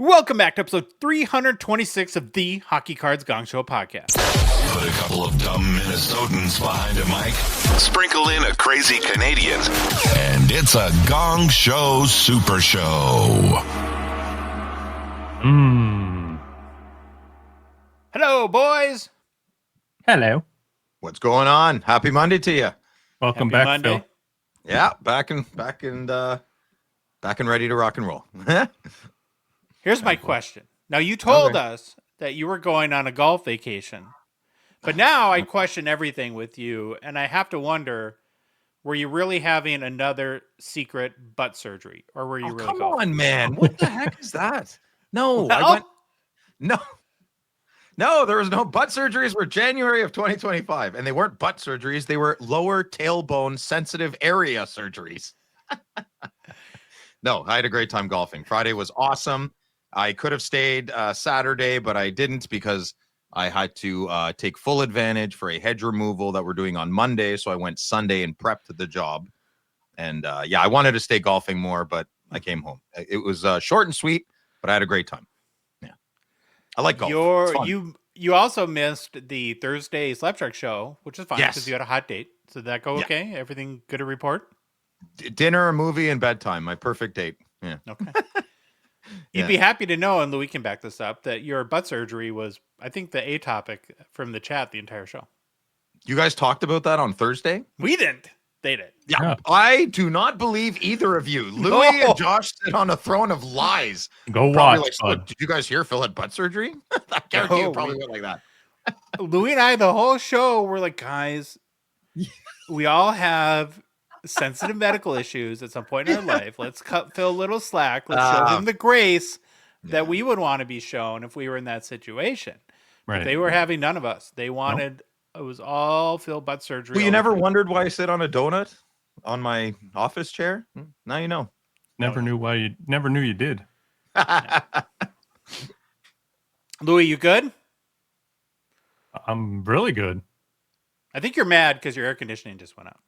Welcome back to episode 326 of the Hockey Cards Gongshow podcast. Put a couple of dumb Minnesotans behind a mic, sprinkle in a crazy Canadian, and it's a Gongshow Super Show. Hello, boys. Hello. What's going on? Happy Monday to you. Welcome Happy back, Monday. Phil. Yeah, back and ready to rock and roll. Here's my question. Now, you told us that you were going on a golf vacation, but now I question everything with you, and I have to wonder, were you really having another secret butt surgery, or were you really come golfing? on, man. What the heck is that? No, I Well- went. No, there was no butt surgeries. Were January of 2025, and they weren't butt surgeries. They were lower tailbone sensitive area surgeries. No, I had a great time golfing. Friday was awesome. I could have stayed Saturday, but I didn't because I had to take full advantage for a hedge removal that we're doing on Monday. So I went Sunday and prepped the job. And I wanted to stay golfing more, but I came home. It was short and sweet, but I had a great time. Yeah, I like golf. It's fun. You also missed the Thursday Slapshark show, which is fine because Yes. you had a hot date. So did that go Yeah. okay? Everything good to report? Dinner, a movie, and bedtime. My perfect date. Yeah. Okay. You'd be happy to know, and Louis can back this up, that your butt surgery was, I think, the A topic from the chat the entire show. You guys talked about that on Thursday? We didn't. They did. Yeah. I do not believe either of you. Louis and Josh sit on a throne of lies. Go Probably watch. like, bud. "Oh, did you guys hear Phil had butt surgery?" I guarantee No, it probably went like that. Louis and I, the whole show, were like, guys, we all have sensitive medical issues at some point in our life. Let's cut Phil a little slack. Let's show him the grace that we would want to be shown if we were in that situation. Right. But they were having none of us. They wanted, it was all Phil butt surgery. Well, you all the never time. wondered why I sit on a donut on my office chair? Now you know. Never knew you did. Louis, you good? I'm really good. I think you're mad because your air conditioning just went out.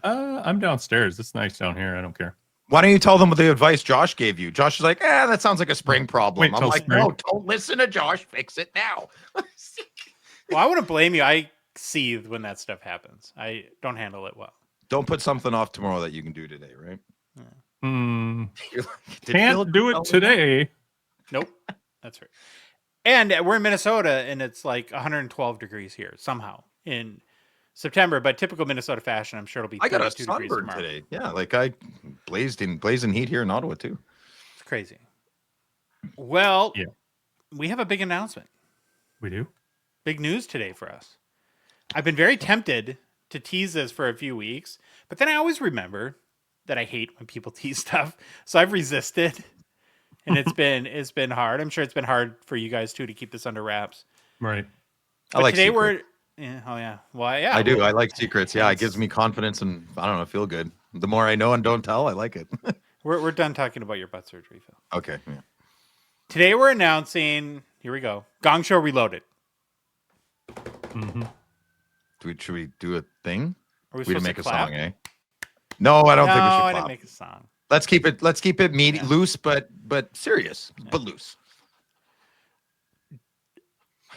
I'm downstairs. It's nice down here. I don't care. Why don't you tell them the advice Josh gave you? Josh is like, that sounds like a spring problem. Wait I'm till like, spring. no, don't listen to Josh. Fix it now. Well, I wouldn't blame you. I seethe when that stuff happens. I don't handle it well. Don't put something off tomorrow that you can do today, right? You're like, "Did Phil Can't do tell it me?" today. Nope. That's right. And we're in Minnesota, and it's like 112 degrees here somehow in September. But typical Minnesota fashion, I'm sure it'll be I got a 32 degrees sunburn tomorrow. today. Yeah, like I blazing heat here in Ottawa too. It's crazy. Well, Yeah. we have a big announcement. We do. Big news today for us. I've been very tempted to tease this for a few weeks, but then I always remember that I hate when people tease stuff. So I've resisted. And it's been hard. I'm sure it's been hard for you guys too to keep this under wraps. Right. But I like today secrets. Well, yeah. I do. well, I like secrets. Yeah, it gives me confidence and I don't know, feel good. The more I know and don't tell, I like it. We're done talking about your butt surgery, Phil. Okay. Yeah. Today we're announcing, here we go, Gongshow Reloaded. Mm-hmm. Should we do a thing? Are we We supposed didn't make to a clap? song, eh? No, I don't think we No, should I clap. didn't make a song. Let's keep it Yeah. loose, but serious, but loose.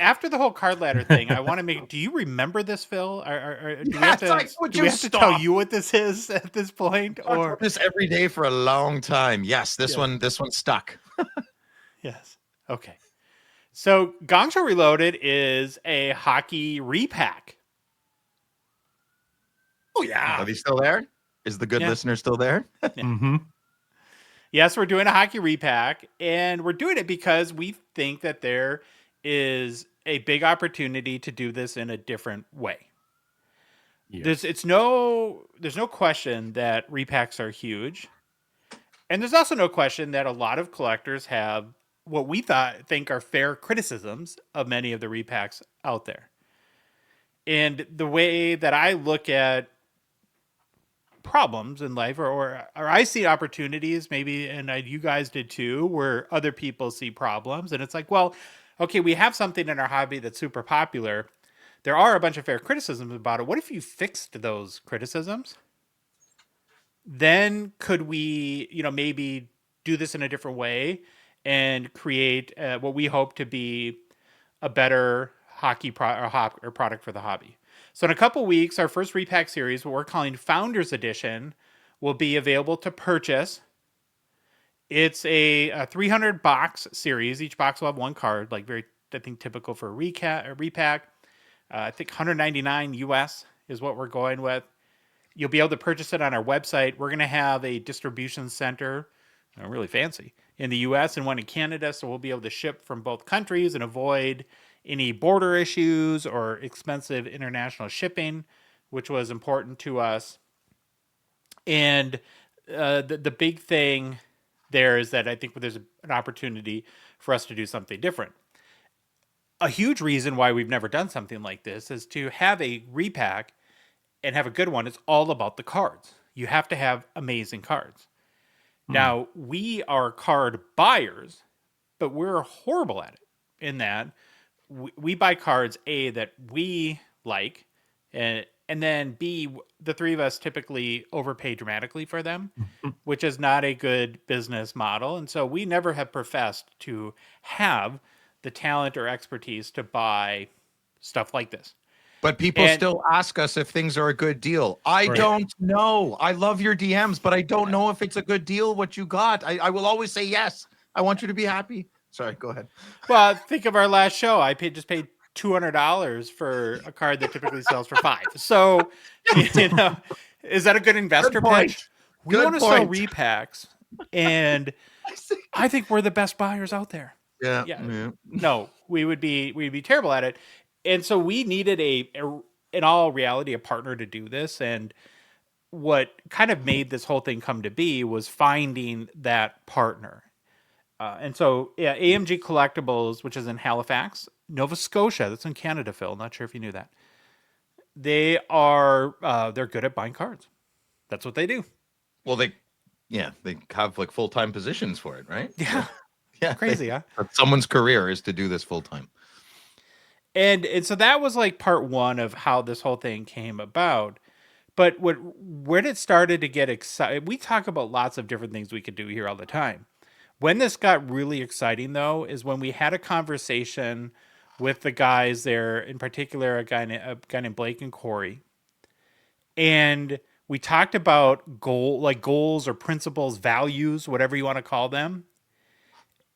After the whole card ladder thing, I want to make. Do you remember this, Phil? Do we have Yes, to, would do you we have to stop? tell you what this is at this point? Talked Or about this every day for a long time. Yes, this Yeah. one stuck. yes, okay. So Gongshow Reloaded is a hockey repack. Oh yeah. Are they still there? Is the good Yeah. listener still there? Mm-hmm. Yes, we're doing a hockey repack, and we're doing it because we think that there is a big opportunity to do this in a different way. Yes. There's no question that repacks are huge, and there's also no question that a lot of collectors have what we think are fair criticisms of many of the repacks out there. And the way that I look at problems in life, or I see opportunities, maybe, and you guys did too, where other people see problems, and it's like, well, okay, we have something in our hobby that's super popular. There are a bunch of fair criticisms about it. What if you fixed those criticisms? Then could we, maybe do this in a different way and create what we hope to be a better hockey product for the hobby. So in a couple weeks, our first repack series, what we're calling Founders Edition, will be available to purchase. It's a 300 box series. Each box will have one card, like very, I think, typical for a repack. I think 199 US is what we're going with. You'll be able to purchase it on our website. We're going to have a distribution center, really fancy, in the US and one in Canada. So we'll be able to ship from both countries and avoid any border issues or expensive international shipping, which was important to us. And the big thing there is that I think there's an opportunity for us to do something different. A huge reason why we've never done something like this is to have a repack and have a good one. It's all about the cards. You have to have amazing cards. Now, we are card buyers, but we're horrible at it in that we buy cards, A, that we like, and then B, the three of us typically overpay dramatically for them, which is not a good business model. And so we never have professed to have the talent or expertise to buy stuff like this. But people still ask us if things are a good deal. I don't know. I love your DMs, but I don't know if it's a good deal what you got. I will always say yes. I want you to be happy. Sorry, go ahead. Well, think of our last show. I just paid $200 for a card that typically sells for $5. So, is that a good investor pitch? We want to sell repacks, and I think we're the best buyers out there. Yeah. No, we'd be terrible at it. And so we needed in all reality, a partner to do this. And what kind of made this whole thing come to be was finding that partner. And so, AMG Collectibles, which is in Halifax, Nova Scotia, that's in Canada, Phil. Not sure if you knew that. They're good at buying cards. That's what they do. Well, they have like full-time positions for it, right? Yeah. Crazy, huh? Someone's career is to do this full-time. And so that was like part one of how this whole thing came about. But when it started to get excited, we talk about lots of different things we could do here all the time. When this got really exciting, though, is when we had a conversation with the guys there, in particular, a guy named Blake and Corey. And we talked about goals or principles, values, whatever you want to call them.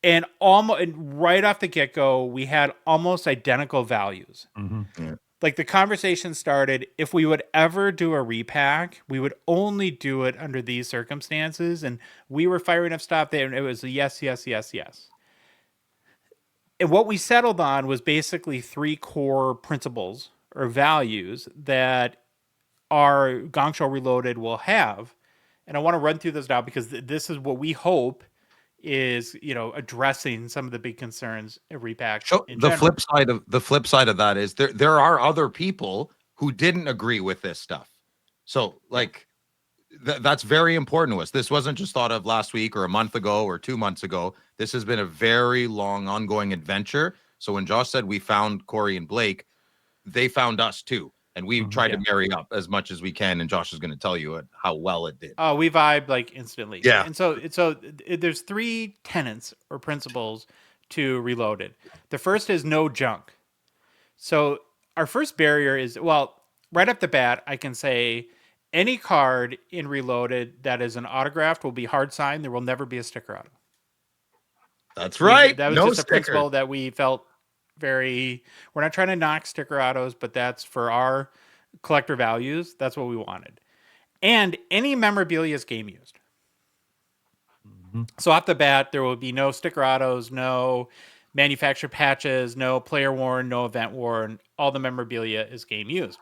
And right off the get-go, we had almost identical values. Mm-hmm. Yeah. Like the conversation started, if we would ever do a repack, we would only do it under these circumstances. And we were firing up stuff there, and it was a yes, yes, yes, yes. And what we settled on was basically 3 core principles or values that our Gongshow Reloaded will have. And I want to run through this now because this is what we hope is addressing some of the big concerns of repack. So the flip side of that is there are other people who didn't agree with this stuff. So like that's very important to us. This wasn't just thought of last week or a month ago or 2 months ago. This has been a very long ongoing adventure. So when Josh said we found Corey and Blake, they found us too. And we tried to marry up as much as we can. And Josh is going to tell you how well it did. Oh, we vibed like instantly. Yeah. And so there's 3 tenets or principles to Reloaded. The first is no junk. So our first barrier is, well, right off the bat, I can say any card in Reloaded that is an autographed will be hard signed. There will never be a sticker auto. That's right. That was just a principle that we felt we're not trying to knock sticker autos, but that's for our collector values. That's what we wanted. And any memorabilia is game used. Mm-hmm. So off the bat, there will be no sticker autos, no manufacturer patches, no player worn, no event worn. All the memorabilia is game used.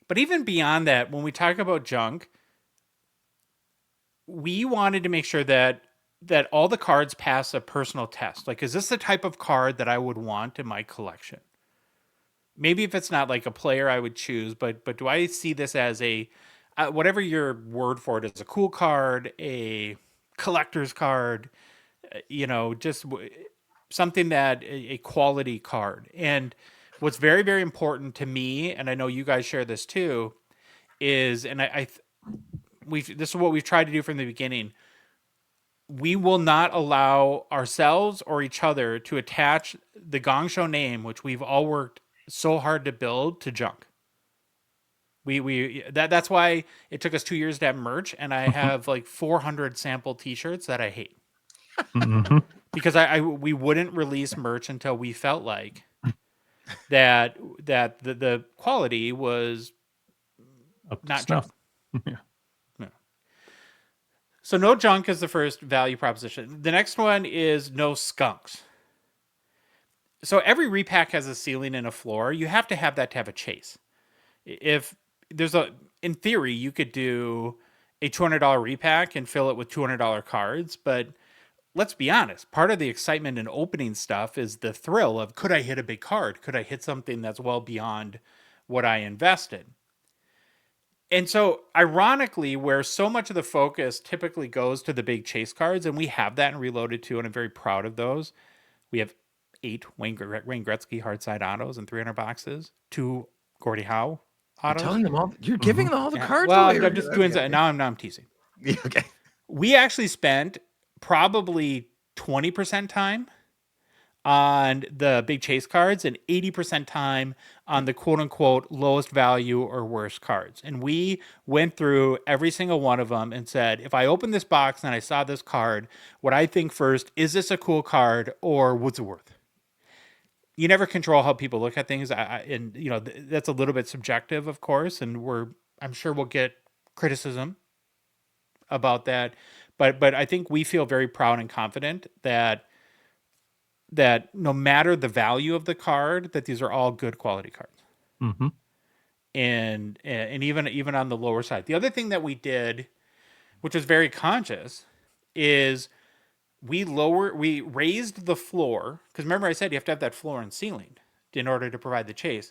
But even beyond that, when we talk about junk, we wanted to make sure that all the cards pass a personal test. Like, is this the type of card that I would want in my collection? Maybe if it's not like a player I would choose, but do I see this as a, whatever your word for it is, a cool card, a collector's card, just something that a quality card. And what's very, very important to me, and I know you guys share this too, is, and this is what we've tried to do from the beginning. we will not allow ourselves or each other to attach the Gongshow name, which we've all worked so hard to build, to junk. That's why it took us 2 years to have merch, and I have like 400 sample T-shirts that I hate Mhm. because we wouldn't release merch until we felt like that the quality was Up to not junk. snuff. Yeah. So no junk is the first value proposition. The next one is no skunks. So every repack has a ceiling and a floor. You have to have that to have a chase. If there's in theory, you could do a $200 repack and fill it with $200 cards, but let's be honest, part of the excitement in opening stuff is the thrill of, could I hit a big card? Could I hit something that's well beyond what I invested? And so, ironically, where so much of the focus typically goes to the big chase cards, and we have that in Reloaded too, and I'm very proud of those. We have 8 Wayne Gretzky hard side autos in 300 boxes, 2 Gordie Howe You're autos. telling them all. You're giving them all the Yeah. cards Well, away. I'm just doing that. Now I'm teasing. Yeah, okay. We actually spent probably 20% time on the big chase cards and 80% time on the quote unquote lowest value or worst cards. And we went through every single one of them and said, if I open this box and I saw this card, what I think first, is this a cool card or what's it worth? You never control how people look at things. And you know, that's a little bit subjective, of course. And I'm sure we'll get criticism about that. But I think we feel very proud and confident that no matter the value of the card, that these are all good quality cards. Mm-hmm. And even on the lower side. The other thing that we did, which was very conscious, is we raised the floor, because remember I said you have to have that floor and ceiling in order to provide the chase.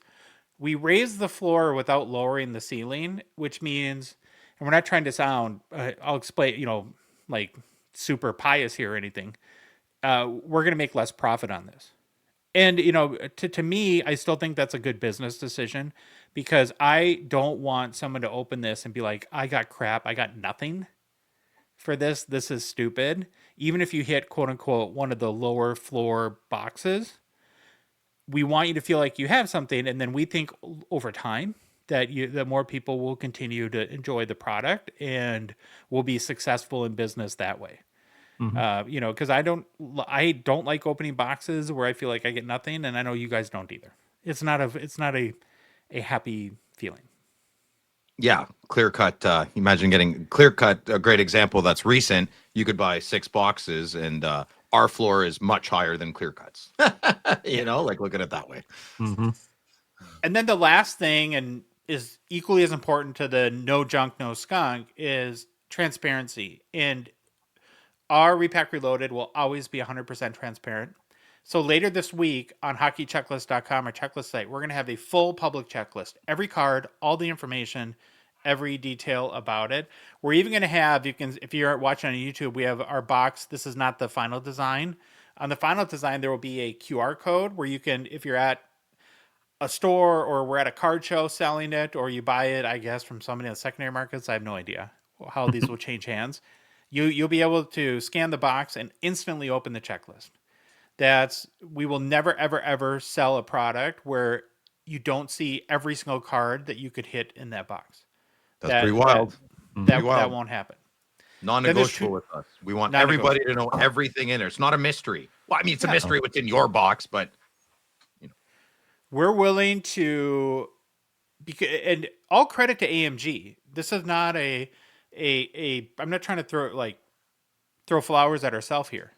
We raised the floor without lowering the ceiling, which means, and we're not trying to sound, I'll explain, like super pious here or anything. We're going to make less profit on this. And, to me, I still think that's a good business decision because I don't want someone to open this and be like, I got crap. I got nothing for this. This is stupid. Even if you hit, quote unquote, one of the lower floor boxes, we want you to feel like you have something. And then we think over time that more people will continue to enjoy the product and will be successful in business that way. Mm-hmm. Because I don't like opening boxes where I feel like I get nothing, and I know you guys don't either. It's not a happy feeling. Yeah, clear cut. Imagine getting clear cut. A great example that's recent. You could buy 6 boxes, and our floor is much higher than clear cuts. Like look at it that way. Mm-hmm. And then the last thing, and is equally as important to the no junk, no skunk, is transparency. And our Repack Reloaded will always be 100% transparent. So later this week on hockeychecklist.com, our checklist site, we're going to have a full public checklist. Every card, all the information, every detail about it. We're even going to have, if you're watching on YouTube, we have our box. This is not the final design. On the final design, there will be a QR code where you can, if you're at a store or we're at a card show selling it, or you buy it, I guess, from somebody in the secondary markets. I have no idea how these will change hands. You'll be able to scan the box and instantly open the checklist. We will never, ever, ever sell a product where you don't see every single card that you could hit in that box. That's pretty wild. That won't happen. Non-negotiable with us. We want everybody to know everything in there. It's not a mystery. Well, I mean, it's a mystery what's in your box, but we're willing to. And all credit to AMG. This is not I'm not trying to throw flowers at ourselves here.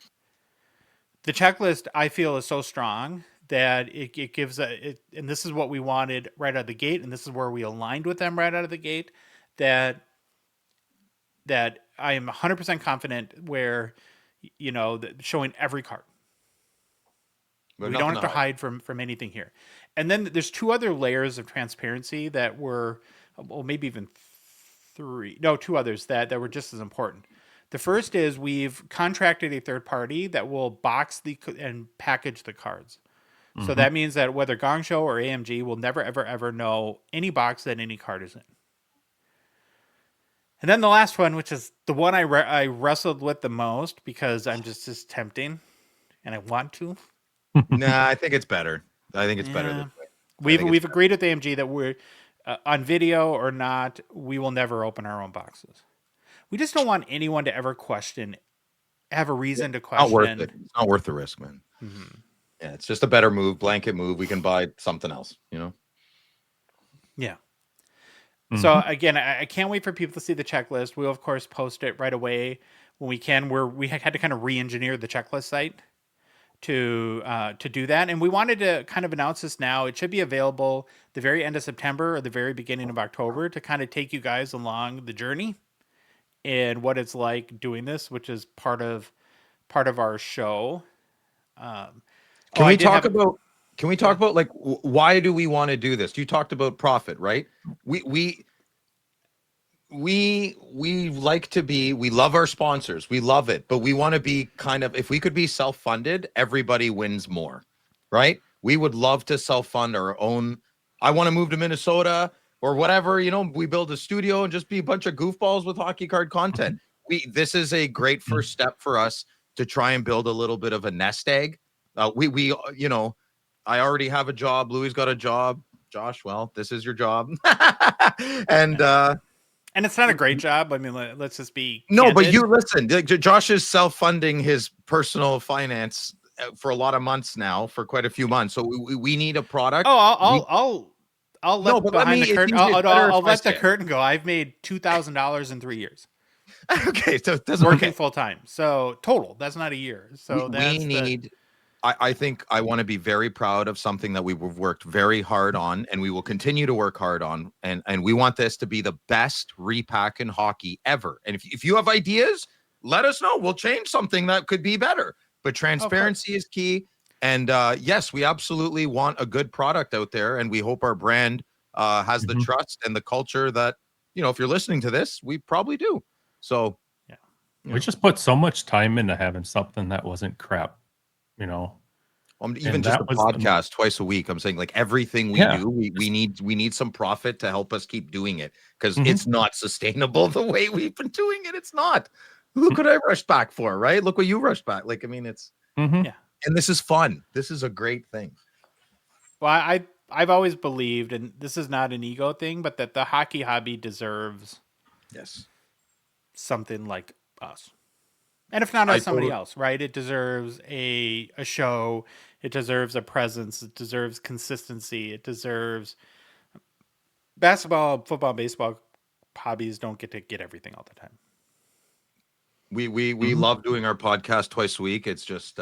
The checklist, I feel, is so strong that it gives and this is what we wanted right out of the gate, and this is where we aligned with them right out of the gate, that I am 100% confident where, showing every card. We don't have to hide from anything here. And then there's 2 other layers of transparency that were, maybe even 2 others that were just as important. The first is we've contracted a third party that will box and package the cards. Mm-hmm. So that means that whether Gongshow or AMG will never, ever, ever know any box that any card is in. And then the last one, which is the one I wrestled with the most because I'm just tempting and I want to. Nah, I think it's better. I think it's better Yeah. this way. I think it's We've better. agreed with AMG that we're on video or not, we will never open our own boxes. We just don't want anyone to ever have a reason to Not worth question. it. It's not worth the risk, man. Mhm. Yeah, it's just a better move, blanket move. We can buy something else, Yeah. Mhm. So again, I can't wait for people to see the checklist. We'll of course post it right away when we can. We had to kind of re-engineer the checklist site to do that, and we wanted to kind of announce this now. It should be available the very end of September or the very beginning of October to kind of take you guys along the journey and what it's like doing this, which is part of our show. Um, Can I we did talk have a about yeah. like why do we want to do this? You talked about profit, right? We like to be, we love our sponsors, we love it, but we want to be kind of, if we could be self-funded, everybody wins more, right? We would love to self-fund our own. I want to move to Minnesota or whatever, we build a studio and just be a bunch of goofballs with hockey card content. This is a great first step for us to try and build a little bit of a nest egg. I already have a job, Louis got a job, Josh, well, this is your job. And And it's not a great job. I mean, let's just be no, but candid. you listen. Josh is self-funding his personal finance for a lot of months now, for quite a few months. So we need a product. Oh, We, I'll no, let but let behind me. the curtain. It's better if I'll I let the say it. curtain go. I've made $2,000 in 3 years Okay, so it doesn't working okay. full time. So total, that's not a year. So We need. I think I want to be very proud of something that we've worked very hard on, and we will continue to work hard on. And we want this to be the best repack in hockey ever. And if you have ideas, let us know. We'll change something that could be better. But transparency is key. And yes, we absolutely want a good product out there, and we hope our brand has the trust and the culture that, if you're listening to this, we probably do. So yeah. We just put so much time into having something that wasn't crap, even And just that a was podcast twice a week. I'm saying, like, everything we do, we need some profit to help us keep doing it, because it's not sustainable the way we've been doing it. It's not. Who could I rush back for, right? Look what you rushed back. Like, I mean, it's Yeah. and this is fun. This is a great thing. Well, I've always believed, and this is not an ego thing, but that the hockey hobby deserves Yes. something like us. And if not I us, somebody totally- else, right? It deserves a show. It deserves a presence. It deserves consistency. It deserves basketball, football, baseball hobbies don't get everything all the time. We love doing our podcast twice a week. It's just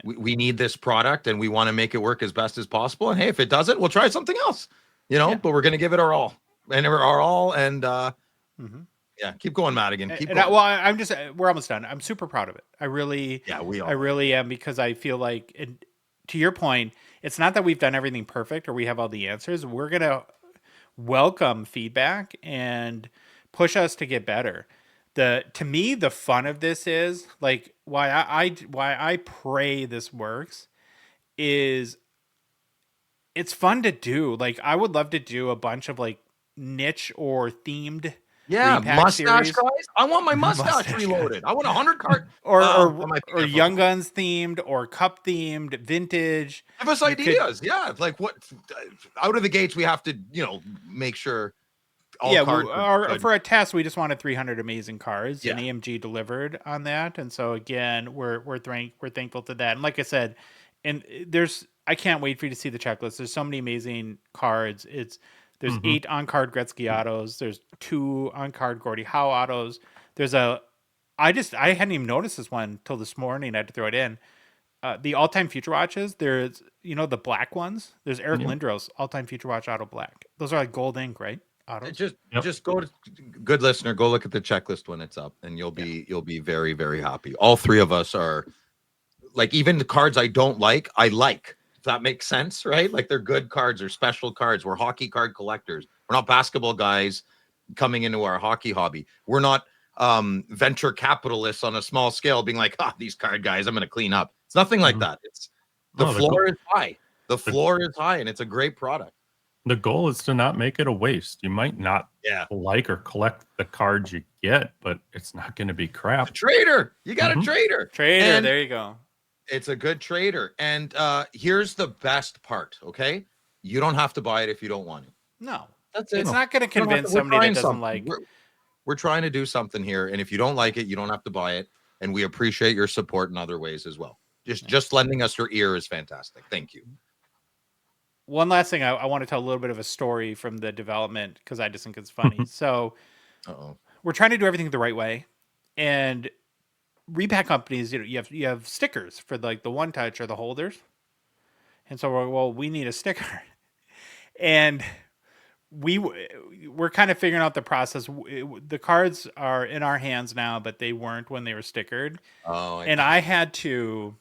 we need this product, and we want to make it work as best as possible. And hey, if it doesn't, we'll try something else. But we're gonna give it our all. And our all. And yeah, keep going, Madigan. Keep going. I'm just we're almost done. I'm super proud of it. I really we are. I really am, because I feel like to your point, it's not that we've done everything perfect or we have all the answers. We're gonna welcome feedback and push us to get better. To me, the fun of this is like why I pray this works is it's fun to do. Like I would love to do a bunch of like niche or themed repack mustache series. guys. I want my mustache Mustache reloaded. I want 100 card or Young Guns themed or Cup themed, vintage. Give us ideas. Yeah, like what out of the gates we have to make sure all cards are good. For a test, we just wanted 300 amazing cards, Yeah. and AMG delivered on that. And so again, we're thankful to that. And like I said, and I can't wait for you to see the checklist. There's so many amazing cards. There's 8 on card Gretzky autos. There's 2 on card Gordie Howe autos. There's I hadn't even noticed this one till this morning. I had to throw it in. The all-time Future Watches, there's the black ones. There's Eric Lindros all-time Future Watch auto black. Those are like gold ink, right? Autos. Just go to good listener, go look at the checklist when it's up, and you'll be very, very happy. All 3 of us are like, even the cards I don't like, I like. If that makes sense, right? Like, they're good cards or special cards. We're hockey card collectors. We're not basketball guys coming into our hockey hobby. We're not venture capitalists on a small scale being like, these card guys, I'm going to clean up. It's nothing like that. It's the floor is high. The floor is high, and it's a great product. The goal is to not make it a waste. You might not like or collect the cards you get, but it's not going to be crap. A trader. You got a trader. Trader, there you go. It's a good trader. And here's the best part, okay? You don't have to buy it if you don't want to. No. That's it. It's not going to convince somebody that doesn't like. We're trying to do something here, and if you don't like it, you don't have to buy it. And we appreciate your support in other ways as well. Just lending us your ear is fantastic. Thank you. One last thing, I want to tell a little bit of a story from the development because I just think it's funny. So we're trying to do everything the right way, and repack companies, you have stickers for like the one touch or the holders, and so we need a sticker, and we're kind of figuring out the process. The cards are in our hands now, but they weren't when they were stickered. I had to.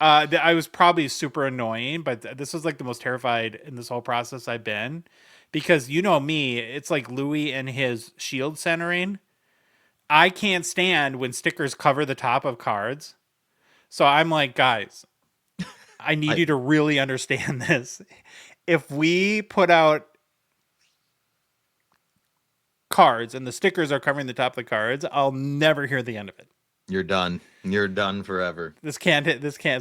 I was probably super annoying, but this was like the most terrified in this whole process I've been, because you know me, it's like Louis and his shield centering. I can't stand when stickers cover the top of cards. So I'm like, guys, I need you to really understand this. If we put out cards and the stickers are covering the top of the cards, I'll never hear the end of it. You're done. You're done forever. This can't.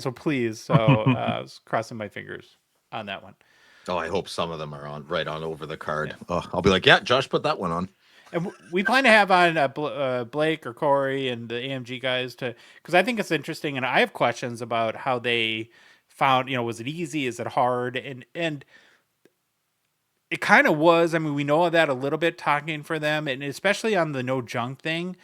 So please. So I was crossing my fingers on that one. Oh, I hope some of them are right on over the card. Yeah. I'll be like, yeah, Josh put that one on. And we plan to have on Blake or Corey and the AMG guys because I think it's interesting, and I have questions about how they found. Was it easy? Is it hard? And it kind of was. I mean, we know that a little bit talking for them, and especially on the no junk thing.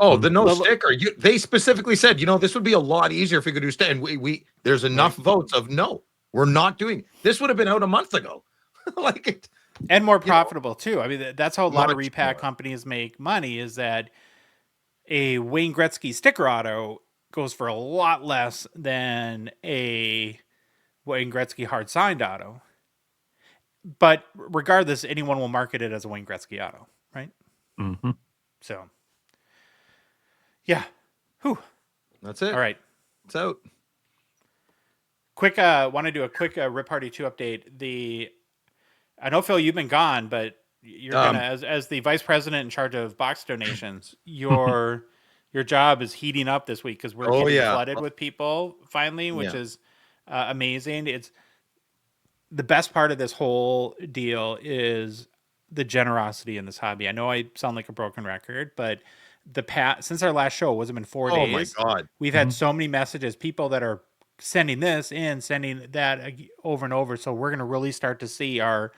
Oh, the no sticker. They specifically said, this would be a lot easier if we could do and we there's enough votes of no, we're not doing. This would have been out a month ago. And more profitable too. I mean, that's how a lot of repack companies make money, is that a Wayne Gretzky sticker auto goes for a lot less than a Wayne Gretzky hard signed auto. But regardless, anyone will market it as a Wayne Gretzky auto, right? Mm-hmm. So, yeah. Whew. That's it. All right. It's out. Quick, want to do a quick Rip Party 2 update. I know, Phil, you've been gone, but you're gonna, as the vice president in charge of box donations, your job is heating up this week because we're getting flooded with people finally, which is amazing. It's the best part of this whole deal is the generosity in this hobby. I know I sound like a broken record, but since our last show, was it been 4 days? Oh my God. We've had so many messages, people that are sending this in, sending that over and over. So we're going to really start to see our,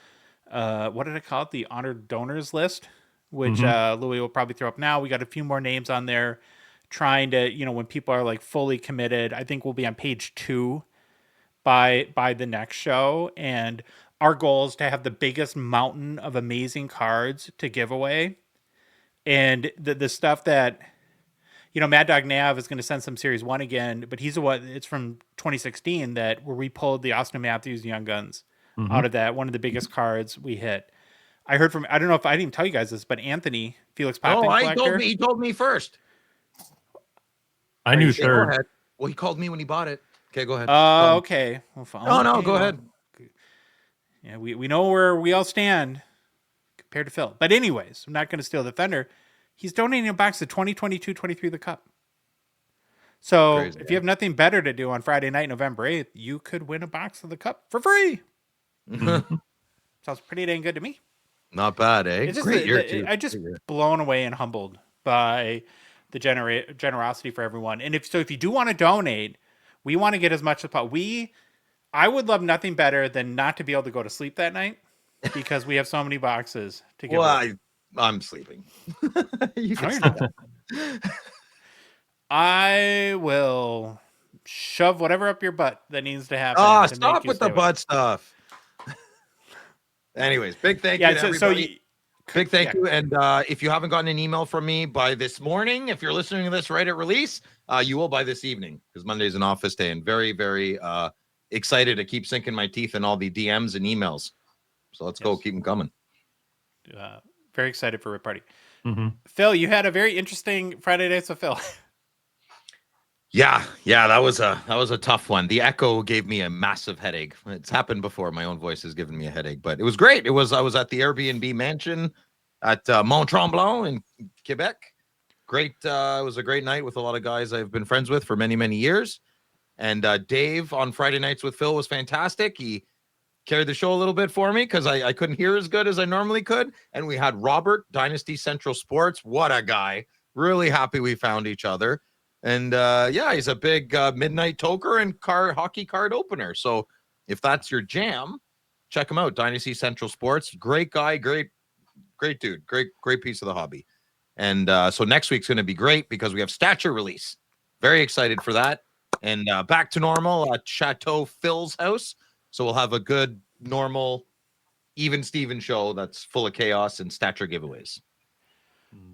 what did I call it? The honored donors list, which Louis will probably throw up now. We got a few more names on there trying to, when people are like fully committed. I think we'll be on page 2 by the next show. And our goal is to have the biggest mountain of amazing cards to give away. And the stuff that, Mad Dog Nav is going to send some Series 1 again, but it's from 2016 where we pulled the Austin Matthews Young Guns out of that, one of the biggest cards we hit. I heard from, I don't know if I didn't tell you guys this, but Anthony, Felix Poppin collector. He told me first. I knew third. Well, he called me when he bought it. Okay, go ahead. Okay. Well, no, go ahead. Yeah, we know where we all stand compared to Phil. But anyways, I'm not going to steal the thunder. He's donating a box of 2022-23 The Cup. So if you have nothing better to do on Friday night, November 8th, you could win a box of the Cup for free. Sounds pretty dang good to me. Not bad, eh? It's just I just blown away and humbled by the generosity for everyone. And if you do want to donate, we want to get as much as possible. I would love nothing better than not to be able to go to sleep that night because we have so many boxes to give away. I'm sleeping. You can sleep. I will shove whatever up your butt that needs to happen. Stop with the butt stuff. Anyways, big thank you to everybody. Big thank you. And if you haven't gotten an email from me by this morning, if you're listening to this right at release, you will by this evening because Monday's an office day, and very, very excited to keep sinking my teeth in all the DMs and emails. So let's go. Keep them coming. Very excited for Rip Party. Phil, you had a very interesting Friday night with Phil. Yeah, that was a tough one. The echo gave me a massive headache. It's happened before. My own voice has given me a headache, but it was great. I was at the Airbnb mansion at Mont Tremblant in Quebec. Great. It was a great night with a lot of guys I've been friends with for many, many years. And Dave on Friday nights with Phil was fantastic. He carried the show a little bit for me because I couldn't hear as good as I normally could. And we had Robert, Dynasty Central Sports. What a guy. Really happy we found each other. And yeah, he's a big midnight toker and hockey card opener. So if that's your jam, check him out. Dynasty Central Sports. Great guy, great dude, great piece of the hobby. And so next week's going to be great because we have Stature release. Very excited for that. And back to normal at Chateau Phil's house. So we'll have a good, normal, even Steven show that's full of chaos and Stature giveaways.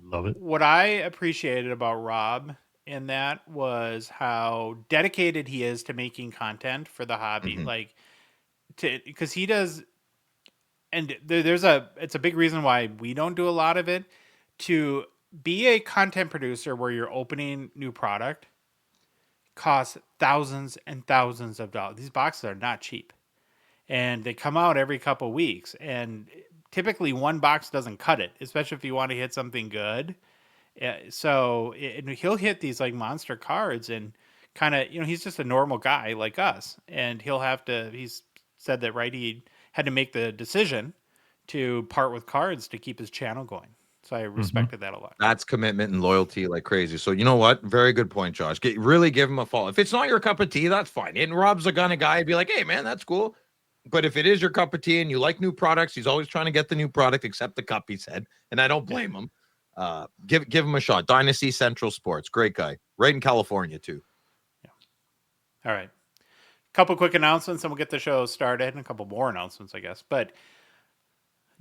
Love it. What I appreciated about Rob in that was how dedicated he is to making content for the hobby. Like, because he does, and it's a big reason why we don't do a lot of it. To be a content producer where you're opening new product costs thousands and thousands of dollars. These boxes are not cheap, and they come out every couple weeks, and typically one box doesn't cut it, especially if you want to hit something good. So he'll hit these like monster cards and kind of, he's just a normal guy like us, and he's said that, right, he had to make the decision to part with cards to keep his channel going. So I respected that a lot. That's commitment and loyalty like crazy. So you know what? Very good point, Josh. Really give him a follow. If it's not your cup of tea, that's fine. And Rob's a kind of guy. I'd be like, hey, man, that's cool. But if it is your cup of tea and you like new products, he's always trying to get the new product, except the cup, he said. And I don't blame him. Give him a shot. Dynasty Central Sports. Great guy. Right in California, too. Yeah. All right. Couple quick announcements and we'll get the show started, and a couple more announcements, I guess. But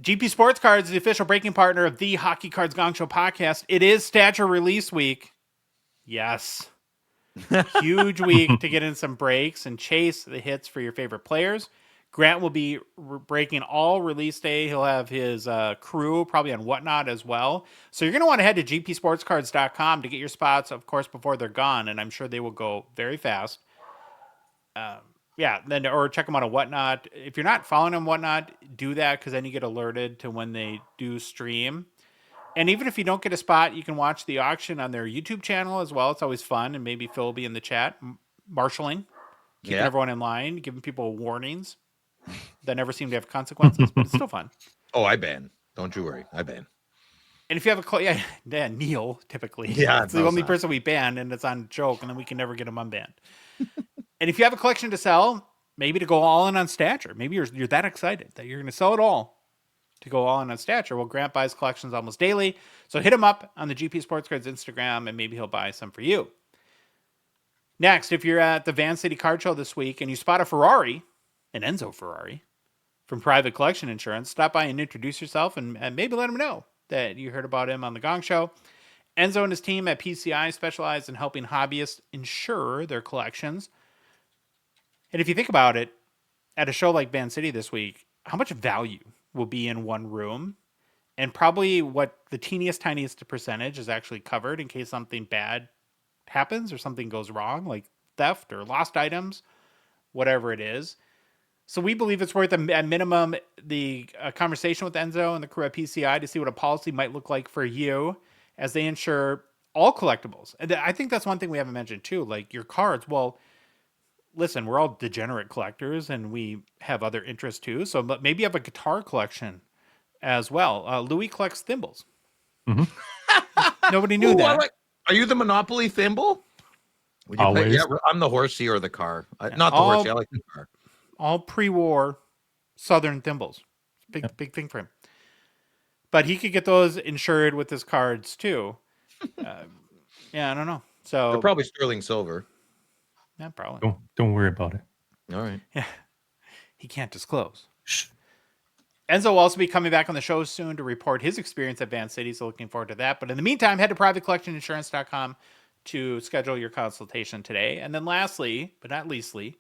GP Sports Cards is the official breaking partner of the Hockey Cards Gong Show podcast. It is Stature release week. Yes. Huge week to get in some breaks and chase the hits for your favorite players. Grant will be breaking all release day. He'll have his crew probably on Whatnot as well. So you're going to want to head to gpsportscards.com to get your spots, of course, before they're gone. And I'm sure they will go very fast. Or check them out on Whatnot. If you're not following them Whatnot, do that, because then you get alerted to when they do stream. And even if you don't get a spot, you can watch the auction on their YouTube channel as well. It's always fun, and maybe Phil will be in the chat, marshaling, keeping everyone in line, giving people warnings that never seem to have consequences, but it's still fun. Oh, I ban. Don't you worry. I ban. And if you have Neil, typically. Yeah, it's the only person we ban, and it's on joke, and then we can never get him unbanned. And if you have a collection to sell, maybe to go all in on Stature. Maybe you're that excited that you're going to sell it all to go all in on Stature. Well, Grant buys collections almost daily. So hit him up on the GP Sports Cards Instagram, and maybe he'll buy some for you. Next, if you're at the Van City Card Show this week and you spot a Ferrari, an Enzo Ferrari, from Private Collection Insurance, stop by and introduce yourself and maybe let him know that you heard about him on the Gong Show. Enzo and his team at PCI specialize in helping hobbyists insure their collections. And if you think about it, at a show like Van City this week, how much value will be in one room? And probably what the tiniest percentage is actually covered in case something bad happens or something goes wrong, like theft or lost items, whatever it is. So we believe it's worth, at minimum, the conversation with Enzo and the crew at PCI to see what a policy might look like for you as they insure all collectibles. And I think that's one thing we haven't mentioned too, like your cards. Well, listen, we're all degenerate collectors and we have other interests too. So maybe you have a guitar collection as well. Louis collects thimbles. Nobody knew that. Are you the Monopoly thimble? Would you play? Yeah, I'm the horsey or the car. Not the horsey. I like the car. All pre-war Southern thimbles. Big thing for him. But he could get those insured with his cards too. Yeah, I don't know. So they're probably sterling silver. Yeah, probably. Don't worry about it. All right. Yeah. He can't disclose. Shh. Enzo will also be coming back on the show soon to report his experience at Van City, so looking forward to that. But in the meantime, head to privatecollectioninsurance.com to schedule your consultation today. And then lastly, but not leastly,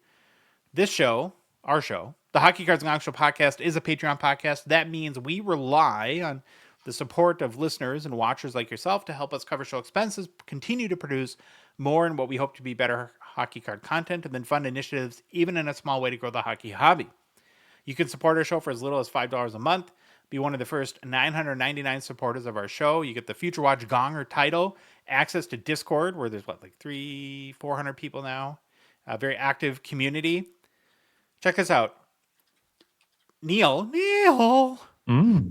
this show, our show, the Hockey Cards Gong Show podcast, is a Patreon podcast. That means we rely on the support of listeners and watchers like yourself to help us cover show expenses, continue to produce more and what we hope to be better hockey card content, and then fund initiatives, even in a small way, to grow the hockey hobby. You can support our show for as little as $5 a month. Be one of the first 999 supporters of our show. You get the Future Watch Gonger title, access to Discord, where there's 400 people now. A very active community. Check us out. Neil,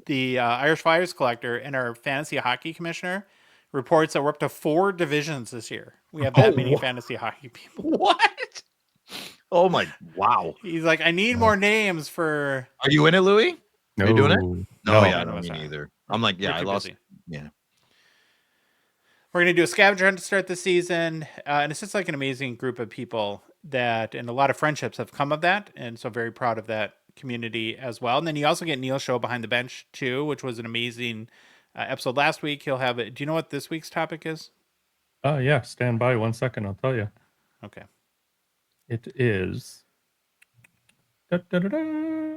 the Irish Flyers collector and our fantasy hockey commissioner, reports that we're up to 4 divisions this year. We have that many fantasy hockey people. What? Oh my! Wow. He's like, I need more names for. Are you in it, Louis? No. Are you doing it? No, yeah, no, me neither. I'm like, yeah, I lost. Busy. Yeah. We're going to do a scavenger hunt to start the season. And it's just like an amazing group of people and a lot of friendships have come of that. And so very proud of that community as well. And then you also get Neil's show Behind the Bench too, which was an amazing episode last week. He'll have it. Do you know what this week's topic is? Yeah. Stand by 1 second. I'll tell you. Okay. It is. Da-da-da-da.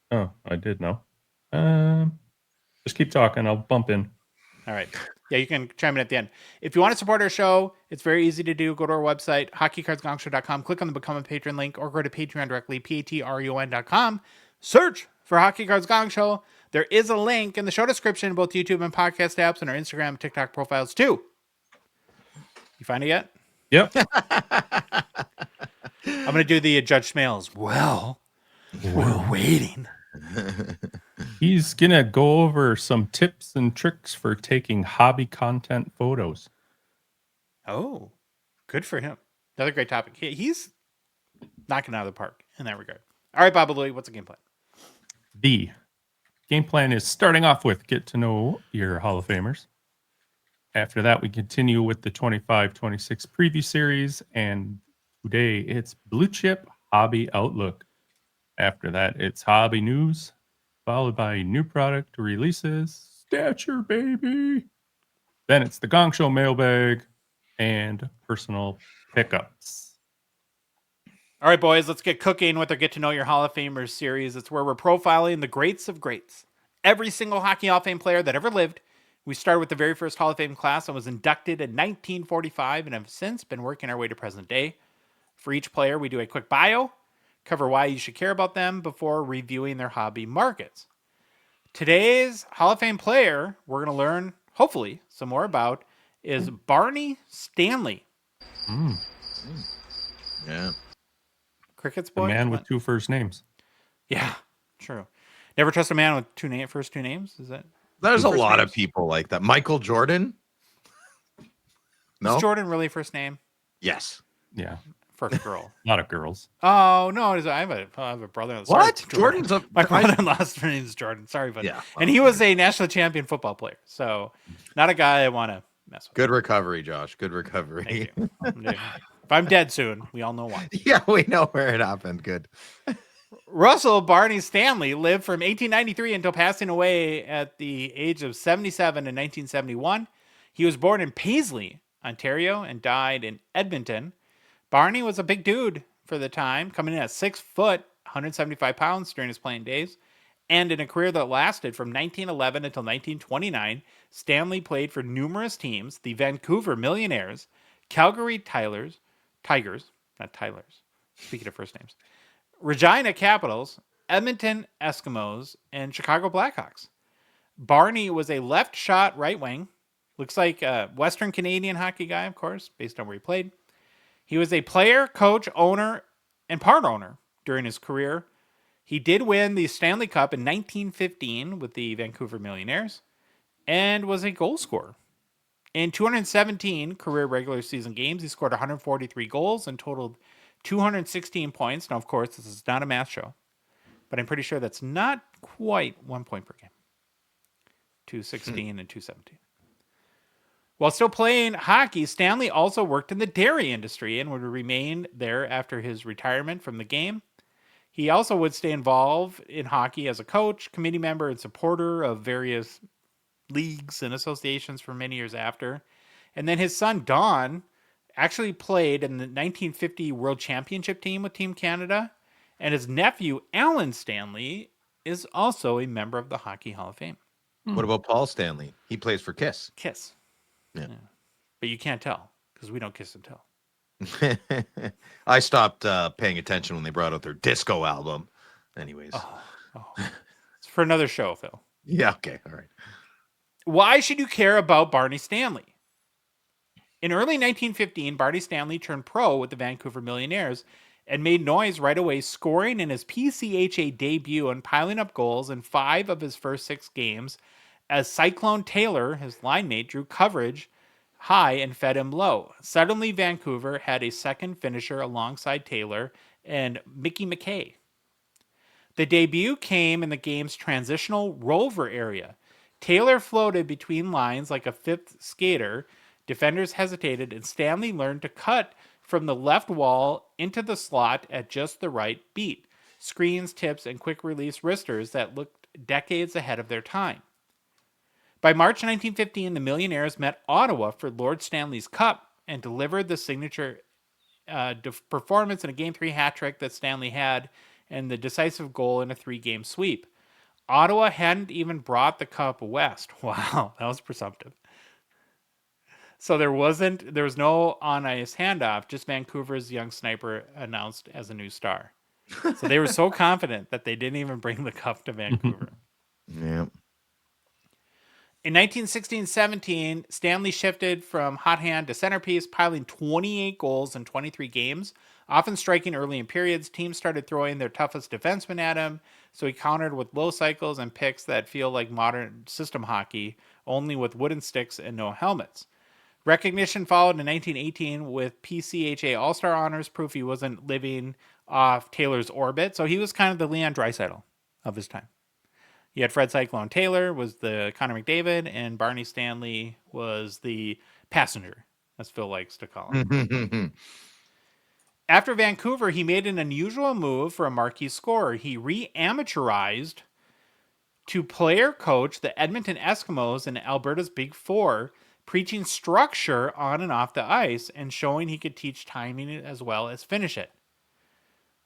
Oh, I did know. Just keep talking. I'll bump in. All right. Yeah, you can chime in at the end. If you want to support our show, it's very easy to do. Go to our website, hockeycardsgongshow.com, click on the Become a Patron link, or go to Patreon directly, patreon.com. Search for Hockey Cards Gong Show. There is a link in the show description, both YouTube and podcast apps, and our Instagram and TikTok profiles too. You find it yet? Yep. I'm going to do the Judge Smales. Well, we're waiting. He's going to go over some tips and tricks for taking hobby content photos. Oh, good for him. Another great topic. He's knocking it out of the park in that regard. All right, Bob Louie, what's the game plan? The game plan is starting off with get to know your Hall of Famers. After that, we continue with the 25-26 preview series. And today it's Blue Chip Hobby Outlook. After that, it's hobby news, followed by new product releases, Stature, baby. Then it's the Gongshow Mailbag and personal pickups. All right, boys, let's get cooking with our Get to Know Your Hall of Famers series. It's where we're profiling the greats of greats. Every single Hockey Hall of Fame player that ever lived. We started with the very first Hall of Fame class and was inducted in 1945 and have since been working our way to present day. For each player, we do a quick bio, cover why you should care about them before reviewing their hobby markets. Today's Hall of Fame player we're going to learn, hopefully, some more about is Barney Stanley. Yeah. Crickets boy? The man with 2 first names. Yeah, true. Never trust a man with first two names? Is that? There's a first lot names? of people like that. Michael Jordan? No? Is Jordan really first name? Yes. Yeah. First girl. A lot of girls. Oh, no. I have a brother. What? Sorry, Jordan's a... My brother-in-law's name is Jordan. Sorry, but Yeah. and he was a national champion football player. So not a guy I want to mess with. Good recovery, Josh. Good recovery. Thank you. If I'm dead soon, we all know why. Yeah, we know where it happened. Good. Russell Barney Stanley lived from 1893 until passing away at the age of 77 in 1971. He was born in Paisley, Ontario, and died in Edmonton. Barney was a big dude for the time, coming in at 6 foot, 175 pounds during his playing days. And in a career that lasted from 1911 until 1929, Stanley played for numerous teams, the Vancouver Millionaires, Calgary Tigers, not Tylers, speaking of first names, Regina Capitals, Edmonton Eskimos, and Chicago Blackhawks. Barney was a left shot right wing. Looks like a Western Canadian hockey guy, of course, based on where he played. He was a player, coach, owner, and part owner during his career. He did win the Stanley Cup in 1915 with the Vancouver Millionaires and was a goal scorer. In 217 career regular season games, he scored 143 goals and totaled 216 points. Now, of course, this is not a math show, but I'm pretty sure that's not quite 1 point per game. 216 and 217. While still playing hockey, Stanley also worked in the dairy industry and would remain there after his retirement from the game. He also would stay involved in hockey as a coach, committee member, and supporter of various leagues and associations for many years after. And then his son, Don, actually played in the 1950 World Championship team with Team Canada. And his nephew, Alan Stanley, is also a member of the Hockey Hall of Fame. What about Paul Stanley? He plays for Kiss. Kiss. Yeah. But you can't tell because we don't kiss and tell. I stopped paying attention when they brought out their disco album. Anyways. Oh. It's for another show, Phil. Yeah, okay. All right. Why should you care about Barney Stanley? In early 1915, Barney Stanley turned pro with the Vancouver Millionaires and made noise right away, scoring in his PCHA debut and piling up goals in 5 of his first 6 games as Cyclone Taylor, his line mate, drew coverage high and fed him low. Suddenly, Vancouver had a second finisher alongside Taylor and Mickey McKay. The debut came in the game's transitional rover area. Taylor floated between lines like a fifth skater. Defenders hesitated, and Stanley learned to cut from the left wall into the slot at just the right beat. Screens, tips, and quick release wristers that looked decades ahead of their time. By March 1915, the Millionaires met Ottawa for Lord Stanley's Cup and delivered the signature performance in a Game 3 hat trick that Stanley had and the decisive goal in a 3-game sweep. Ottawa hadn't even brought the cup west. Wow, that was presumptive. So there was no on-ice handoff, just Vancouver's young sniper announced as a new star. So they were so confident that they didn't even bring the cup to Vancouver. Yeah. In 1916-17, Stanley shifted from hot hand to centerpiece, piling 28 goals in 23 games, often striking early in periods. Teams started throwing their toughest defensemen at him, so he countered with low cycles and picks that feel like modern system hockey, only with wooden sticks and no helmets. Recognition followed in 1918 with PCHA All-Star honors, proof he wasn't living off Taylor's orbit, so he was kind of the Leon Draisaitl of his time. You had Fred Cyclone Taylor was the Connor McDavid, and Barney Stanley was the passenger, as Phil likes to call him. After Vancouver, he made an unusual move for a marquee scorer. He re-amateurized to player coach the Edmonton Eskimos in Alberta's Big Four, preaching structure on and off the ice and showing he could teach timing as well as finish it.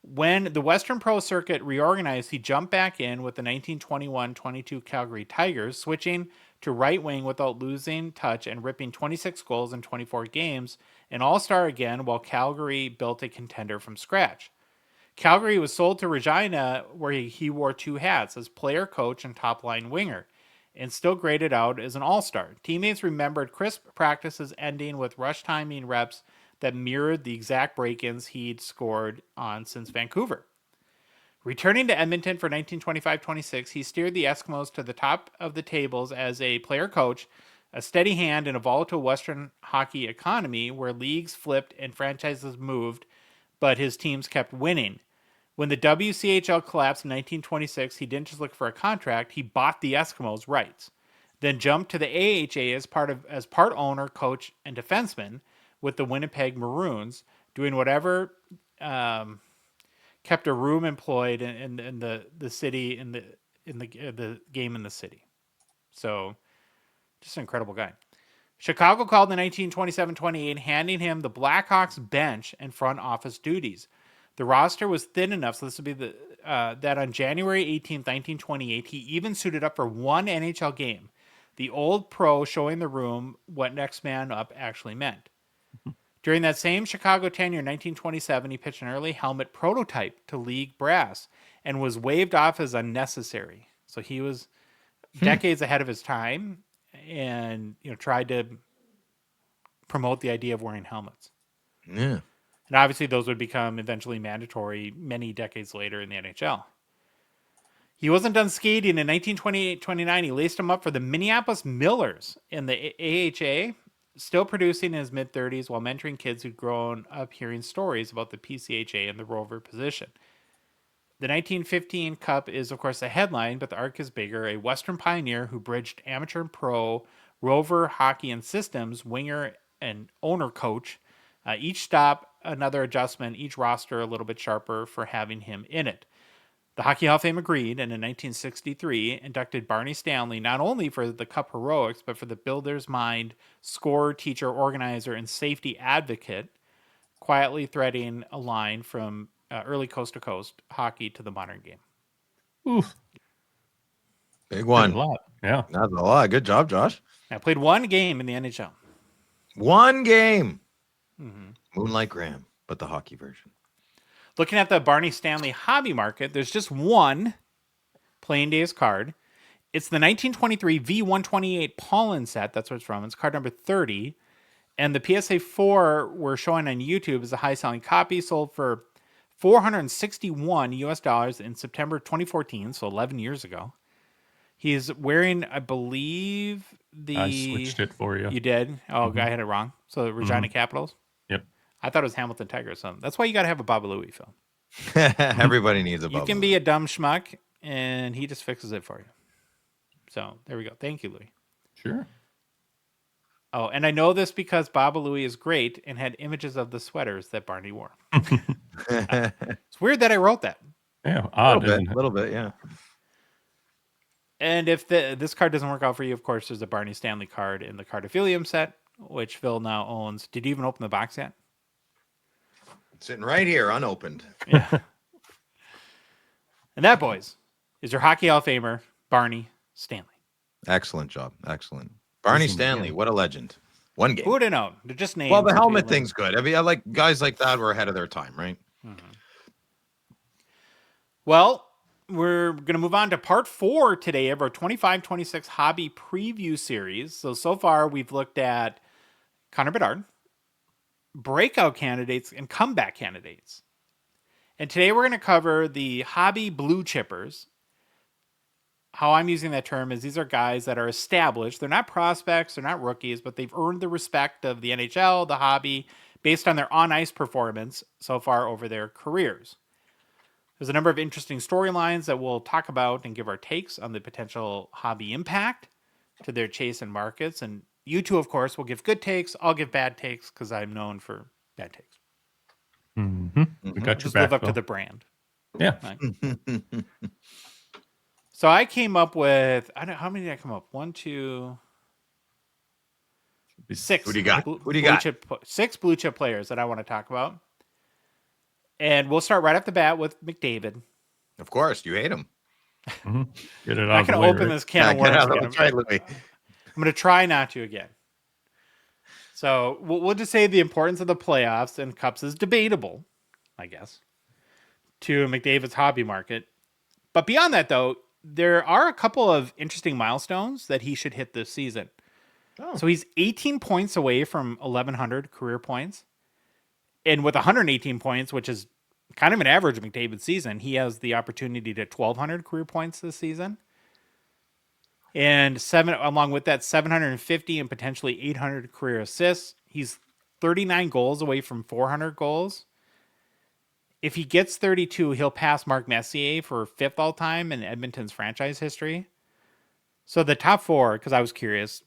When the Western Pro Circuit reorganized, he jumped back in with the 1921-22 Calgary Tigers, switching to right wing without losing touch and ripping 26 goals in 24 games, an all-star again while Calgary built a contender from scratch. Calgary was sold to Regina, where he wore 2 hats, as player coach and top-line winger, and still graded out as an all-star. Teammates remembered crisp practices ending with rush timing reps that mirrored the exact break-ins he'd scored on since Vancouver. Returning to Edmonton for 1925-26, he steered the Eskimos to the top of the tables as a player coach, a steady hand in a volatile Western hockey economy where leagues flipped and franchises moved, but his teams kept winning. When the WCHL collapsed in 1926, he didn't just look for a contract, he bought the Eskimos' rights, then jumped to the AHA as part owner, coach, and defenseman, with the Winnipeg Maroons, doing whatever kept a room employed in the city in the game in the city. So, just an incredible guy. Chicago called in 1927-28, handing him the Blackhawks bench and front office duties. The roster was thin enough, so this would be that on January 18th, 1928, he even suited up for one NHL game. The old pro showing the room what next man up actually meant. During that same Chicago tenure, 1927, he pitched an early helmet prototype to league brass and was waved off as unnecessary. So he was decades ahead of his time and tried to promote the idea of wearing helmets. Yeah. And obviously those would become eventually mandatory many decades later in the NHL. He wasn't done skating. In 1928-29, he laced him up for the Minneapolis Millers in the AHA, still producing in his mid-30s while mentoring kids who'd grown up hearing stories about the PCHA and the rover position. The 1915 Cup is, of course, a headline, but the arc is bigger. A Western pioneer who bridged amateur and pro, rover, hockey, and systems, winger, and owner coach. Each stop, another adjustment, each roster a little bit sharper for having him in it. The Hockey Hall of Fame agreed, and in 1963 inducted Barney Stanley not only for the Cup heroics, but for the builder's mind, scorer, teacher, organizer, and safety advocate, quietly threading a line from early coast-to-coast hockey to the modern game. Oof. Big Did one. a lot. Yeah. That's a lot. Good job, Josh. I played one game in the NHL. One game. Mm-hmm. Moonlight Graham, but the hockey version. Looking at the Barney Stanley hobby market, there's just one Playing Days card. It's the 1923 V128 Pollen set. That's what it's from. It's card number 30. And the PSA 4 we're showing on YouTube is a high selling copy, sold for $461 US in September 2014, so 11 years ago. He's wearing, I believe, I switched it for you. You did? Oh, I had it wrong. So Regina Capitals? Yep. I thought it was Hamilton Tigers. So that's why you got to have a Baba Louie, Phil. Everybody needs a You bubble. can be a dumb schmuck, and he just fixes it for you. So there we go. Thank you, Louie. Sure. Oh, and I know this because Baba Louie is great and had images of the sweaters that Barney wore. It's weird that I wrote that. Yeah. Odd, isn't A it? little bit, yeah. And if this card doesn't work out for you, of course, there's a Barney Stanley card in the Cardophilium set, which Phil now owns. Did you even open the box yet? Sitting right here, unopened. Yeah. And that, boys, is your Hockey Hall of Famer, Barney Stanley. Excellent job. Excellent. Barney Stanley, what a legend. One game. Who would have known? They're just names. Well, the helmet thing's good. I mean, I like guys like that were ahead of their time, right? Well, we're going to move on to part 4 today of our 25-26 hobby preview series. So far, we've looked at Connor Bedard, breakout candidates, and comeback candidates. And today we're going to cover the hobby blue chippers. How I'm using that term is these are guys that are established. They're not prospects, they're not rookies, but they've earned the respect of the NHL, the hobby, based on their on-ice performance so far over their careers. There's a number of interesting storylines that we'll talk about and give our takes on the potential hobby impact to their chase and markets. And you two, of course, will give good takes. I'll give bad takes because I'm known for bad takes. We got your Just back. live up to Phil. the brand. Yeah. Right. So I came up with, how many did I come up? 1, 2, 6. Who do you got? Who do you got? 6 blue chip players that I want to talk about. And we'll start right off the bat with McDavid. Of course, you hate him. Get it out I of the can way, open right? this can of Get worms out of again. the way, Louis. I'm going to try not to again. So we'll just say the importance of the playoffs and cups is debatable, I guess, to McDavid's hobby market. But beyond that, though, there are a couple of interesting milestones that he should hit this season. Oh. So he's 18 points away from 1,100 career points. And with 118 points, which is kind of an average McDavid season, he has the opportunity to 1,200 career points this season. And along with that, 750 and potentially 800 career assists. He's 39 goals away from 400 goals. If he gets 32, he'll pass Mark Messier for 5th all-time in Edmonton's franchise history. So the top 4, because I was curious,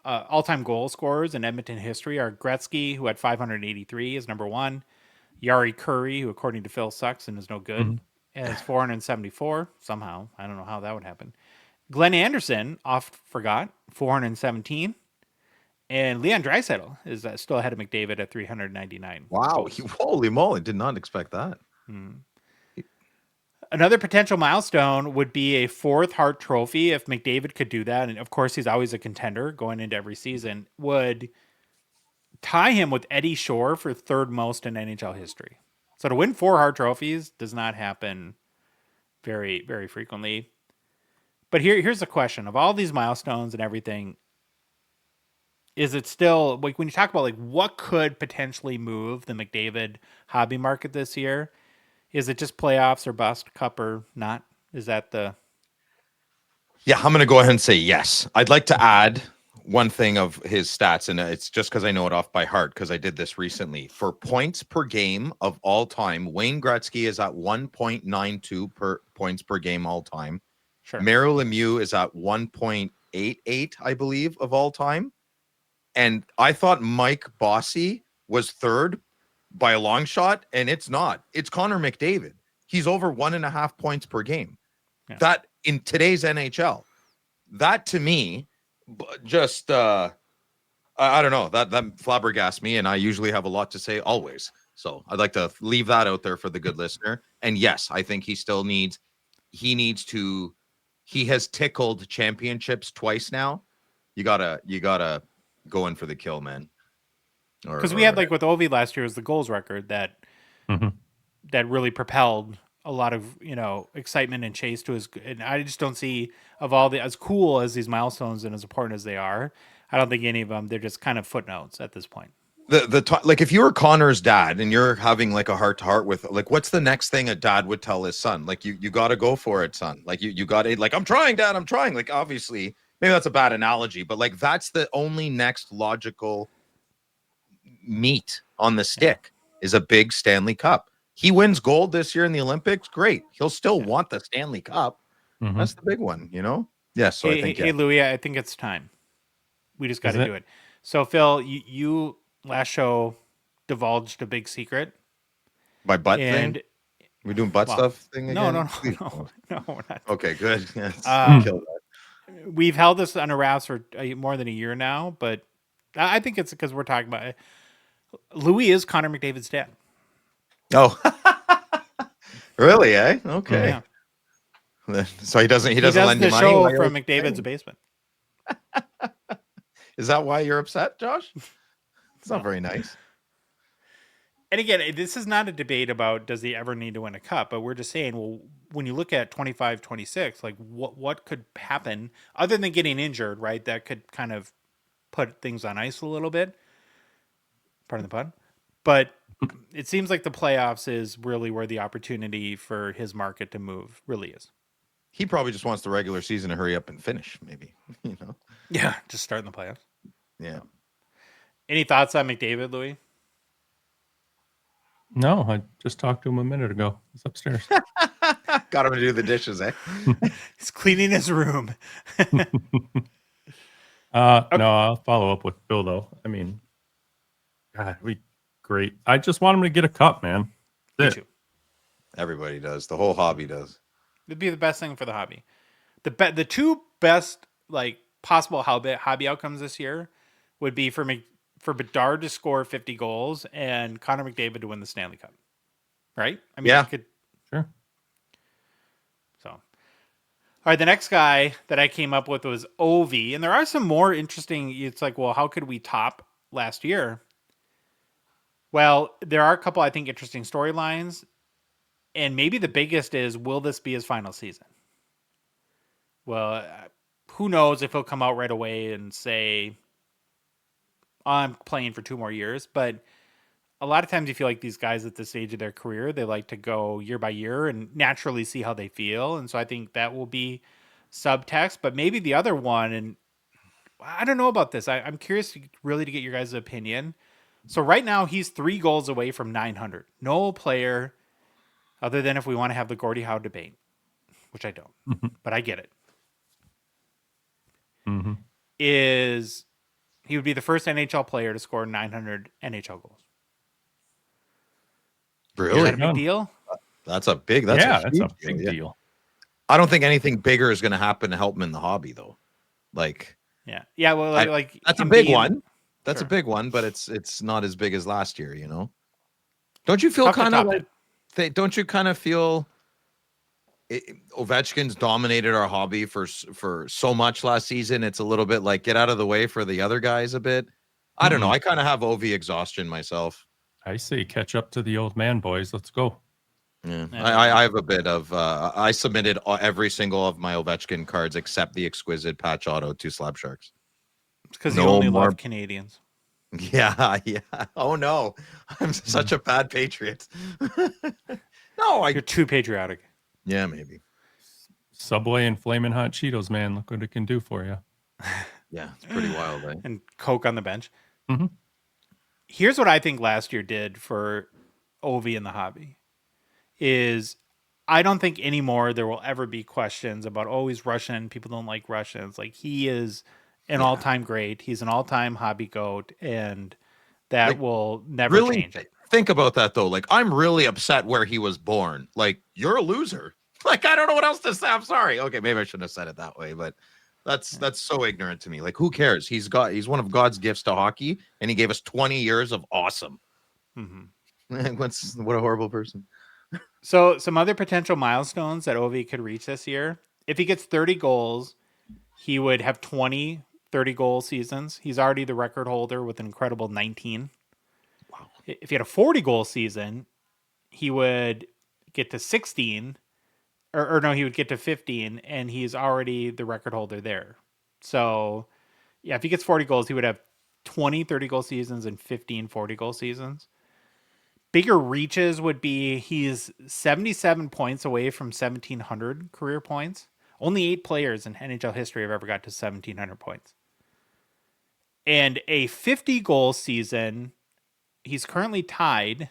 all-time goal scorers in Edmonton history are Gretzky, who had 583, is number 1. Yari Curry, who according to Phil sucks and is no good, has 474 somehow. I don't know how that would happen. Glenn Anderson, oft forgot, 417. And Leon Draisaitl is still ahead of McDavid at 399. Wow. Holy moly. Did not expect that. Another potential milestone would be a 4th Hart Trophy if McDavid could do that. And of course, he's always a contender going into every season. Would tie him with Eddie Shore for 3rd most in NHL history. So to win 4 Hart Trophies does not happen very, very frequently. But here's the question. Of all these milestones and everything, is it still, like, when you talk about like what could potentially move the McDavid hobby market this year, is it just playoffs or bust, cup or not? Is that the... Yeah, I'm going to go ahead and say yes. I'd like to add one thing of his stats, and it's just because I know it off by heart because I did this recently. For points per game of all time, Wayne Gretzky is at 1.92 per points per game all time. Sure. Mario Lemieux is at 1.88, I believe, of all time. And I thought Mike Bossy was 3rd by a long shot, and it's not. It's Connor McDavid. He's over 1.5 points per game. Yeah. That in today's NHL, that to me, just I don't know, that flabbergasts me, and I usually have a lot to say always. So I'd like to leave that out there for the good listener. And yes, I think he still needs. He he has tickled championships twice now. You gotta go in for the kill, man. Because we had like with Ovi last year was the goals record that that really propelled a lot of excitement and chase to his. And I just don't see of all the as cool as these milestones and as important as they are. I don't think any of them. They're just kind of footnotes at this point. Like if you were Connor's dad and you're having like a heart to heart with like what's the next thing a dad would tell his son? Like you got to go for it, son. Like you got to like I'm trying, dad. I'm trying. Like obviously maybe that's a bad analogy, but like that's the only next logical meat on the stick is a big Stanley Cup. He wins gold this year in the Olympics. Great. He'll still want the Stanley Cup. That's the big one, Yes. So I think hey, Louis, I think it's time. We just got to do it. So Phil, you last show divulged a big secret. My butt thing. We're doing butt stuff thing again. No, we're not. Okay, good. We've held this under wraps for more than a year now, but I think it's because we're talking about it. Louis is Connor McDavid's dad. Oh, really? Okay. Yeah. So he doesn't lend you money. Show from McDavid's basement. Is that why you're upset, Josh? It's not very nice. And again, this is not a debate about does he ever need to win a cup, but we're just saying, well, when you look at 25, 26, like what could happen other than getting injured, right? That could kind of put things on ice a little bit. Pardon the pun. But it seems like the playoffs is really where the opportunity for his market to move really is. He probably just wants the regular season to hurry up and finish, maybe. Yeah, just start in the playoffs. Yeah. Any thoughts on McDavid, Louis? No, I just talked to him a minute ago. He's upstairs. Got him to do the dishes, eh? He's cleaning his room. Okay. No, I'll follow up with Phil, though. I mean, God, great. I just want him to get a cup, man. Me too. Everybody does. The whole hobby does. It'd be the best thing for the hobby. The two best possible hobby outcomes this year would be for Bedard to score 50 goals and Connor McDavid to win the Stanley Cup. Right? I mean, Sure. So, all right. The next guy that I came up with was Ovi, and there are some more interesting. It's like, well, how could we top last year? Well, there are a couple, I think, interesting storylines, and maybe the biggest is, will this be his final season? Well, who knows if he'll come out right away and say, I'm playing for 2 more years, but a lot of times you feel like these guys at this stage of their career, they like to go year by year and naturally see how they feel. And so I think that will be subtext, but maybe the other one, and I don't know about this. I'm curious really to get your guys' opinion. So right now he's 3 goals away from 900. No player, other than if we want to have the Gordie Howe debate, which I don't, but I get it. He would be the first NHL player to score 900 NHL goals. Really? Is that a big deal? That's a big deal. I don't think anything bigger is going to happen to help him in the hobby, though. Yeah. Well, that's a big one. That's a big one, but it's not as big as last year. Don't you feel kind of like? Don't you kind of feel? Ovechkin's dominated our hobby for so much last season. It's a little bit like get out of the way for the other guys a bit. I don't know. I kind of have Ovi exhaustion myself. I say catch up to the old man, boys. Let's go. Yeah. I have a bit of I submitted every single of my Ovechkin cards except the exquisite patch auto to Slab Sharks. It's because you only love Canadians. Yeah. Oh no, I'm such a bad patriot. No, you're too patriotic. Yeah, maybe. Subway and Flamin' Hot Cheetos, man. Look what it can do for you. Yeah, it's pretty wild, right? And Coke on the bench. Here's what I think last year did for Ovi in the hobby is I don't think anymore there will ever be questions about, he's Russian. People don't like Russians. Like he is an all-time great. He's an all-time hobby goat, and that will never change. Think about that though. Like I'm really upset where he was born. Like you're a loser. Like I don't know what else to say. I'm sorry. Okay, maybe I shouldn't have said it that way, but that's so ignorant to me. Like who cares? He's one of God's gifts to hockey, and he gave us 20 years of awesome. What a horrible person. So some other potential milestones that Ovi could reach this year if he gets 30 goals, he would have 20 30-goal seasons. He's already the record holder with an incredible 19. Wow. If he had a 40-goal season, he would get to 16, or no, he would get to 15, and he's already the record holder there. So, yeah, if he gets 40 goals, he would have 20 30-goal seasons and 15 40-goal seasons. Bigger reaches would be he's 77 points away from 1,700 career points. Only 8 players in NHL history have ever got to 1,700 points. And a 50-goal season, he's currently tied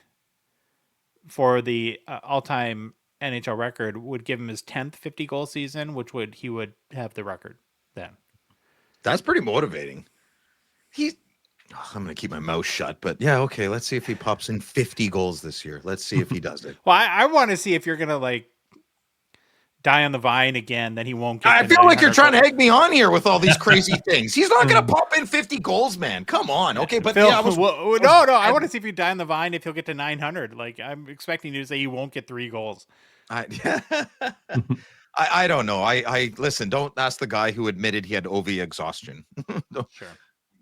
for the all-time NHL record, would give him his 10th 50-goal season, he would have the record then. That's pretty motivating. I'm going to keep my mouth shut, but yeah, okay. Let's see if he pops in 50 goals this year. Let's see if he does it. Well, I want to see if you're going to die on the vine again, then he won't get. I feel like you're trying to egg me on here with all these crazy things. He's not going to pop in 50 goals, man. Come on. Okay, but Phil, yeah, no. I want to see if you die on the vine if he'll get to 900. I'm expecting you to say he won't get 3 goals. I don't know. I listen. Don't ask the guy who admitted he had OV exhaustion. Sure.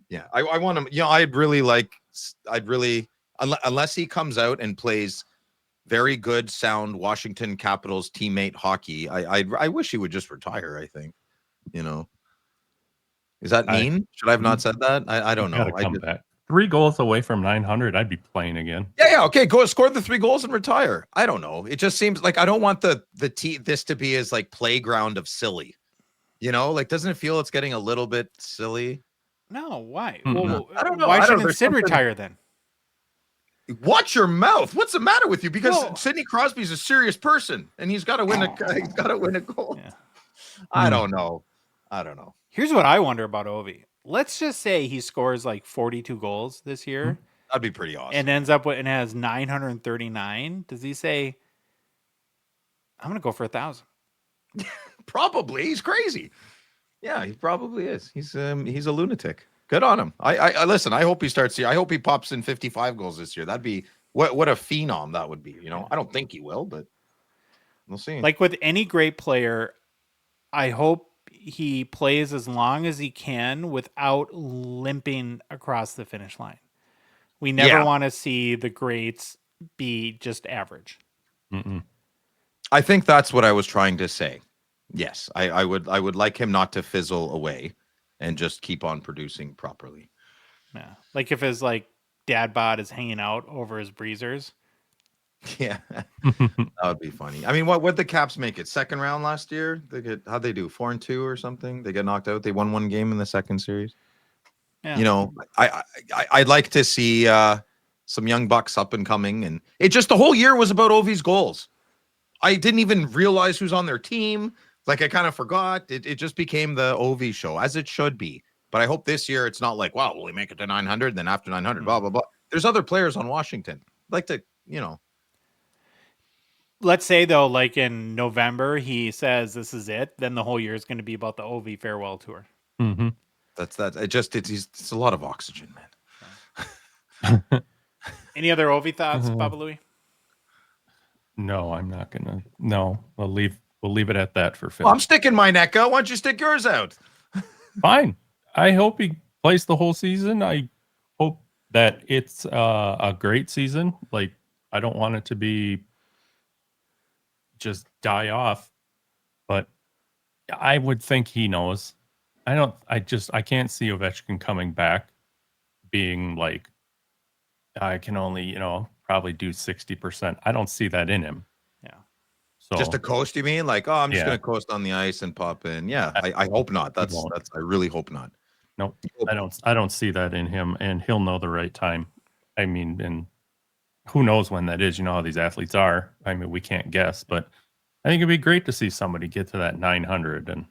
Yeah, I want him. I'd really, unless he comes out and plays very good, sound Washington Capitals teammate hockey. I wish he would just retire. I think, is that mean? Should I have not said that? I don't know. Come back. 3 goals away from 900. I'd be playing again. Yeah. Okay, go score the 3 goals and retire. I don't know. It just seems like I don't want this to be as playground of silly. Doesn't it feel it's getting a little bit silly? No, why? Mm-hmm. Well, I don't know. Why shouldn't Sid retire then? Watch your mouth. What's the matter with you? Because Sidney Crosby's a serious person, and he's got to win a goal. Yeah. I don't know. Here's what I wonder about Ovi. Let's just say he scores 42 goals this year. That'd be pretty awesome. And ends up and has 939. Does he say, "I'm going to go for 1,000"? Probably. He's crazy. Yeah, he probably is. He's a lunatic. Good on him. I listen. I hope he starts here. I hope he pops in 55 goals this year. That'd be what a phenom that would be. I don't think he will, but we'll see. Like with any great player, I hope he plays as long as he can without limping across the finish line. We never want to see the greats be just average. Mm-mm. I think that's what I was trying to say. Yes, I would like him not to fizzle away and just keep on producing properly. Yeah. Like if his dad bod is hanging out over his breezers. Yeah. That would be funny. I mean, what the Caps make it? Second round last year? How'd they do? 4-2 or something? They get knocked out. They won 1 game in the second series. Yeah. I'd like to see some young bucks up and coming, and it just the whole year was about Ovi's goals. I didn't even realize who's on their team. I kind of forgot. It just became the OV show, as it should be. But I hope this year it's not wow, will he make it to 900? Then after 900, blah, blah, blah. There's other players on Washington. I'd like to, Let's say, though, in November, he says this is it. Then the whole year is going to be about the OV farewell tour. Mm-hmm. That's it's a lot of oxygen, man. Any other OV thoughts, Baba Louie? No, I'm not going to. No, we'll leave it at that for Phil. Well, I'm sticking my neck out. Why don't you stick yours out? Fine. I hope he plays the whole season. I hope that it's a great season. I don't want it to be just die off, but I would think he knows. I can't see Ovechkin coming back being I can only, probably do 60%. I don't see that in him. Yeah. So just a coast, you mean? I'm just gonna coast on the ice and pop in. Yeah, I hope not. I really hope not. No, I don't see that in him, and he'll know the right time. I mean, and who knows when that is? You know how these athletes are. I mean, we can't guess, but I think it'd be great to see somebody get to that 900, and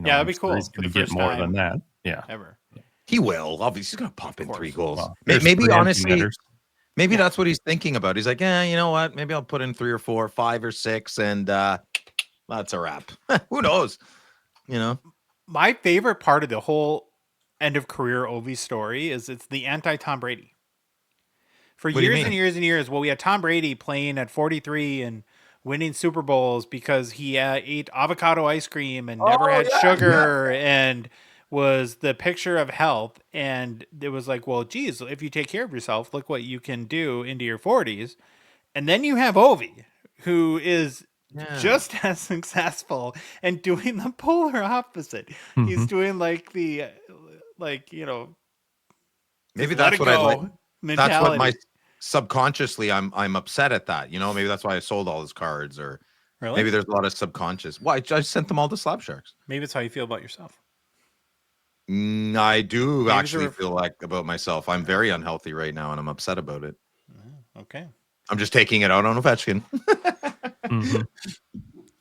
that'd be cool. He's going to get more than that. Yeah, ever. He will. Obviously, he's going to pop in 3 goals. Well, maybe honestly, maybe that's what he's thinking about. He's like, you know what? Maybe I'll put in 3 or 4, 5 or 6, and that's a wrap. Who knows? My favorite part of the whole end of career OV story is it's the anti-Tom Brady. For years and years and years, we had Tom Brady playing at 43 and winning Super Bowls because he ate avocado ice cream and never Oh, had yeah, sugar and was the picture of health. And it was like, well, geez, if you take care of yourself, look what you can do into your 40s. And then you have Ovi, who is yeah. just as successful and doing the polar opposite. He's Mhm. doing like the, like, you know, just Maybe let that's it what I like. go That's what my mentality. subconsciously I'm upset at that. Maybe that's why I sold all his cards, or Really? maybe there's a lot of subconscious. Why I sent them all to Slab Sharks. Maybe it's how you feel about yourself. I do Maybe it's actually feel like about myself. I'm very unhealthy right now, and I'm upset about it. Okay. I'm just taking it out on Ovechkin. Mhm.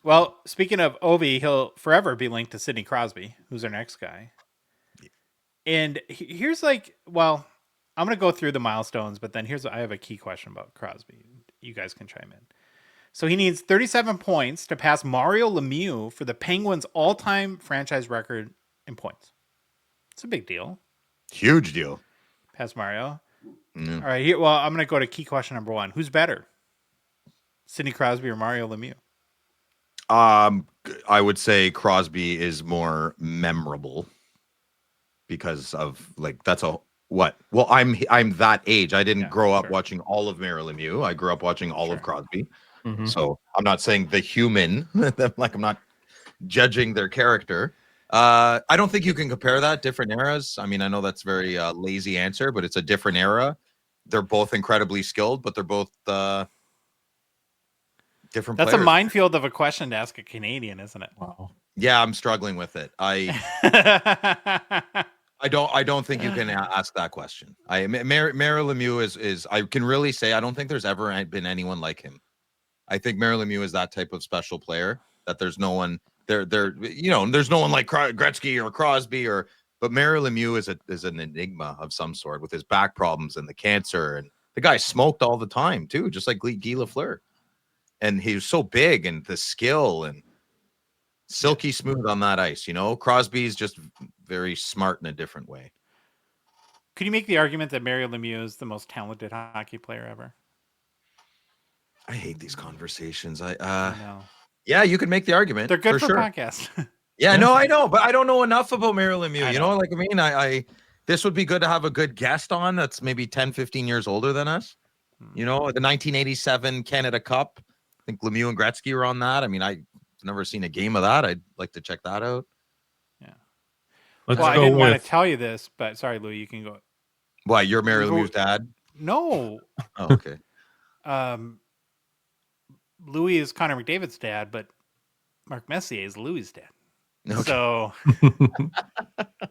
Well, speaking of Ovi, he'll forever be linked to Sidney Crosby, who's our next guy. And here's like, well, I'm going to go through the milestones, but then I have a key question about Crosby. You guys can chime in. So he needs 37 points to pass Mario Lemieux for the Penguins' all-time franchise record in points. It's a big deal. Huge deal. Pass Mario. Yeah. All right. Well, I'm going to go to key question number 1. Who's better, Sidney Crosby or Mario Lemieux? I would say Crosby is more memorable because of like that's a what? Well, I'm that age. I didn't grow up watching all of Mario Lemieux. I grew up watching all of Crosby. Mhm. So I'm not saying the human, like I'm not judging their character. I don't think you can compare that. Different eras. I mean, I know that's very lazy answer, but it's a different era. They're both incredibly skilled, but they're both different That's a players. minefield of a question to ask a Canadian, isn't it? Wow. Yeah, I'm struggling with it. I don't think you can ask that question. Mario Lemieux is I can really say I don't think there's ever been anyone like him. I think Mario Lemieux is that type of special player that there's no one there's no one like Gretzky or Crosby but Mario Lemieux is an enigma of some sort with his back problems and the cancer, and the guy smoked all the time too, just like Guy Lafleur. And he was so big, and the skill and silky smooth on that ice. Crosby's just very smart in a different way. Could you make the argument that Mario Lemieux is the most talented hockey player ever? I hate these conversations. I know. Yeah, you can make the argument. They're good for sure. podcasts. Yeah, no, I know, but I don't know enough about Mario Lemieux. I You know. know, like, I mean, I this would be good to have a good guest on that's maybe 10, 15 years older than us. The 1987 Canada Cup. I think Lemieux and Gretzky were on that. I mean, I've never seen a game of that. I'd like to check that out. Yeah. Let's Well, I go didn't want to with tell you this, but sorry, Louis, you can go. Why, you're Mario Lemieux's dad? No. Oh, okay. Louis is Connor McDavid's dad, but Mark Messier is Louis' dad. Okay. So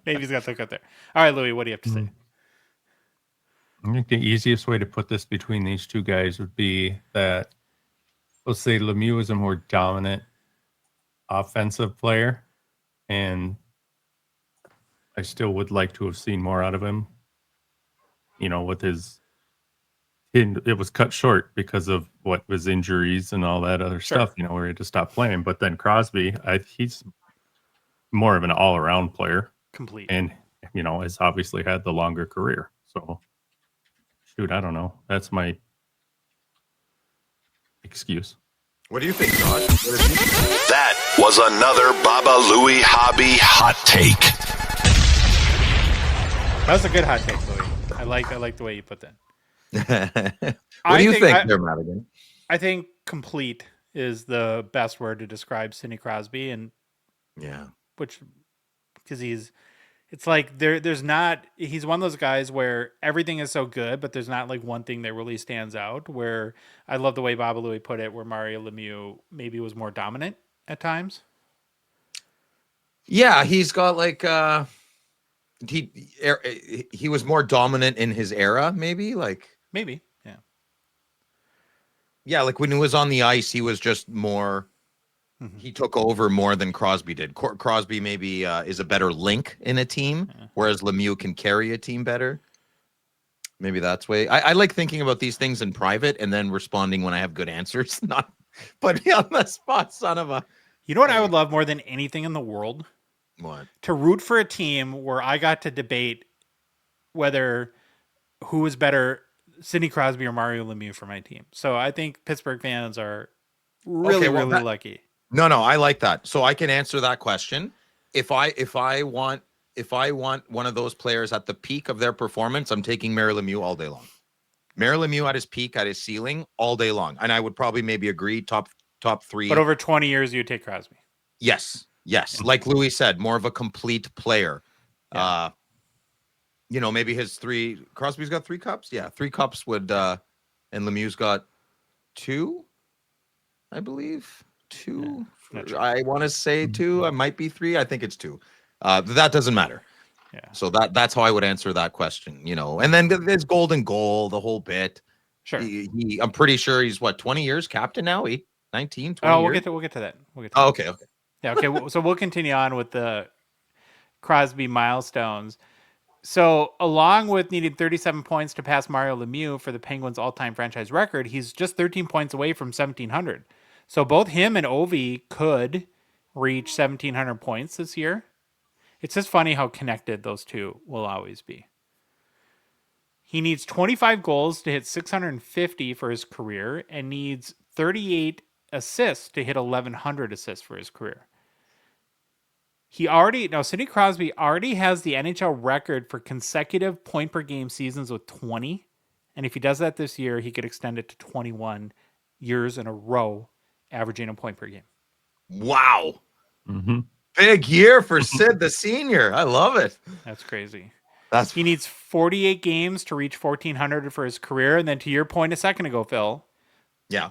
maybe he's got to cut there. All right, Louis, what do you have to say? I think the easiest way to put this between these two guys would be that, let's say Lemieux is a more dominant offensive player, and I still would like to have seen more out of him. With it was cut short because of what was injuries and all that other stuff, where he had to stop playing. But then Crosby, he's more of an all-around player. Complete. And, has obviously had the longer career. So, shoot, I don't know. That's my excuse. What do you think, Josh? That was another Baba Louie Hobby hot take. That was a good hot take, Louis. I like the way you put that. What do you think there, Madigan? I think complete is the best word to describe Sidney Crosby, and because it's like there's not, he's one of those guys where everything is so good, but there's not like one thing that really stands out. Where I love the way Baba Louie put it, where Mario Lemieux maybe was more dominant at times. Yeah, he's got like he was more dominant in his era, maybe Maybe, yeah, like when he was on the ice, he was just more. He took over more than Crosby did. Crosby maybe is a better link in a team, whereas Lemieux can carry a team better. Maybe that's way. I like thinking about these things in private and then responding when I have good answers. Not put me on the spot, son of a. You know what I would love more than anything in the world? What? To root for a team where I got to debate whether who is better, Sidney Crosby or Mario Lemieux for my team. So I think Pittsburgh fans are Really, well, really lucky. No, I like that. So I can answer that question. If I want one of those players at the peak of their performance, I'm taking Mary Lemieux all day long. Mary Lemieux at his peak, at his ceiling, all day long. And I would probably maybe agree top 3. But over 20 years, you would take Crosby. Yes. Like Louis said, more of a complete player. Yeah. Maybe Crosby's got 3 cups. Yeah, 3 cups would, and Lemieux's got 2, I believe. 2. Yeah, sure. I want to say 2. I might be 3. I think it's 2. That doesn't matter. Yeah. So that's how I would answer that question. And then there's golden goal, the whole bit. Sure. I'm pretty sure he's 20 years captain now. 19, 20 we'll years. We'll get to that. Okay. Yeah. Okay. So we'll continue on with the Crosby milestones. So along with needing 37 points to pass Mario Lemieux for the Penguins' all-time franchise record, he's just 13 points away from 1,700. So both him and Ovi could reach 1,700 points this year. It's just funny how connected those two will always be. He needs 25 goals to hit 650 for his career and needs 38 assists to hit 1,100 assists for his career. Sidney Crosby already has the NHL record for consecutive point per game seasons with 20. And if he does that this year, he could extend it to 21 years in a row, averaging a point per game. Wow. Mm-hmm. Big year for Sid the senior. I love it. That's crazy. He needs 48 games to reach 1,400 for his career. And then to your point a second ago, Phil. Yeah.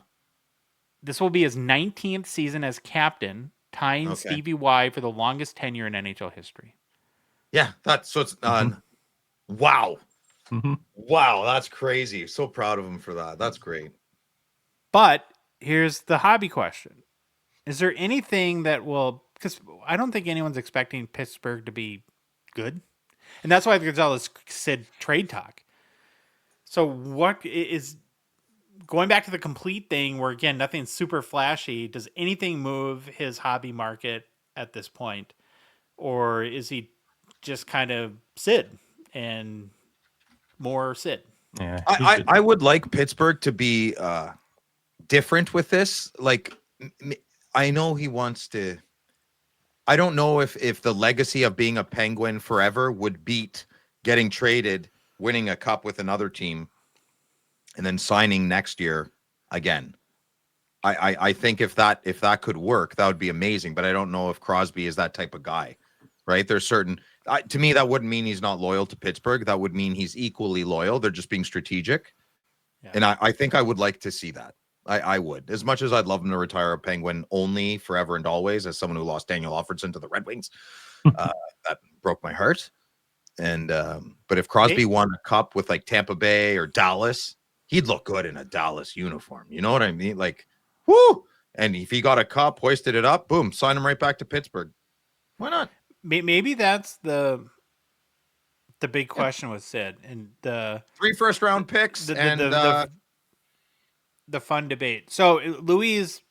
This will be his 19th season as captain, tying Stevie Y for the longest tenure in NHL history. Yeah, it's wow. Mm-hmm. Wow, that's crazy. So proud of him for that. That's great. But here's the hobby question. Is there anything that will, because I don't think anyone's expecting Pittsburgh to be good. And that's why there's all this Sid trade talk. So what is, going back to the complete thing where, again, nothing's super flashy, does anything move his hobby market at this point? Or is he just kind of Sid and more Sid? Yeah, I would like Pittsburgh to be different with this. Like, I know he wants to. I don't know if the legacy of being a Penguin forever would beat getting traded, winning a cup with another team, and then signing next year again. I think if that could work, that would be amazing. But I don't know if Crosby is that type of guy, right? There's certain to me that wouldn't mean he's not loyal to Pittsburgh. That would mean he's equally loyal. They're just being strategic, and I think I would like to see that. I would, as much as I'd love him to retire a Penguin only forever and always. As someone who lost Daniel Alfredson to the Red Wings, that broke my heart. And but if Crosby won a cup with like Tampa Bay or Dallas, he'd look good in a Dallas uniform. You know what I mean? Like, whoo! And if he got a cup, hoisted it up, boom, sign him right back to Pittsburgh. Why not? Maybe that's the big question with Sid and the 3 first-round picks the fun debate. So Louis'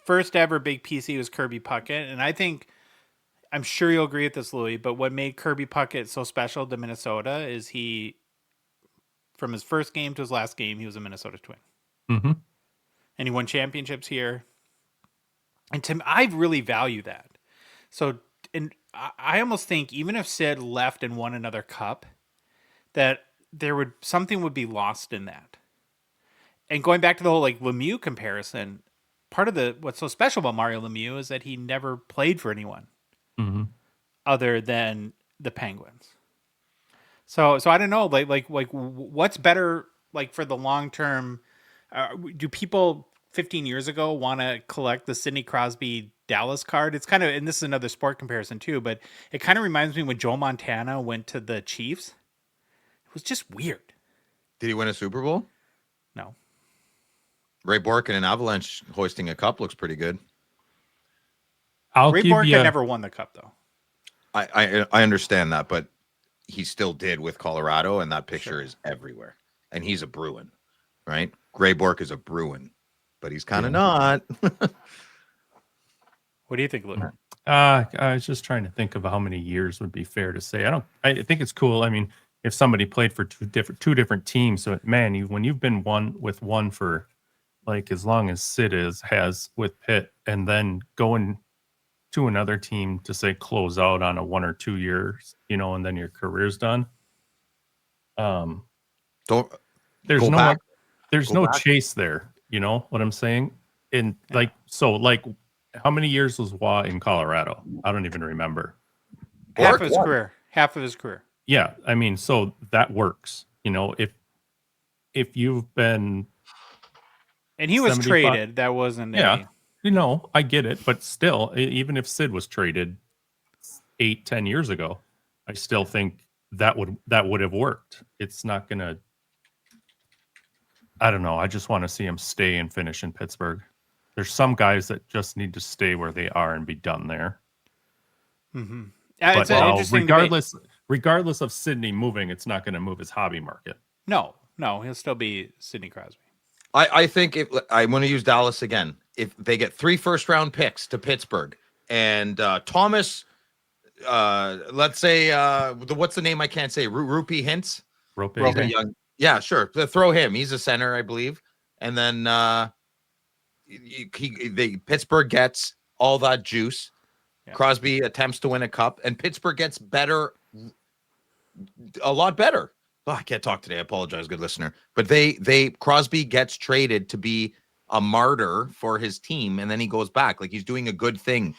first ever big PC was Kirby Puckett, and I'm sure you'll agree with this, Louis, but what made Kirby Puckett so special to Minnesota is from his first game to his last game, he was a Minnesota Twin. Mm-hmm. And he won championships here. And I really value that. So, and I almost think even if Sid left and won another cup, that something would be lost in that. And going back to the whole like Lemieux comparison, part of what's so special about Mario Lemieux is that he never played for anyone other than the Penguins. So I don't know, like what's better, like for the long term. Do people 15 years ago want to collect the Sidney Crosby Dallas card? It's kind of, and this is another sport comparison too, but it kind of reminds me when Joe Montana went to the Chiefs. It was just weird. Did he win a Super Bowl? No. Ray Bourque and an Avalanche hoisting a cup looks pretty good. Ray Bourque had never won the cup though. I understand that, but he still did with Colorado, and that picture is everywhere. And he's a Bruin, right? Ray Bourque is a Bruin, but he's kind of not. What do you think, Luke? I was just trying to think of how many years would be fair to say. I think it's cool. I mean, if somebody played for two different teams, so man, when you've been one for like as long as Sid has with Pitt, and then going to another team to say close out on a 1 or 2 years, and then your career's done. Don't There's go no back. there's Go no back. chase there. You know what I'm saying? And how many years was Wah in Colorado? I don't even remember. Half Bork of his won. career. Half of his career. Yeah, I mean, so that works. If you've been And he was 75 traded. That wasn't yeah, I get it, but still, even if Sid was traded 8-10 years ago, I still think that would have worked. It's not gonna. I don't know. I just want to see him stay and finish in Pittsburgh. There's some guys that just need to stay where they are and be done there. Mm-hmm. But It's an interesting debate. regardless of Sidney moving, it's not going to move his hobby market. No, he'll still be Sidney Crosby. I think if I want to use Dallas again, if they get 3 first-round picks to Pittsburgh and Thomas, let's say what's the name I can't say? Rupee Hintz. Rope He's a young, yeah, sure. Throw him. He's a center, I believe. And then Pittsburgh gets all that juice. Yeah. Crosby attempts to win a cup, and Pittsburgh gets better, a lot better. Oh, I can't talk today. I apologize, good listener. But Crosby gets traded to be a martyr for his team, and then he goes back. Like, he's doing a good thing.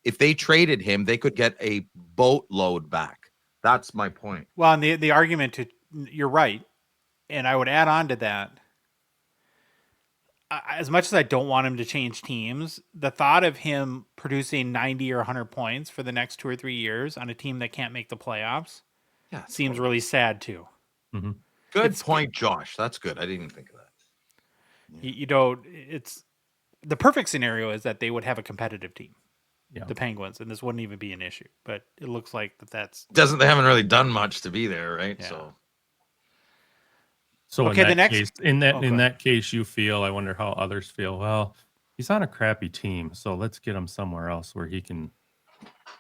If they traded him, they could get a boatload back. That's my point. Well, and the argument you're right, and I would add on to that. As much as I don't want him to change teams, the thought of him producing 90 or 100 points for the next 2 or 3 years on a team that can't make the playoffs seems really sad too. Mm-hmm. Good point, Josh. That's good. I didn't even think of that. You don't. It's the perfect scenario is that they would have a competitive team, the Penguins, and this wouldn't even be an issue. But it looks like they haven't really done much to be there, right? Yeah. So okay, in that case, you feel. I wonder how others feel. Well, he's on a crappy team, so let's get him somewhere else where he can,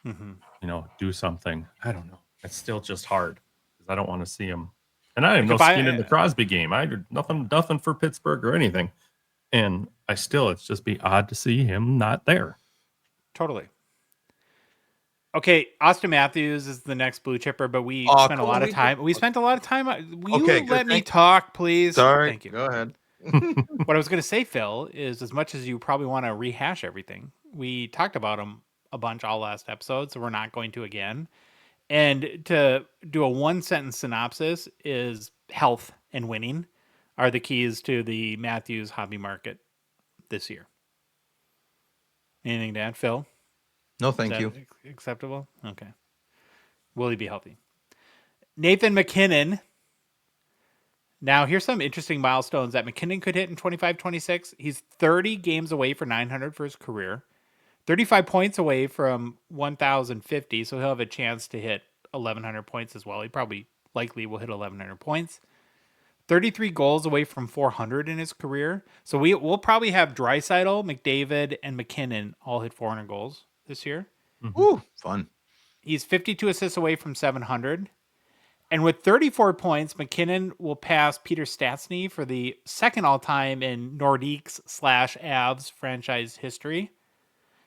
do something. I don't know. It's still just hard because I don't want to see him. And I have no skin in the Crosby game. I did nothing for Pittsburgh or anything. And it's just be odd to see him not there. Totally. Okay, Austin Matthews is the next blue chipper, but we spent a lot of time. We spent a lot of time. Will you let me talk, please? Sorry. Thank you. Go ahead. What I was going to say, Phil, is as much as you probably want to rehash everything, we talked about him a bunch all last episode, so we're not going to again. And to do a 1-sentence synopsis is health and winning are the keys to the Matthews hobby market this year. Anything to add, Phil? No, thank you. Acceptable? Okay. Will he be healthy? Nathan McKinnon. Now, here's some interesting milestones that McKinnon could hit in 25-26. He's 30 games away for 900 for his career. 35 points away from 1,050, so he'll have a chance to hit 1,100 points as well. He likely will hit 1,100 points. 33 goals away from 400 in his career. So we'll probably have Draisaitl, McDavid, and McKinnon all hit 400 goals this year. Mm-hmm. Ooh, fun. He's 52 assists away from 700. And with 34 points, McKinnon will pass Peter Stastny for the second all-time in Nordiques/Avs franchise history.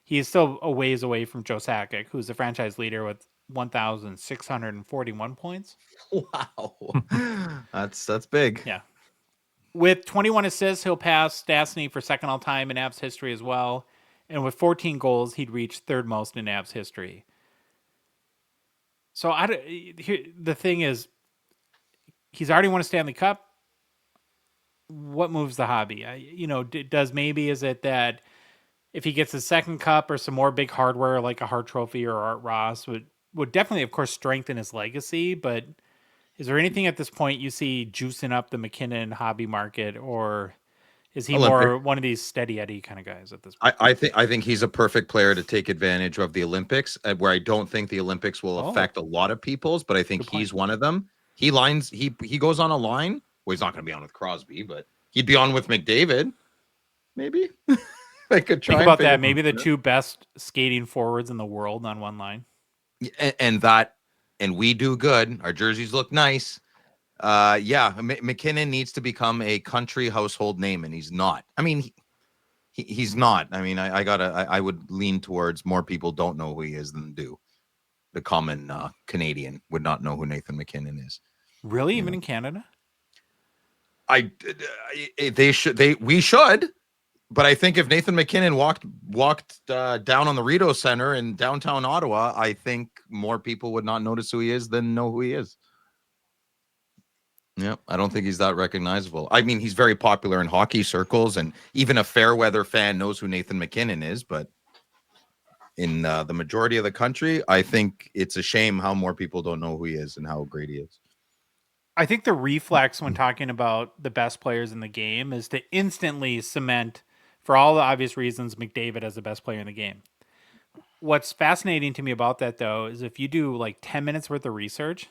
He is still a ways away from Joe Sakic, who's the franchise leader with 1,641 points. Wow. That's big. Yeah. With 21 assists, he'll pass Stastny for second all-time in Avs history as well. And with 14 goals, he'd reach third most in Avs history. So the thing is, he's already won a Stanley Cup. What moves the hobby? Is it that if he gets a second cup or some more big hardware like a Hart Trophy or Art Ross would definitely, of course, strengthen his legacy. But is there anything at this point you see juicing up the McKinnon hobby market, or is he more one of these steady Eddie kind of guys at this point? I think he's a perfect player to take advantage of the Olympics, where I don't think the Olympics will affect a lot of people's, but I think he's one of them. He goes on a line. Well, he's not going to be on with Crosby, but he'd be on with McDavid. Maybe. I could try. Think about that. Maybe the two best skating forwards in the world on one line. And we do good. Our jerseys look nice. Yeah, McKinnon needs to become a country household name, and he's not. I mean, he's not. I mean, I would lean towards more people don't know who he is than do. The common Canadian would not know who Nathan McKinnon is. Really, even in Canada? We should. But I think if Nathan McKinnon walked down on the Rideau Center in downtown Ottawa, I think more people would not notice who he is than know who he is. Yeah, I don't think he's that recognizable. I mean, he's very popular in hockey circles, and even a fair weather fan knows who Nathan McKinnon is. But in the majority of the country, I think it's a shame how more people don't know who he is and how great he is. I think the reflex when talking about the best players in the game is to instantly cement, for all the obvious reasons, McDavid as the best player in the game. What's fascinating to me about that, though, is if you do like 10 minutes worth of research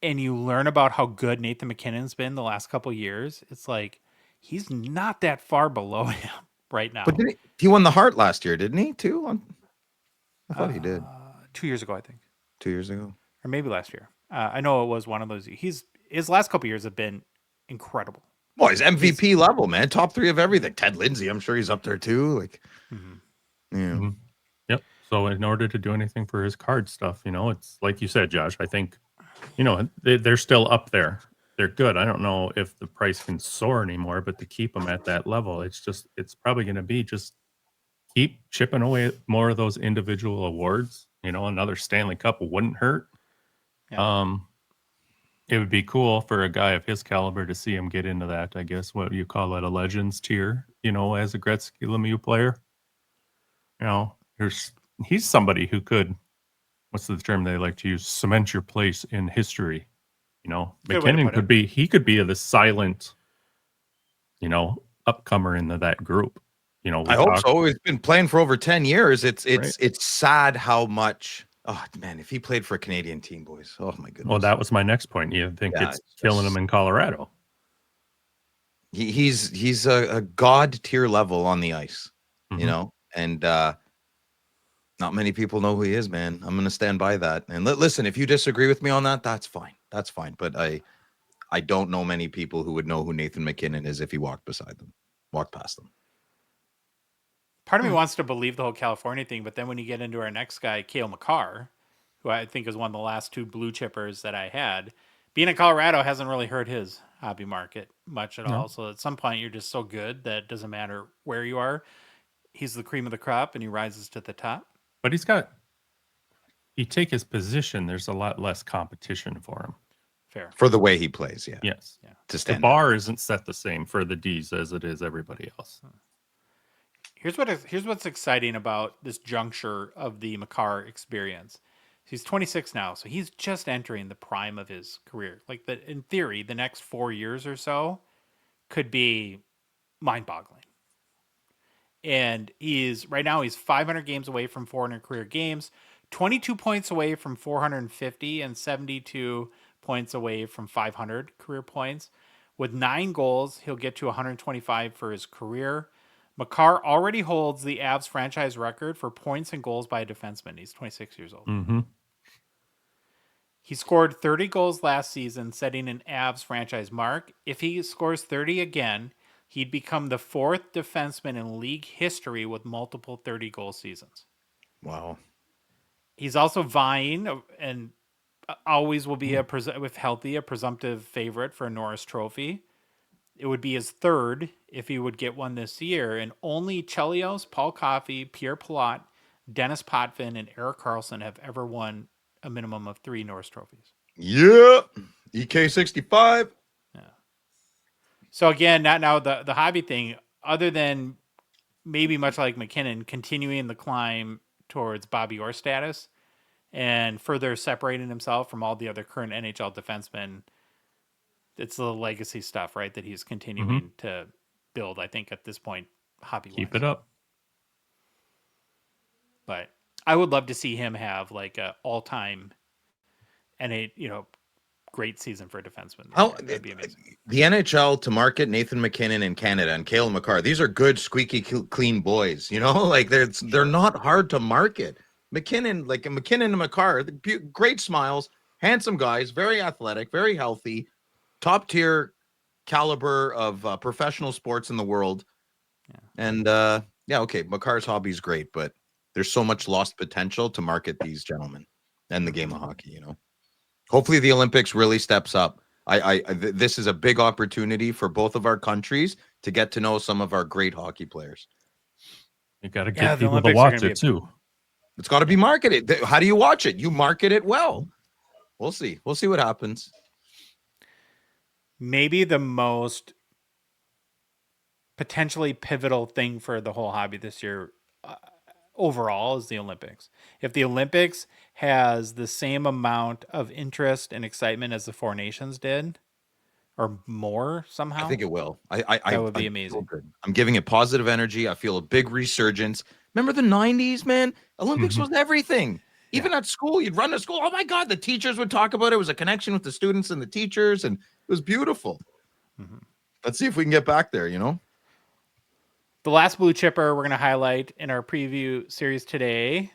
and you learn about how good Nathan McKinnon's been the last couple of years, it's like he's not that far below him right now. But he won the Hart last year, didn't he, too? I thought he did. 2 years ago, I think. 2 years ago. Or maybe last year. I know it was one of those. His last couple of years have been incredible. Well, he's MVP level, man. Top 3 of everything. Ted Lindsay, I'm sure he's up there too. Like, yeah. Yep. So in order to do anything for his card stuff, it's like you said, Josh. I think, they're still up there. They're good. I don't know if the price can soar anymore, but to keep them at that level, it's probably going to be just keep chipping away at more of those individual awards. Another Stanley Cup wouldn't hurt. Yeah. It would be cool for a guy of his caliber to see him get into that, I guess, what you call it, a Legends tier, as a Gretzky Lemieux player. He's somebody who could, what's the term they like to use, cement your place in history. McKinnon could be the silent, upcomer into that group. I hope so. He's been playing for over 10 years. It's sad how much. Oh man, if he played for a Canadian team, boys. Oh my goodness. Well, that was my next point. You think it's killing him in Colorado? He's a god tier level on the ice, and not many people know who he is, man. I'm gonna stand by that. And listen, if you disagree with me on that, that's fine. That's fine. But I don't know many people who would know who Nathan McKinnon is if he walked past them. Part of me wants to believe the whole California thing, but then when you get into our next guy, Cale Makar, who I think is one of the last 2 blue chippers that I had, being in Colorado hasn't really hurt his hobby market much at all. So at some point, you're just so good that it doesn't matter where you are. He's the cream of the crop, and he rises to the top. But you take his position, there's a lot less competition for him. Fair. For the way he plays, yeah. Yes. Yeah. The bar isn't set the same for the Ds as it is everybody else. Here's what's exciting about this juncture of the Makar experience. He's 26 now, so he's just entering the prime of his career. Like in theory, the next 4 years or so could be mind-boggling. And right now he's 500 games away from 400 career games, 22 points away from 450, and 72 points away from 500 career points. With 9 goals, he'll get to 125 for his career. Makar already holds the Avs franchise record for points and goals by a defenseman. He's 26 years old. Mm-hmm. He scored 30 goals last season, setting an Avs franchise mark. If he scores 30 again, he'd become the 4th defenseman in league history with multiple 30-goal seasons. Wow. He's also vying, and always will be, if healthy, a presumptive favorite for a Norris Trophy. It would be his 3rd if he would get one this year, and only Chelios, Paul Coffey, Pierre Pilote, Dennis Potvin, and Erik Karlsson have ever won a minimum of 3 Norris trophies. Yeah, EK65. Yeah. So again, now the hobby thing, other than maybe much like McKinnon, continuing the climb towards Bobby Orr status and further separating himself from all the other current NHL defensemen. It's the legacy stuff, right? That he's continuing to build, I think, at this point, hobby-wise. Keep it up. But I would love to see him have like a all-time and great season for a defenseman. That'd be amazing. The NHL to market Nathan McKinnon in Canada and Cale Makar. These are good, squeaky clean boys. Like they're not hard to market. McKinnon and Makar, great smiles, handsome guys, very athletic, very healthy, top tier caliber of professional sports in the world. Yeah. And okay, Makar's hobby is great, but there's so much lost potential to market these gentlemen and the game of hockey. You know, hopefully the Olympics really steps up. This is a big opportunity for both of our countries to get to know some of our great hockey players. You got to Yeah, get the people to Olympics are watch gonna it be too. It's got to be marketed. How do you watch it? You market it well. We'll see. We'll see what happens. maybe the most potentially pivotal thing for the whole hobby this year overall is the Olympics. If the Olympics has the same amount of interest and excitement as the Four Nations did, or more somehow, I think it will. that would be feel amazing. good. I'm giving it positive energy. I feel a big resurgence. Remember the 90s, man? Olympics was everything. Even at school, you'd run to school. Oh my God, the teachers would talk about it. It was a connection with the students and the teachers, and it was beautiful. Let's see if we can get back there, you know? The last blue chipper we're going to highlight in our preview series today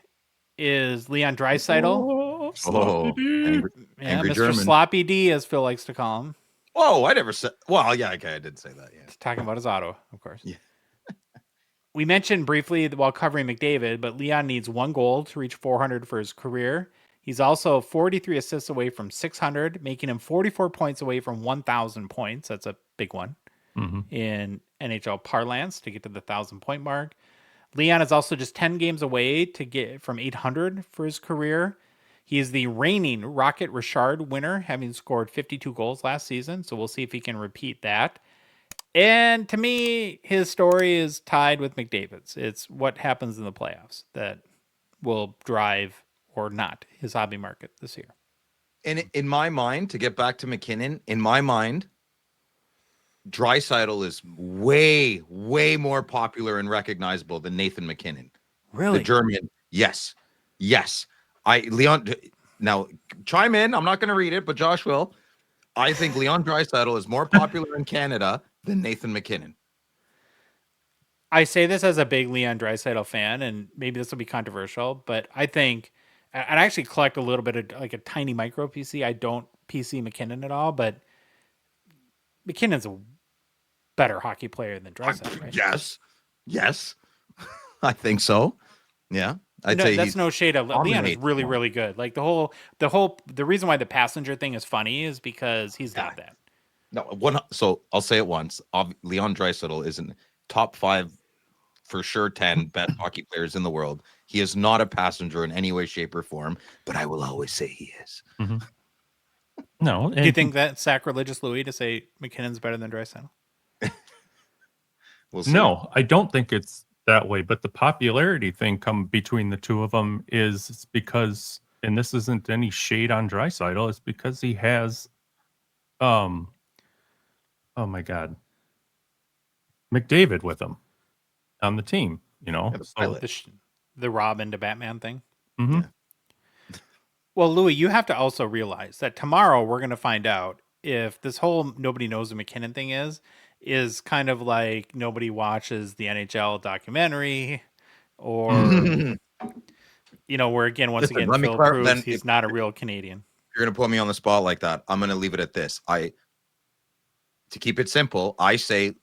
is Leon Draisaitl. Oh, sloppy D. Angry Mr. German. Sloppy D, as Phil likes to call him. Oh, I never said. Well, yeah, okay, I did say that. Yeah. Talking about his auto, of course. Yeah. We mentioned briefly while covering McDavid, but Leon needs 1 goal to reach 400 for his career. He's also 43 assists away from 600, making him 44 points away from 1,000 points. That's a big one in NHL parlance to get to the 1,000-point mark. Leon is also just 10 games away to get from 800 for his career. He is the reigning Rocket Richard winner, having scored 52 goals last season. So we'll see if he can repeat that. And to me, his story is tied with McDavid's. It's what happens in the playoffs that will drive or not his hobby market this year. And in my mind, to get back to McKinnon, in my mind, Draisaitl is way, way more popular and recognizable than Nathan McKinnon. Really? The German. Yes. Leon, now chime in. I'm not going to read it, but Josh will. I think Leon Draisaitl is more popular in Canada than Nathan McKinnon. I say this as a big Leon Draisaitl fan, and maybe this will be controversial, but I think, and I actually collect a little bit of like a tiny micro PC. I don't PC McKinnon at all, but McKinnon's a better hockey player than Draisaitl, right? Yes. I think so. Yeah. I'd say that's no shade of Leon is dominates really, more. really good. Like the reason why the passenger thing is funny is because he's not that. No, so I'll say it once. Leon Draisaitl is in top 5, for sure 10 best hockey players in the world. He is not a passenger in any way, shape, or form, but I will always say he is. No. Do you think that's sacrilegious, Louis, to say McKinnon's better than Draisaitl? We'll see. No, I don't think it's that way. But the popularity thing come between the two of them is because, and this isn't any shade on Draisaitl, it's because he has, oh my God, McDavid with him on the team. You know, the pilot. The Robin to Batman thing. Yeah. Well, Louis, you have to also realize that tomorrow we're going to find out if this whole nobody knows who McKinnon thing is kind of like nobody watches the NHL documentary, or where again, once again, let me Phil clarify. proves he's not a real Canadian. You're gonna put me on the spot like that. I'm gonna leave it at this. To keep it simple, I say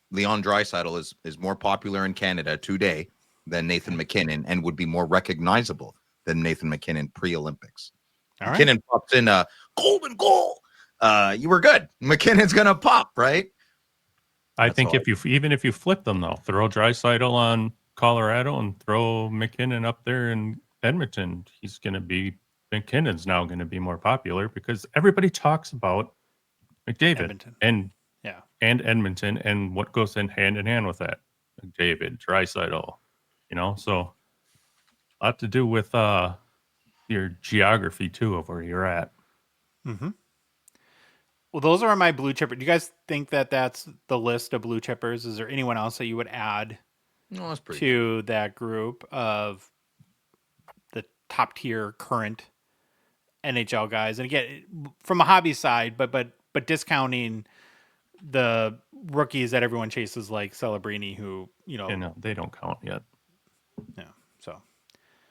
Leon Draisaitl is more popular in Canada today than Nathan McKinnon, and would be more recognizable than Nathan McKinnon pre-Olympics. All right. McKinnon pops in a golden goal. You were good. McKinnon's gonna pop, right? I think if you flip them though, throw Draisaitl on Colorado and throw McKinnon up there in Edmonton, McKinnon's now going to be more popular because everybody talks about McDavid Edmonton. and Edmonton and what goes in hand with that. McDavid, Draisaitl, so a lot to do with your geography too of where you're at. Mm-hmm. Well, those are my blue chipper. Do you guys think that that's the list of blue chippers? Is there anyone else that you would add to that group of the top tier current NHL guys? And again, from a hobby side, but discounting the rookies that everyone chases, like Celebrini, who they don't count yet. Yeah. So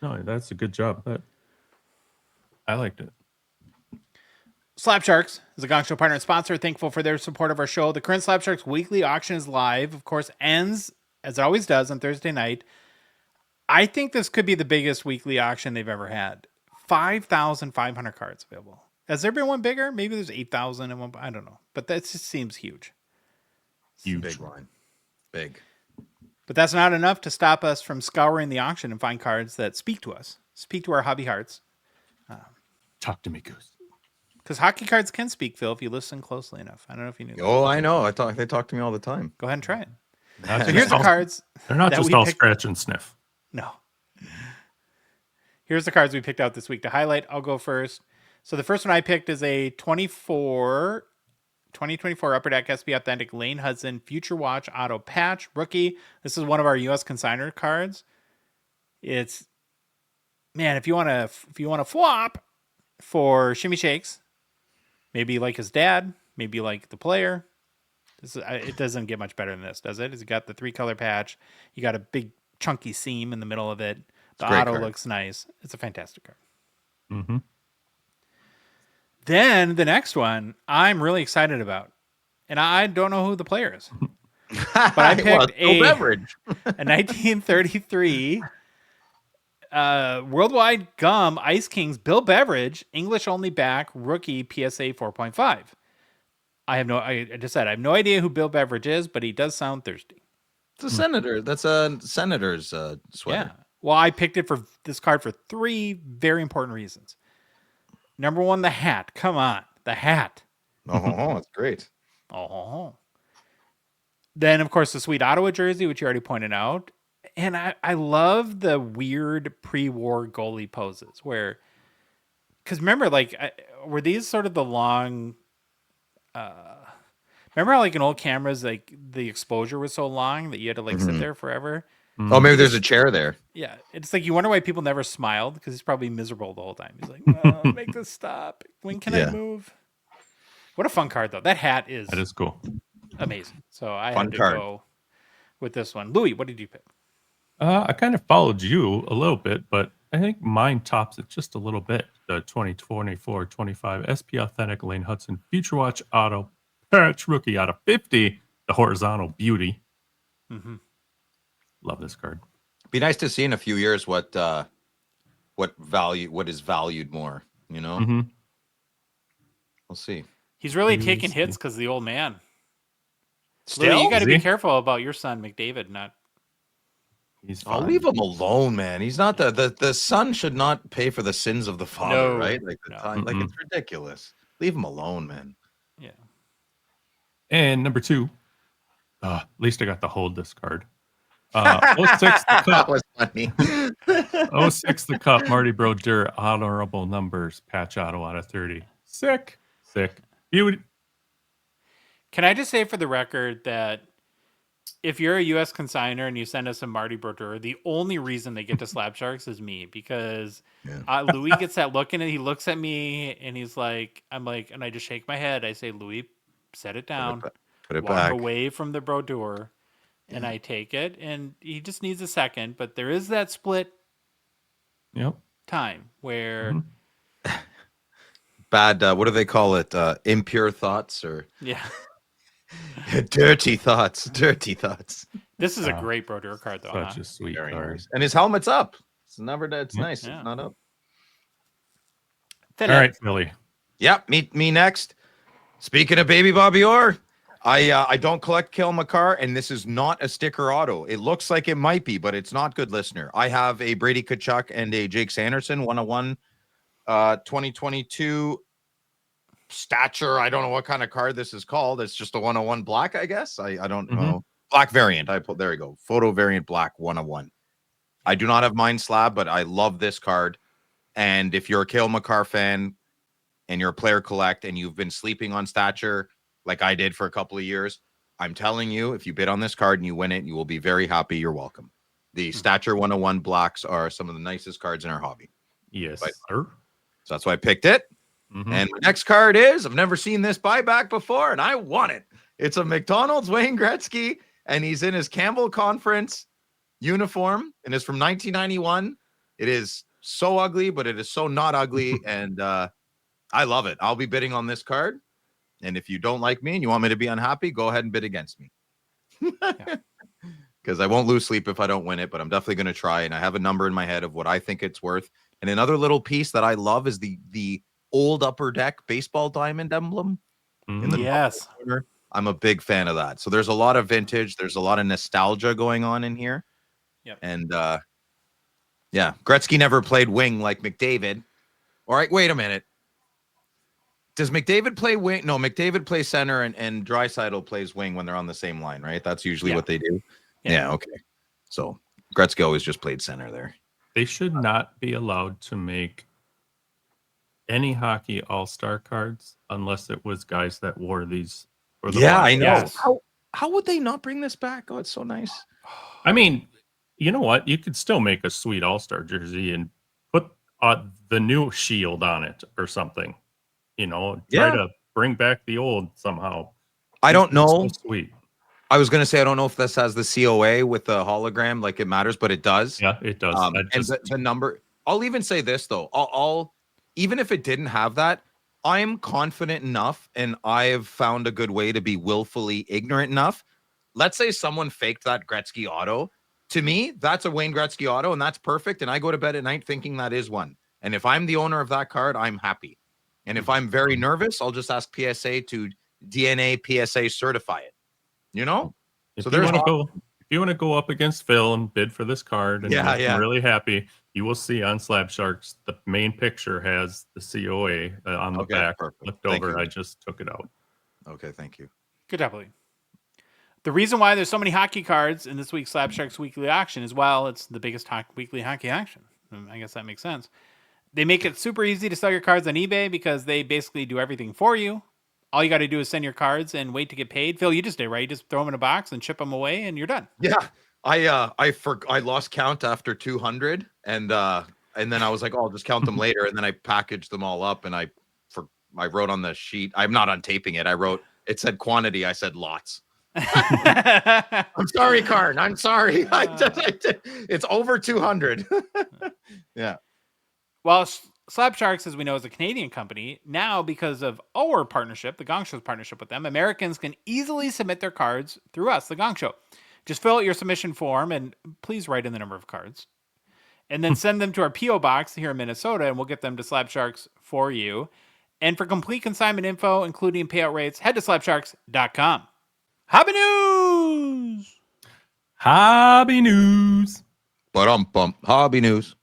no, that's a good job. I liked it. Slab Sharks is a Gongshow partner and sponsor. Thankful for their support of our show. The current Slab Sharks weekly auction is live. Of course, ends, as it always does, on Thursday night. I think this could be the biggest weekly auction they've ever had. 5,500 cards available. Has there been one bigger? Maybe there's 8,000 in one. I don't know. But that just seems huge. Huge. Big line. Big. But that's not enough to stop us from scouring the auction and find cards that speak to us, speak to our hobby hearts. Talk to me, Goose. Because hockey cards can speak, Phil, if you listen closely enough. I don't know if you knew that. Oh, I know. They talk to me all the time. Go ahead and try it. Not So here's the cards. They're not that just we all picked- scratch and sniff. No. Here's the cards we picked out this week to highlight. I'll go first. So the first one I picked is a 2024 Upper Deck SP Authentic Lane Hudson Future Watch Auto Patch Rookie. This is one of our U.S. consignor cards. It's, man, if you want to flop for Shimmy Shakes, maybe like his dad, maybe like the player. It doesn't get much better than this, does it? It's got the 3-color patch. You got a big chunky seam in the middle of it. The auto card. looks nice. It's a fantastic card. Mm-hmm. Then the next one I'm really excited about. And I don't know who the player is. But I picked Bill Beveridge. a 1933 Worldwide Gum Ice Kings Bill Beveridge English only back rookie PSA 4.5. I just said I have no idea who Bill Beveridge is, but he does sound thirsty. It's a senator. That's a senator's sweater. Yeah. Well, I picked it for this card for 3 very important reasons. Number 1, the hat. Come on, the hat. Oh, that's great. Oh. Then, of course, the sweet Ottawa jersey, which you already pointed out. And I love the weird pre-war goalie poses where, because remember, were these sort of the long, remember how like in old cameras, like the exposure was so long that you had to like sit there forever? Oh, maybe there's a chair there. Yeah. It's like, you wonder why people never smiled because he's probably miserable the whole time. He's like, oh, make this stop. When can I move? What a fun card, though. That hat is cool. amazing. So I Fun had to card. go with this one. Louis, what did you pick? I kind of followed you a little bit, but I think mine tops it just a little bit. The 2024-25 SP Authentic Lane Hudson Future Watch Auto Patch Rookie out of 50. The horizontal beauty. Mm-hmm. Love this card. Be nice to see in a few years what is valued more. You know, Mm-hmm. we'll see. He's really Who's taking hits the- because of the old man. Still, Louis, you got to Is be he? careful about your son, McDavid. Not He's I'll fine. leave him alone, man. He's not the son should not pay for the sins of the father, No, right? Like no. like it's ridiculous. Leave him alone, man. yeah. And number 2, at least I got to hold this card. 06 the That cup. was funny. 06 the cup. Marty Brodeur honorable numbers patch auto out of 30. Sick. Beauty. Can I just say for the record that if you're a U.S. consigner and you send us a Marty Brodeur, the only reason they get to Slab Sharks is me because Louis gets that look and he looks at me and he's like, and I just shake my head. I say, Louis, set it down. Put it Walk back. away from the Brodeur. And I take it, and he just needs a second. But there is that split Yep. time where, Bad. What do they call it? Impure thoughts or yeah, dirty thoughts? Dirty thoughts. this is a great Brodeur card, though. Such Huh? a sweet Very card. nice. And his helmet's up. It's never. It's nice. Yeah. It's not up. Then All right, Philly. Yep. Me next. Speaking of Baby Bobby Orr, I don't collect Kale McCarr, and this is not a sticker auto. It looks like it might be, but it's not, good listener. I have a Brady Tkachuk and a Jake Sanderson 101 2022 stature. I don't know what kind of card this is called. It's just a 101 black, I guess. I don't know. Black variant. There you go. Photo variant black 101. I do not have mine slab, but I love this card. And if you're a Kale McCarr fan and you're a player collect and you've been sleeping on stature like I did for a couple of years, I'm telling you, if you bid on this card and you win it, you will be very happy. You're welcome. The Stature 101 blocks are some of the nicest cards in our hobby. Yes, Right. sir. So that's why I picked it. And the next card is, I've never seen this buyback before, and I want it. It's a McDonald's Wayne Gretzky, and he's in his Campbell Conference uniform, and it's from 1991. It is so ugly, but it is so not ugly, and I I love it. I'll be bidding on this card. And if you don't like me and you want me to be unhappy, go ahead and bid against me. Because I won't lose sleep if I don't win it, but I'm definitely going to try. And I have a number in my head of what I think it's worth. And another little piece that I love is the old Upper Deck baseball diamond emblem in the top corner. I'm a big fan of that. So there's a lot of vintage. There's a lot of nostalgia going on in here. Yep. And yeah, Gretzky never played wing like McDavid. All right, wait a minute. Does McDavid play wing? No, McDavid plays center and Draisaitl plays wing when they're on the same line, right? That's usually what they do. Yeah, okay. So Gretzky always just played center there. They should not be allowed to make any hockey all-star cards unless it was guys that wore these. For the I know. Yes. How would they not bring this back? Oh, it's so nice. I mean, you know what? You could still make a sweet all-star jersey and put the new shield on it or something. You know, try to bring back the old somehow. I don't know. So sweet. I was going to say, I don't know if this has the COA with the hologram, like it matters, but it does. Yeah, it does. And the number, I'll even say this though. I'll even if it didn't have that, I'm confident enough and I've found a good way to be willfully ignorant enough. Let's say someone faked that Gretzky auto. To me, that's a Wayne Gretzky auto and that's perfect. And I go to bed at night thinking that is one. And if I'm the owner of that card, I'm happy. And if I'm very nervous, I'll just ask PSA to DNA PSA certify it. You know? If So you there's if you want to go up against Phil and bid for this card and I'm really happy, you will see on Slab Sharks the main picture has the COA on the back. Perfect. Flipped over. I just took it out. Okay, thank you. Good job, Lee. The reason why there's so many hockey cards in this week's Slab Sharks weekly auction is, well, it's the biggest weekly hockey auction. I guess that makes sense. They make it super easy to sell your cards on eBay because they basically do everything for you. All you got to do is send your cards and wait to get paid. Phil, you just did, right? You just throw them in a box and ship them away and you're done. Yeah. I lost count after 200 and then I was like, oh, I'll just count them later. And then I packaged them all up and I wrote on the sheet. I'm not untaping it. It said quantity. I said lots. I'm sorry, Karn. I'm sorry. It's over 200. Yeah. Well, Slab Sharks, as we know, is a Canadian company. Now, because of our partnership, the Gongshow's partnership with them, Americans can easily submit their cards through us, the Gongshow. Just fill out your submission form and please write in the number of cards. And then send them to our P.O. box here in Minnesota, and we'll get them to Slab Sharks for you. And for complete consignment info, including payout rates, head to slabsharks.com. Hobby news! Hobby news. Hobby news.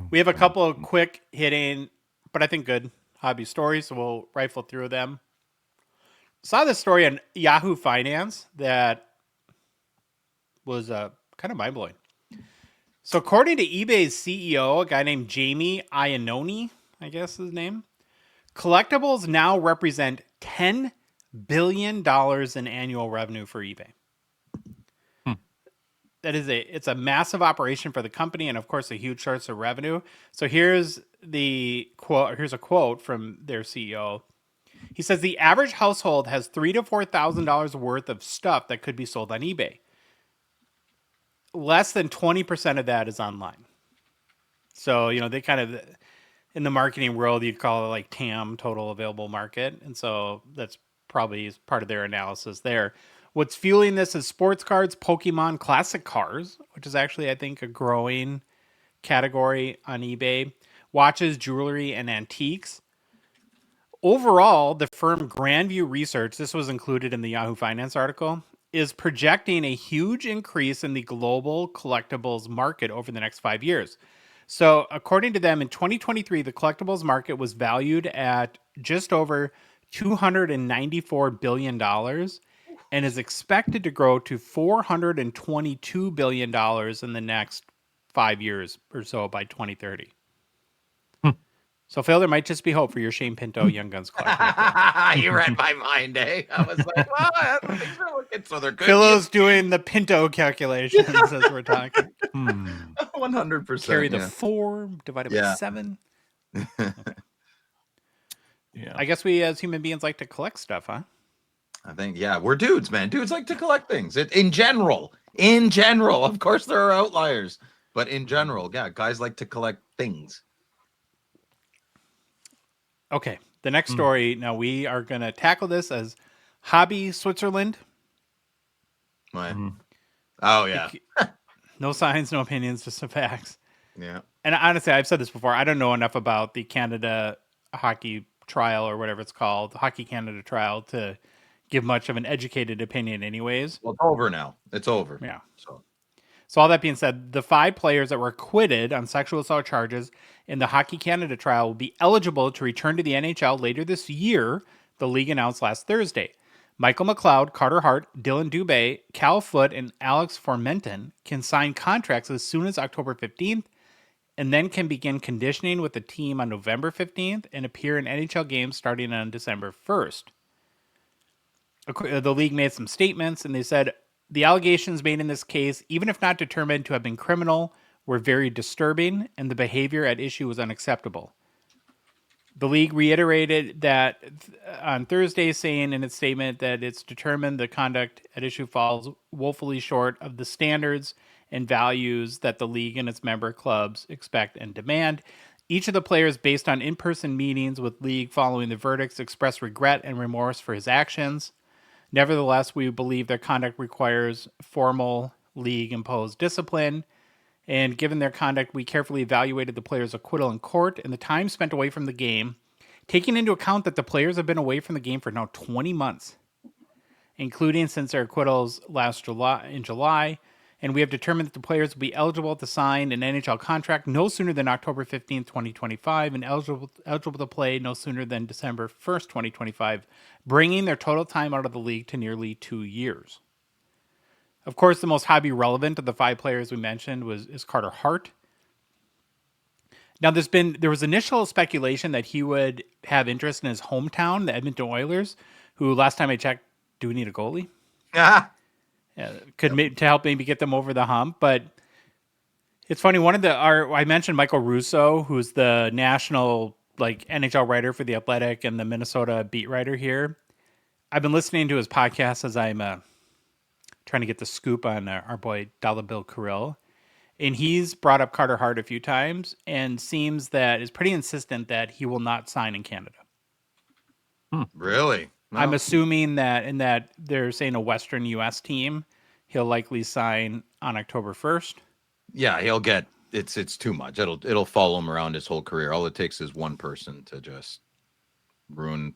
We have a couple of quick hitting, but I think good hobby stories, so we'll rifle through them. Saw this story on Yahoo Finance that was kind of mind-blowing. So according to eBay's CEO, a guy named Jamie Iannone, I guess his name, collectibles now represent $10 billion in annual revenue for eBay. It's a massive operation for the company, and of course, a huge source of revenue. So here's a quote from their CEO. He says the average household has $3,000 to $4,000 worth of stuff that could be sold on eBay. Less than 20% of that is online. So, they kind of, in the marketing world, you'd call it like TAM, total available market. And so that's probably part of their analysis there. What's fueling this is sports cards, Pokemon, classic cars, which is actually, I think, a growing category on eBay, watches, jewelry, and antiques. Overall, the firm Grandview Research, this was included in the Yahoo Finance article, is projecting a huge increase in the global collectibles market over the next 5 years. So according to them, in 2023, the collectibles market was valued at just over $294 billion and is expected to grow to $422 billion in the next 5 years or so by 2030. So, Phil, there might just be hope for your Shane Pinto Young Guns collection. You read my mind, eh? I was like, well, things are looking so they're good. Phil's doing the Pinto calculations as we're talking. 100%. Carry the 4 divided by 7. Yeah. I guess we as human beings like to collect stuff, huh? I think, we're dudes, man. Dudes like to collect things. In general, of course there are outliers, but in general, guys like to collect things. Okay. The next story. Now we are going to tackle this as Hobby Switzerland. My, oh yeah, No signs, no opinions, just some facts. yeah. And honestly, I've said this before. I don't know enough about the Canada hockey trial or whatever it's called, the Hockey Canada trial, to give much of an educated opinion anyways. Well, it's over now. It's over. Yeah. So So all that being said, the 5 players that were acquitted on sexual assault charges in the Hockey Canada trial will be eligible to return to the NHL later this year, the league announced last Thursday. Michael McLeod, Carter Hart, Dylan Dubé, Cal Foote, and Alex Formenton can sign contracts as soon as October 15th and then can begin conditioning with the team on November 15th and appear in NHL games starting on December 1st. The league made some statements, and they said the allegations made in this case, even if not determined to have been criminal, were very disturbing, and the behavior at issue was unacceptable. The league reiterated that on Thursday, saying in its statement that it's determined the conduct at issue falls woefully short of the standards and values that the league and its member clubs expect and demand. Each of the players, based on in-person meetings with league following the verdicts, expressed regret and remorse for his actions. Nevertheless, we believe their conduct requires formal league-imposed discipline. And given their conduct, we carefully evaluated the players' acquittal in court and the time spent away from the game, taking into account that the players have been away from the game for now 20 months, including since their acquittals last July. And we have determined that the players will be eligible to sign an NHL contract no sooner than October 15th, 2025, and eligible to play no sooner than December 1st, 2025, bringing their total time out of the league to nearly 2 years. Of course, the most hobby relevant of the 5 players we mentioned is Carter Hart. Now, there was initial speculation that he would have interest in his hometown, the Edmonton Oilers, who last time I checked, do we need a goalie? To help maybe get them over the hump. But it's funny. I mentioned Michael Russo, who's the national NHL writer for The Athletic and the Minnesota beat writer here. I've been listening to his podcast as I'm trying to get the scoop on our boy Dollar Bill Kirill. And he's brought up Carter Hart a few times and seems that is pretty insistent that he will not sign in Canada. Really? No. I'm assuming that in that they're saying a Western U.S. team, he'll likely sign on October 1st. Yeah, he'll get it's too much. It'll follow him around his whole career. All it takes is one person to just ruin.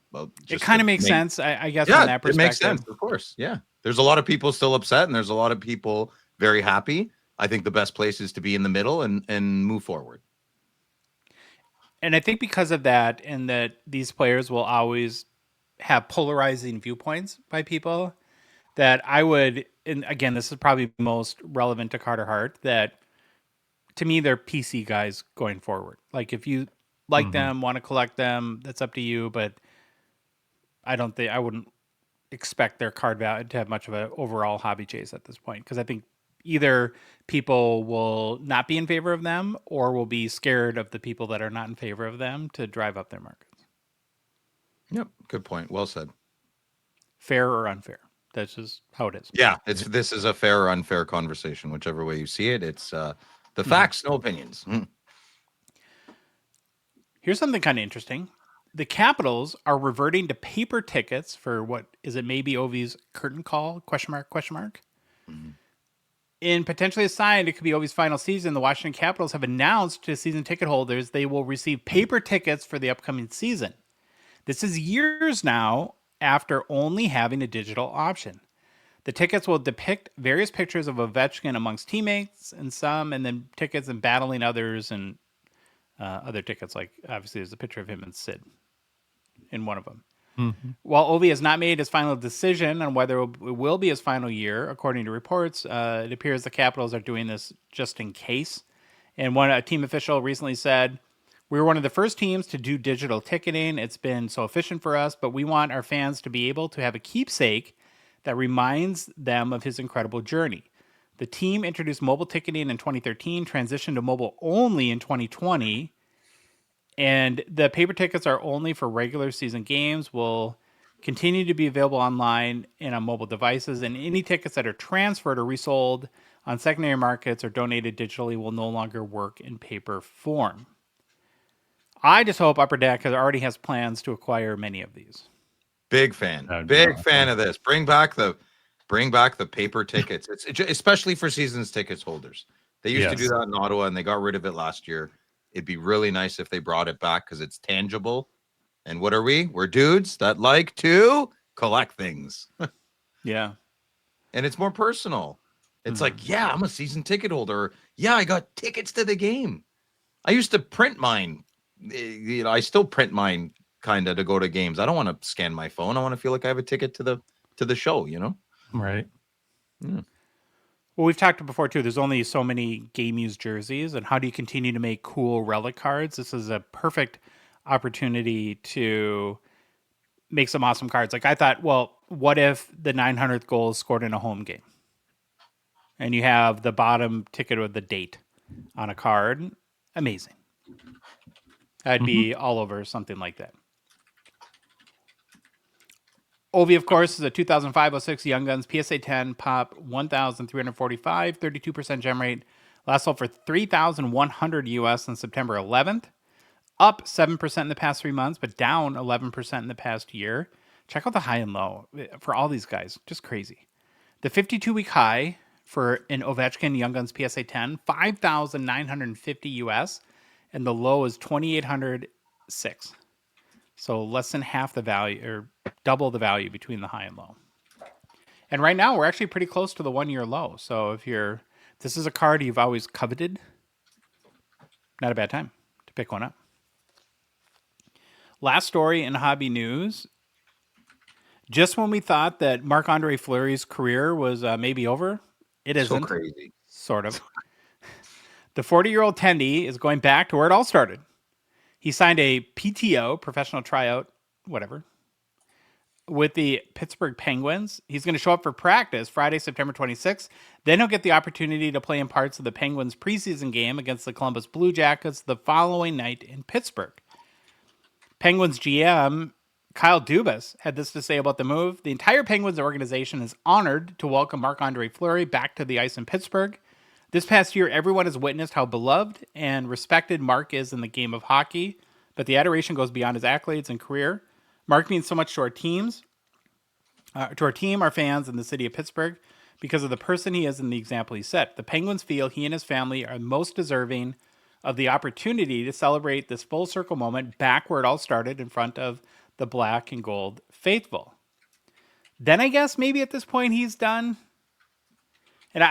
It kind of makes sense, I guess, from that perspective. It makes sense, of course. Yeah, there's a lot of people still upset, and there's a lot of people very happy. I think the best place is to be in the middle and move forward. And I think because of that, and that these players will always have polarizing viewpoints by people, that I would, and again, this is probably most relevant to Carter Hart, that to me, they're PC guys going forward. Like, if you like them, want to collect them, that's up to you, but I wouldn't expect their card value to have much of an overall hobby chase at this point, because I think either people will not be in favor of them or will be scared of the people that are not in favor of them to drive up their markets. Yep. Good point. Well said. Fair or unfair. That's just how it is. Yeah. This is a fair or unfair conversation, whichever way you see it. It's the facts, no opinions. Here's something kind of interesting. The Capitals are reverting to paper tickets for what is it? Maybe Ovi's curtain call? ? In potentially a sign, it could be Ovi's final season. The Washington Capitals have announced to season ticket holders they will receive paper tickets for the upcoming season. This is years now after only having a digital option. The tickets will depict various pictures of Ovechkin amongst teammates and then tickets and battling others and other tickets. Like, obviously, there's a picture of him and Sid in one of them. While Ovi has not made his final decision on whether it will be his final year, according to reports, it appears the Capitals are doing this just in case. And a team official recently said, "We were one of the first teams to do digital ticketing. It's been so efficient for us, but we want our fans to be able to have a keepsake that reminds them of his incredible journey. The team introduced mobile ticketing in 2013, transitioned to mobile only in 2020, and the paper tickets are only for regular season games, will continue to be available online and on mobile devices, and any tickets that are transferred or resold on secondary markets or donated digitally will no longer work in paper form." I just hope Upper Deck already has plans to acquire many of these. Big fan. That'd be Big fan awesome. of this. Bring back the paper tickets. It's especially for seasons tickets holders. They used to do Yes. that in Ottawa and they got rid of it last year. It'd be really nice if they brought it back because it's tangible. And what are we? We're dudes that like to collect things. Yeah. And it's more personal. It's like, yeah, I'm a season ticket holder. Yeah, I got tickets to the game. I used to print mine. You know, I still print mine kind of to go to games. I don't want to scan my phone. I want to feel like I have a ticket to the show, you know? Right. Well, we've talked before too. There's only so many game used jerseys, and how do you continue to make cool relic cards? This is a perfect opportunity to make some awesome cards. Like I thought, well, what if the 900th goal is scored in a home game, and you have the bottom ticket with the date on a card? Amazing. I'd be all over something like that. Ovi, of course, is a 2005-06 Young Guns PSA 10 pop 1,345, 32% gem rate. Last sold for $3,100 US on September 11th. Up 7% in the past 3 months, but down 11% in the past year. Check out the high and low for all these guys. Just crazy. The 52-week high for an Ovechkin Young Guns PSA 10, 5,950 US, and the low is 2,806. So less than half the value, or double the value between the high and low. And right now, we're actually pretty close to the 1 year low. So if this is a card you've always coveted, not a bad time to pick one up. Last story in hobby news. Just when we thought that Marc-Andre Fleury's career was maybe over, it isn't. So crazy. Sort of. The 40-year-old Tendy is going back to where it all started. He signed a PTO, professional tryout, whatever, with the Pittsburgh Penguins. He's going to show up for practice Friday, September 26th. Then he'll get the opportunity to play in parts of the Penguins preseason game against the Columbus Blue Jackets the following night in Pittsburgh. Penguins GM Kyle Dubas had this to say about the move. The entire Penguins organization is honored to welcome Marc-Andre Fleury back to the ice in Pittsburgh. This past year, everyone has witnessed how beloved and respected Mark is in the game of hockey, but the adoration goes beyond his accolades and career. Mark means so much to our teams, our fans, and the city of Pittsburgh because of the person he is and the example he set. The Penguins feel he and his family are most deserving of the opportunity to celebrate this full circle moment back where it all started in front of the black and gold faithful. Then I guess maybe at this point he's done. And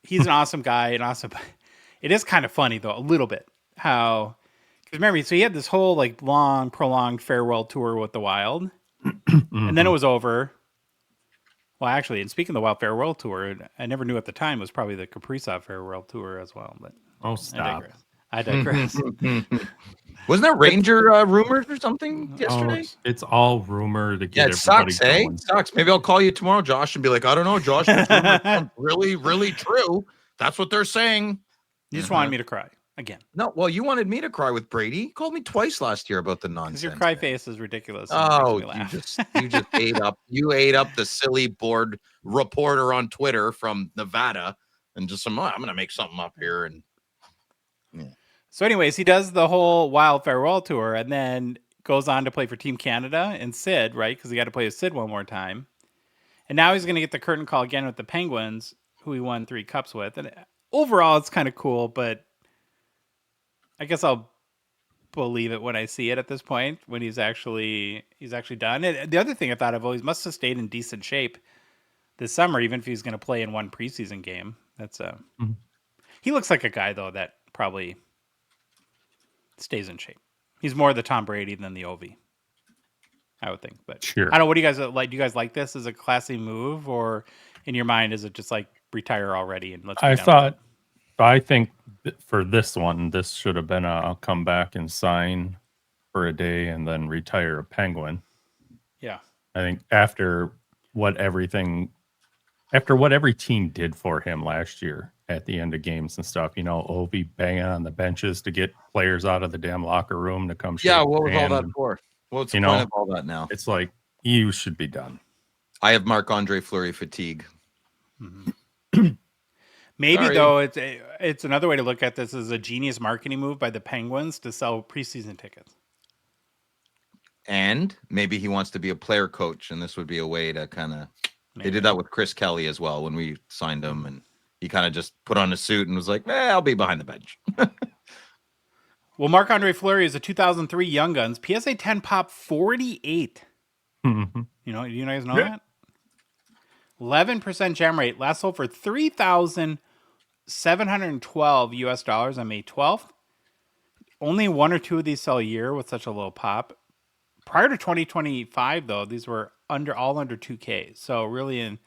he's an awesome guy, it is kind of funny though, a little bit how, because remember, so he had this whole like long, prolonged farewell tour with the Wild, and then it was over. Well, actually, and speaking of the Wild farewell tour, I never knew at the time it was probably the Kaprizov farewell tour as well. But stop. I digress. Wasn't there Ranger rumors or something yesterday? It's all rumor to get Yeah, it sucks, everybody eh? going. It sucks. Maybe I'll call you tomorrow, Josh, and be like, I don't know, Josh, this rumor sounds really, really true. That's what they're saying. You just wanted me to cry again. No, well, you wanted me to cry with Brady. You called me twice last year about the nonsense. Because your cry face is ridiculous. Oh, you just ate up. You ate up the silly board reporter on Twitter from Nevada, and just I'm gonna make something up here. And yeah. So, anyways, he does the whole Wild farewell tour, and then goes on to play for Team Canada and Sid, right? Because he got to play with Sid one more time, and now he's gonna get the curtain call again with the Penguins, who he won 3 cups with. And overall, it's kind of cool, but I guess I'll believe it when I see it at this point, when he's actually done. And the other thing I thought of, he must have stayed in decent shape this summer, even if he's going to play in one preseason game. That's He looks like a guy though that probably stays in shape. He's more the Tom Brady than the Ovi, I would think. But Sure. I don't know. What do you guys like? Do you guys like this as a classy move, or in your mind is it just like retire already and let's? I think for this one, this should have been a come back and sign for a day and then retire a Penguin. Yeah. I think after what every team did for him last year at the end of games and stuff, Ovi banging on the benches to get players out of the damn locker room to come. Yeah, what was all that for? What's the point of all that now? It's like, you should be done. I have Marc-Andre Fleury fatigue. Mm-hmm. Maybe Sorry. though, it's another way to look at this as a genius marketing move by the Penguins to sell preseason tickets. And maybe he wants to be a player coach, and this would be a way to kind of. They did that with Chris Kelly as well when we signed him, and he kind of just put on a suit and was like, I'll be behind the bench. Well, Marc-Andre Fleury is a 2003 Young Guns PSA 10 pop 48. Mhm. You guys know Yeah. that? 11% gem rate. Last sold for $3,712 US on May 12th. Only one or two of these sell a year with such a low pop. Prior to 2025, though, these were all under 2K. So really,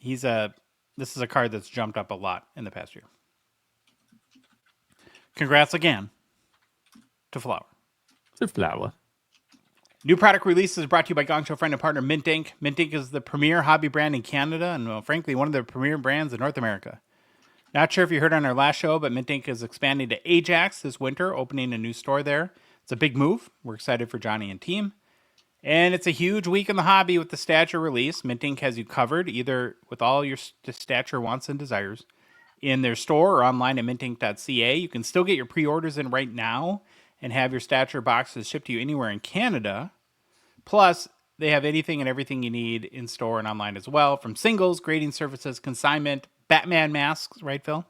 this is a card that's jumped up a lot in the past year. Congrats again to Flower. It's a flower. New product release is brought to you by Gongshow friend and partner Mint Ink. Mint Ink is the premier hobby brand in Canada and, well, frankly, one of the premier brands in North America. Not sure if you heard on our last show, but Mint Ink is expanding to Ajax this winter, opening a new store there. It's a big move. We're excited for Johnny and team. And it's a huge week in the hobby with the Stature release. Mint Ink has you covered, either with all your Stature wants and desires, in their store or online at mintink.ca. You can still get your pre-orders in right now and have your Stature boxes shipped to you anywhere in Canada. Plus, they have anything and everything you need in store and online as well, from singles, grading services, consignment, Batman masks, right, Phil?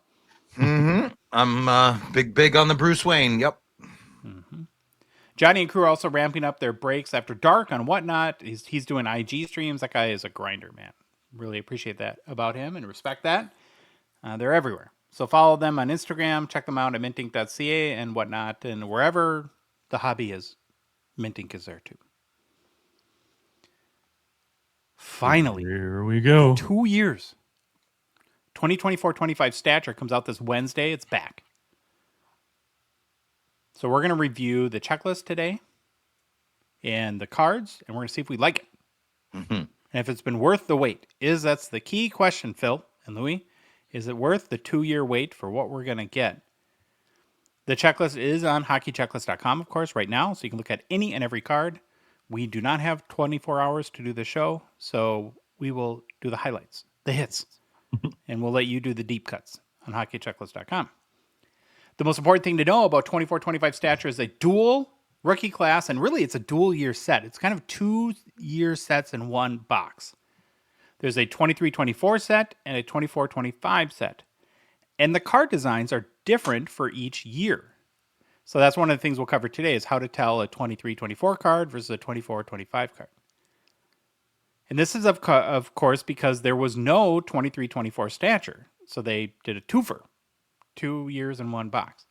Mm-hmm. I'm big on the Bruce Wayne. Yep. Mm-hmm. Johnny and crew are also ramping up their breaks after dark on Whatnot. He's doing IG streams. That guy is a grinder, man. Really appreciate that about him and respect that. They're everywhere. So follow them on Instagram. Check them out at mintink.ca and Whatnot. And wherever the hobby is, Mint Ink is there too. Finally. Here we go. 2 years. 2024-25 Stature comes out this Wednesday. It's back. So we're going to review the checklist today and the cards, and we're going to see if we like it. Mm-hmm. And if it's been worth the wait. That's the key question, Phil and Louis. Is it worth the 2-year wait for what we're going to get? The checklist is on hockeychecklist.com, of course, right now, so you can look at any and every card. We do not have 24 hours to do the show, so we will do the highlights, the hits, and we'll let you do the deep cuts on hockeychecklist.com. The most important thing to know about 24-25 Stature is a dual rookie class, and really it's a dual year set. It's kind of 2 year sets in one box. There's a 23-24 set and a 24-25 set. And the card designs are different for each year. So that's one of the things we'll cover today is how to tell a 23-24 card versus a 24-25 card. And this is, of course, because there was no 23-24 Stature. So they did a twofer, 2 years in one box.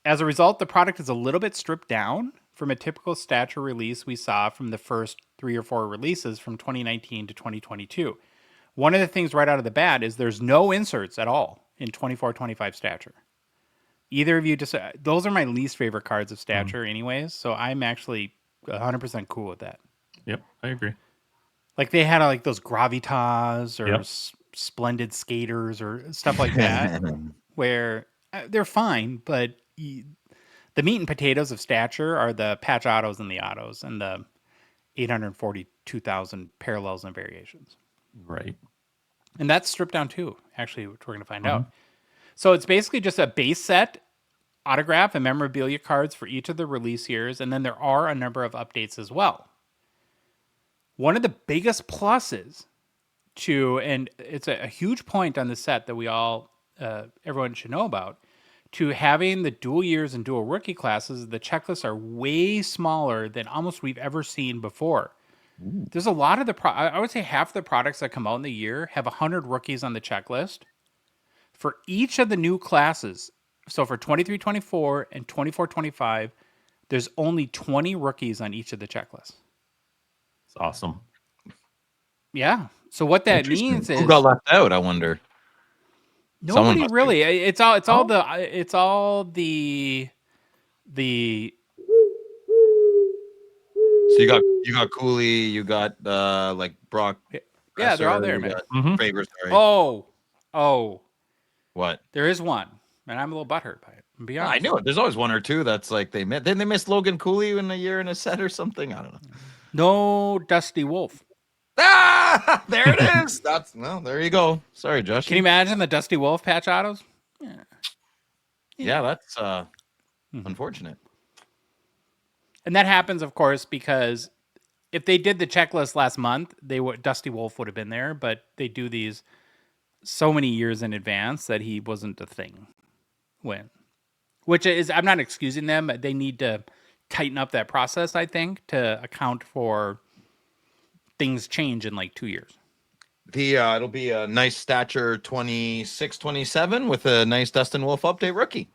As a result, the product is a little bit stripped down from a typical Stature release we saw from the first 3 or 4 releases from 2019 to 2022. One of the things right out of the bat is there's no inserts at all in 24-25 Stature. Either of you those are my least favorite cards of Stature anyways, so I'm actually 100% cool with that. Yep, I agree. Like they had like those Gravitas or Splendid Skaters or stuff like that where they're fine, but the meat and potatoes of Stature are the patch autos and the autos and the 842,000 parallels and variations. Right. And that's stripped down too, actually, which we're going to find out. So it's basically just a base set, autograph, and memorabilia cards for each of the release years, and then there are a number of updates as well. One of the biggest pluses and it's a huge point on the set that we everyone should know about, to having the dual years and dual rookie classes, the checklists are way smaller than almost we've ever seen before. Ooh. There's a lot of I would say half the products that come out in the year have 100 rookies on the checklist. For each of the new classes, so for 23-24 and 24-25, there's only 20 rookies on each of the checklists. It's awesome. Yeah. So what that means is who got left out, I wonder. Nobody really. It's all the So you got Cooley, you got like Brock. Yeah, they're all there, man. Favors, Oh. What? There is one, and I'm a little butthurt by it. Be honest. I knew it. There's always one or two that's like didn't they miss Logan Cooley in a year in a set or something? I don't know. No Dusty Wolf. Ah, there it is. There you go. Sorry, Josh. Can you imagine the Dusty Wolf patch autos? Yeah, that's unfortunate. And that happens, of course, because if they did the checklist last month, Dusty Wolf would have been there, but they do these so many years in advance that he wasn't a thing. Which is, I'm not excusing them. They need to tighten up that process, I think, to account for things change in like 2 years. It'll be a nice stature 26, 27 with a nice Dustin Wolf update rookie.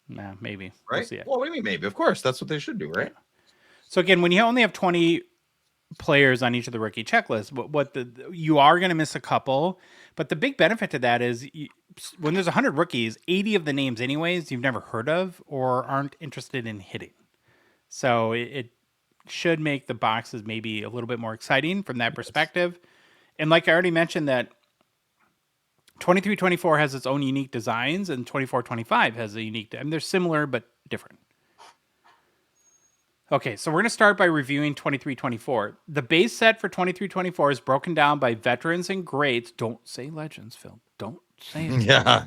Nah, maybe. Right? We'll see it. Well, what do you mean maybe? Of course, that's what they should do, right? So again, when you only have 20 players on each of the rookie checklists, you are going to miss a couple. But the big benefit to that is when there's 100 rookies, 80 of the names anyways you've never heard of or aren't interested in hitting. So it should make the boxes maybe a little bit more exciting from that perspective. And like I already mentioned, that 23-24 has its own unique designs, and 24-25 has a unique. I mean, they're similar but different. Okay, so we're going to start by reviewing 23-24. The base set for 23-24 is broken down by veterans and greats. Don't say legends, Phil. Don't say it. Yeah,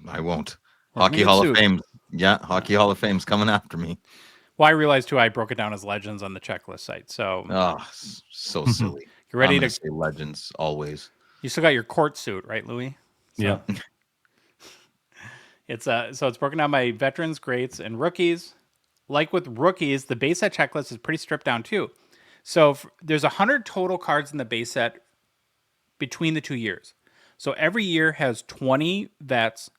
I won't. We're Hockey gonna get Hall sued. of Fame. Yeah, Hockey Hall of Fame's coming after me. Well, I realized too, I broke it down as legends on the checklist site. So Oh, so silly. you're ready I'm to gonna say legends always. You still got your court suit, right, Louis? So, Yeah. It's broken down by veterans, greats, and rookies. Like with rookies, the base set checklist is pretty stripped down too. So there's 100 total cards in the base set between the 2 years. So every year has 20 vets,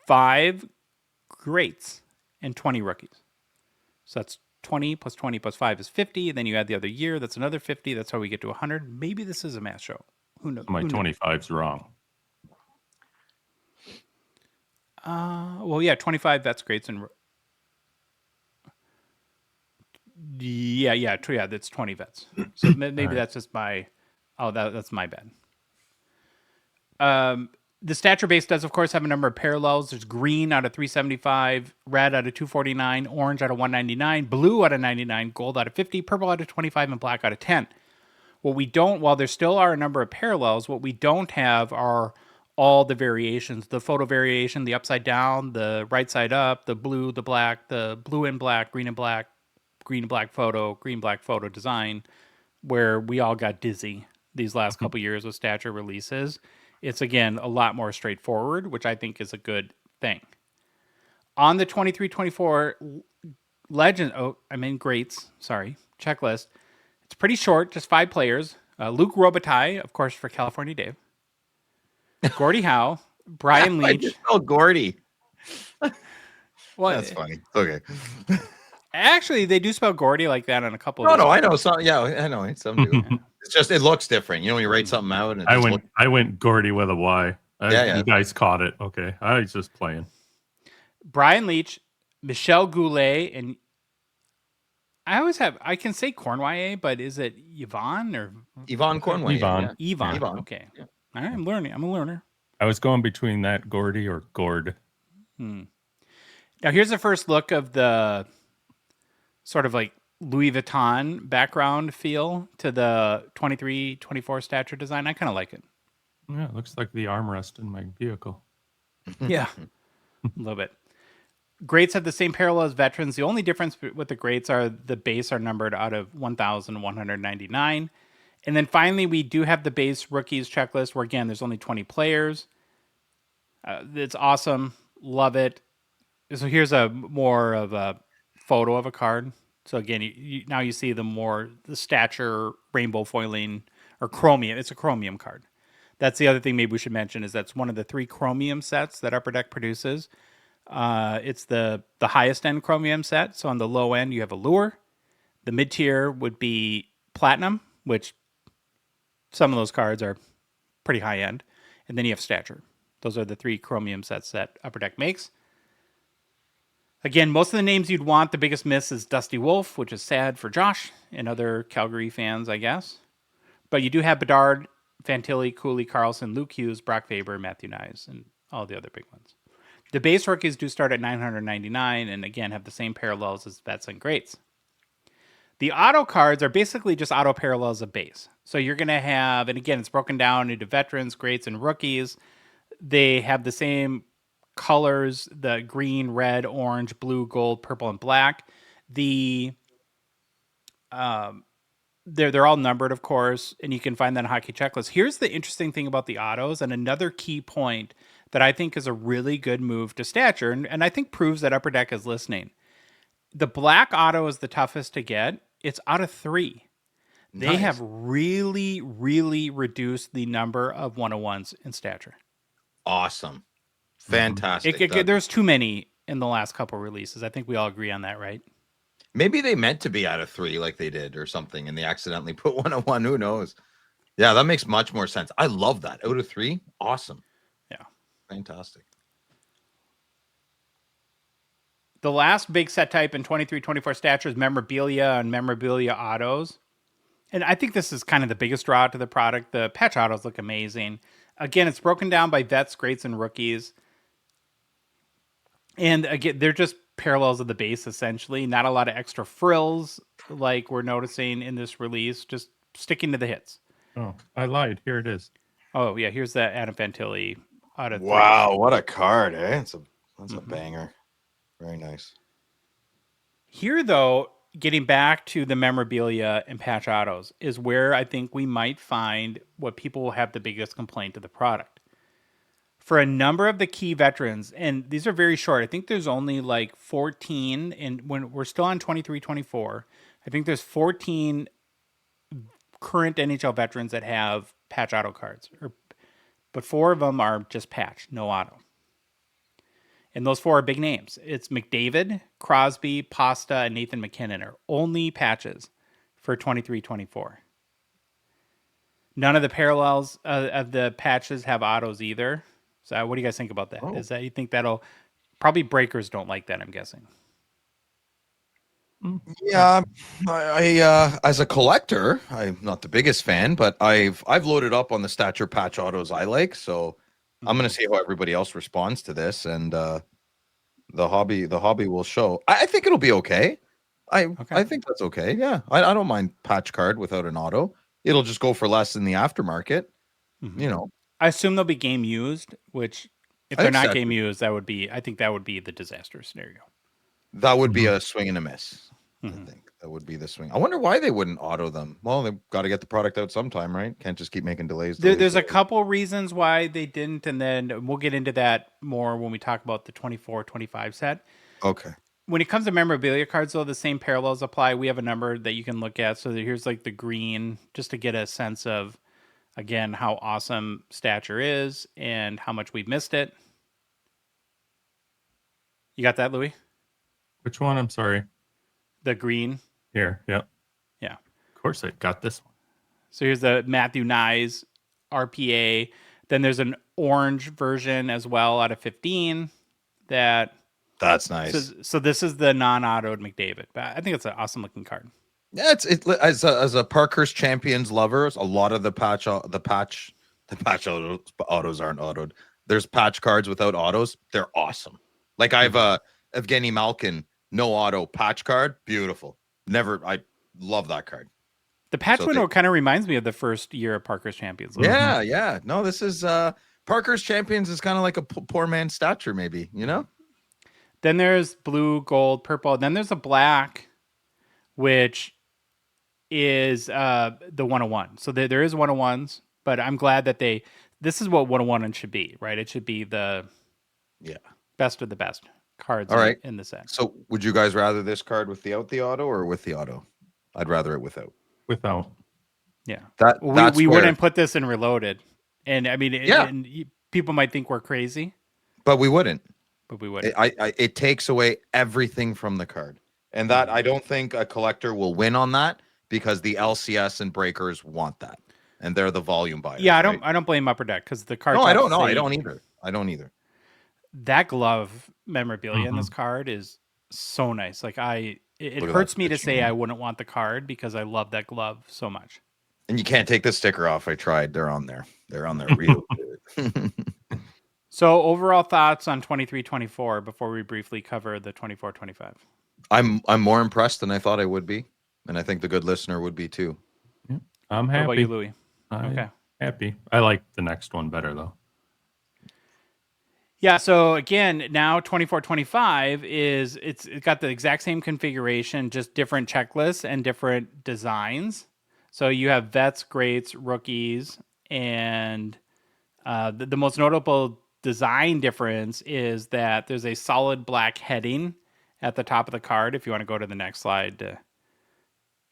5 greats, and 20 rookies. So that's 20 plus 20 plus 5 is 50. And then you add the other year, that's another 50. That's how we get to 100. Maybe this is a math show. Who knows? My 25's wrong. Well, yeah, 25 vets, greats, and yeah, that's 20 vets. So maybe that's just my. Oh, that's my bad. The stature base does, of course, have a number of parallels. There's green out of 375, red out of 249, orange out of 199, blue out of 99, gold out of 50, purple out of 25, and black out of 10. What we don't, while there still are a number of parallels, what we don't have are all the variations. The photo variation, the upside down, the right side up, the blue, the black, the blue and black, green and black photo, green black photo design, where we all got dizzy these last couple years with stature releases. It's, again, a lot more straightforward, which I think is a good thing. On the 23-24 greats, checklist, it's pretty short, just 5 players. Luke Robitaille, of course, for California Dave. Gordie Howe, Brian I Leach. just called Gordy. Well, That's funny. Okay. actually, they do spell Gordy like that on a couple of No, I know. So yeah, I know. Some do. It's just it looks different. You know, when you write something out, and it just I went Gordy with a Y. Yeah. You guys caught it. Okay. I was just playing. Brian Leach, Michel Goulet, and I can say Cornway, but is it Yvonne or Yvonne Cornway. Yvonne. Yvonne? Yvonne. Okay. Yeah. All right, I'm learning. I'm a learner. I was going between that Gordy or Gord. Now, here's the first look of the sort of like Louis Vuitton background feel to the 23-24 stature design. I kind of like it. Yeah, it looks like the armrest in my vehicle. Yeah, a little bit. Greats have the same parallel as veterans. The only difference with the greats are the base are numbered out of 1,199. And then finally, we do have the base rookies checklist where, again, there's only 20 players. It's awesome. Love it. So here's a more of a photo of a card. So again, now you see the stature rainbow foiling or chromium. It's a chromium card. That's the other thing maybe we should mention is that's one of the 3 chromium sets that Upper Deck produces. It's the highest end chromium set. So on the low end, you have Allure. The mid tier would be Platinum, which some of those cards are pretty high end. And then you have Stature. Those are the 3 chromium sets that Upper Deck makes. Again, most of the names you'd want, the biggest miss is Dusty Wolf, which is sad for Josh and other Calgary fans, I guess. But you do have Bedard, Fantilli, Cooley, Carlson, Luke Hughes, Brock Faber, Matthew Nyes, and all the other big ones. The base rookies do start at $999 and, again, have the same parallels as vets and greats. The auto cards are basically just auto parallels of base. So you're going to have, and again, it's broken down into veterans, greats, and rookies. They have the same colors: the green, red, orange, blue, gold, purple, and black. The they're all numbered, of course, and you can find that in Hockey Checklist. Here's the interesting thing about the autos, and another key point that I think is a really good move to Stature, and I think proves that Upper Deck is listening. The black auto is the toughest to get. It's out of 3. They have really, really reduced the number of 101s in Stature. Awesome. Fantastic. There's too many in the last couple releases. I think we all agree on that, right? Maybe they meant to be out of 3 like they did or something, and they accidentally put 101. Who knows? Yeah, that makes much more sense. I love that. Out of 3, awesome. Yeah. Fantastic. The last big set type in 23-24 Stature is memorabilia and memorabilia autos. And I think this is kind of the biggest draw to the product. The patch autos look amazing. Again, it's broken down by vets, greats, and rookies. And again, they're just parallels of the base, essentially. Not a lot of extra frills like we're noticing in this release. Just sticking to the hits. Oh, I lied. Here it is. Oh, yeah. Here's the Adam Fantilli out of 3. Wow, what a card, eh? That's a banger. Very nice. Here, though, getting back to the memorabilia and patch autos is where I think we might find what people will have the biggest complaint of the product. For a number of the key veterans, and these are very short, I think there's only like 14, and when we're still on 23-24, I think there's 14 current NHL veterans that have patch auto cards, but 4 of them are just patch, no auto. And those 4 are big names. It's McDavid, Crosby, Pasta, and Nathan McKinnon are only patches for 23-24. None of the parallels of the patches have autos either. So what do you guys think about that? Is that you think that'll probably breakers don't like that, I'm guessing. Yeah, I as a collector, I'm not the biggest fan, but I've loaded up on the Stature patch autos I like, so I'm gonna see how everybody else responds to this, and the hobby will show. I think it'll be okay. I think that's okay. Yeah, I don't mind patch card without an auto. It'll just go for less in the aftermarket. You know, I assume they'll be game used, which if they're not game used, I think that would be the disaster scenario. That would be a swing and a miss. I think that would be the swing. I wonder why they wouldn't auto them. Well, they've got to get the product out sometime, right? Can't just keep making delays. There's a couple reasons why they didn't, and then we'll get into that more when we talk about the 24-25 set. Okay. When it comes to memorabilia cards, though, the same parallels apply. We have a number that you can look at. So here's like the green, just to get a sense of, again, how awesome Stature is and how much we've missed it. You got that, Louis? Which one? I'm sorry. The green. Here. Yep. Yeah. Of course I got this one. So here's the Matthew Nyes RPA. Then there's an orange version as well out of 15. That's nice. So this is the non-autoed McDavid. But I think it's an awesome looking card. Yeah, it's as a Parkhurst Champions lover, a lot of the patch autos aren't autoed. There's patch cards without autos. They're awesome. Like I have Evgeny Malkin, no auto patch card. Beautiful. I love that card. The patch window kind of reminds me of the first year of Parker's Champions. Yeah, yeah. No, this is Parker's Champions is kind of like a poor man's Stature, maybe, you know? Then there's blue, gold, purple. Then there's a black, which is the 101. So there is 101s, but I'm glad that this is what 101 should be, right? It should be the best of the best cards in the set. So would you guys rather this card without the auto or with the auto? I'd rather it without. Without. Yeah. We wouldn't put this in Reloaded. And I mean, people might think we're crazy. But we wouldn't. It takes away everything from the card. And that I don't think a collector will win on that because the LCS and breakers want that. And they're the volume buyers. Yeah, I don't blame Upper Deck because the card. No, I don't know. I don't either. That glove memorabilia in this card is so nice. Like it hurts me to say I wouldn't want the card because I love that glove so much. And you can't take the sticker off. I tried. They're on there. They're on there real good. So overall thoughts on 23-24 before we briefly cover the 24-25. I'm more impressed than I thought I would be. And I think the good listener would be too. I'm What happy. about you, Louis? I'm Okay. happy. I like the next one better though. Yeah, so again, now 2425 it's got the exact same configuration, just different checklists and different designs. So you have vets, greats, rookies, and the most notable design difference is that there's a solid black heading at the top of the card. If you want to go to the next slide,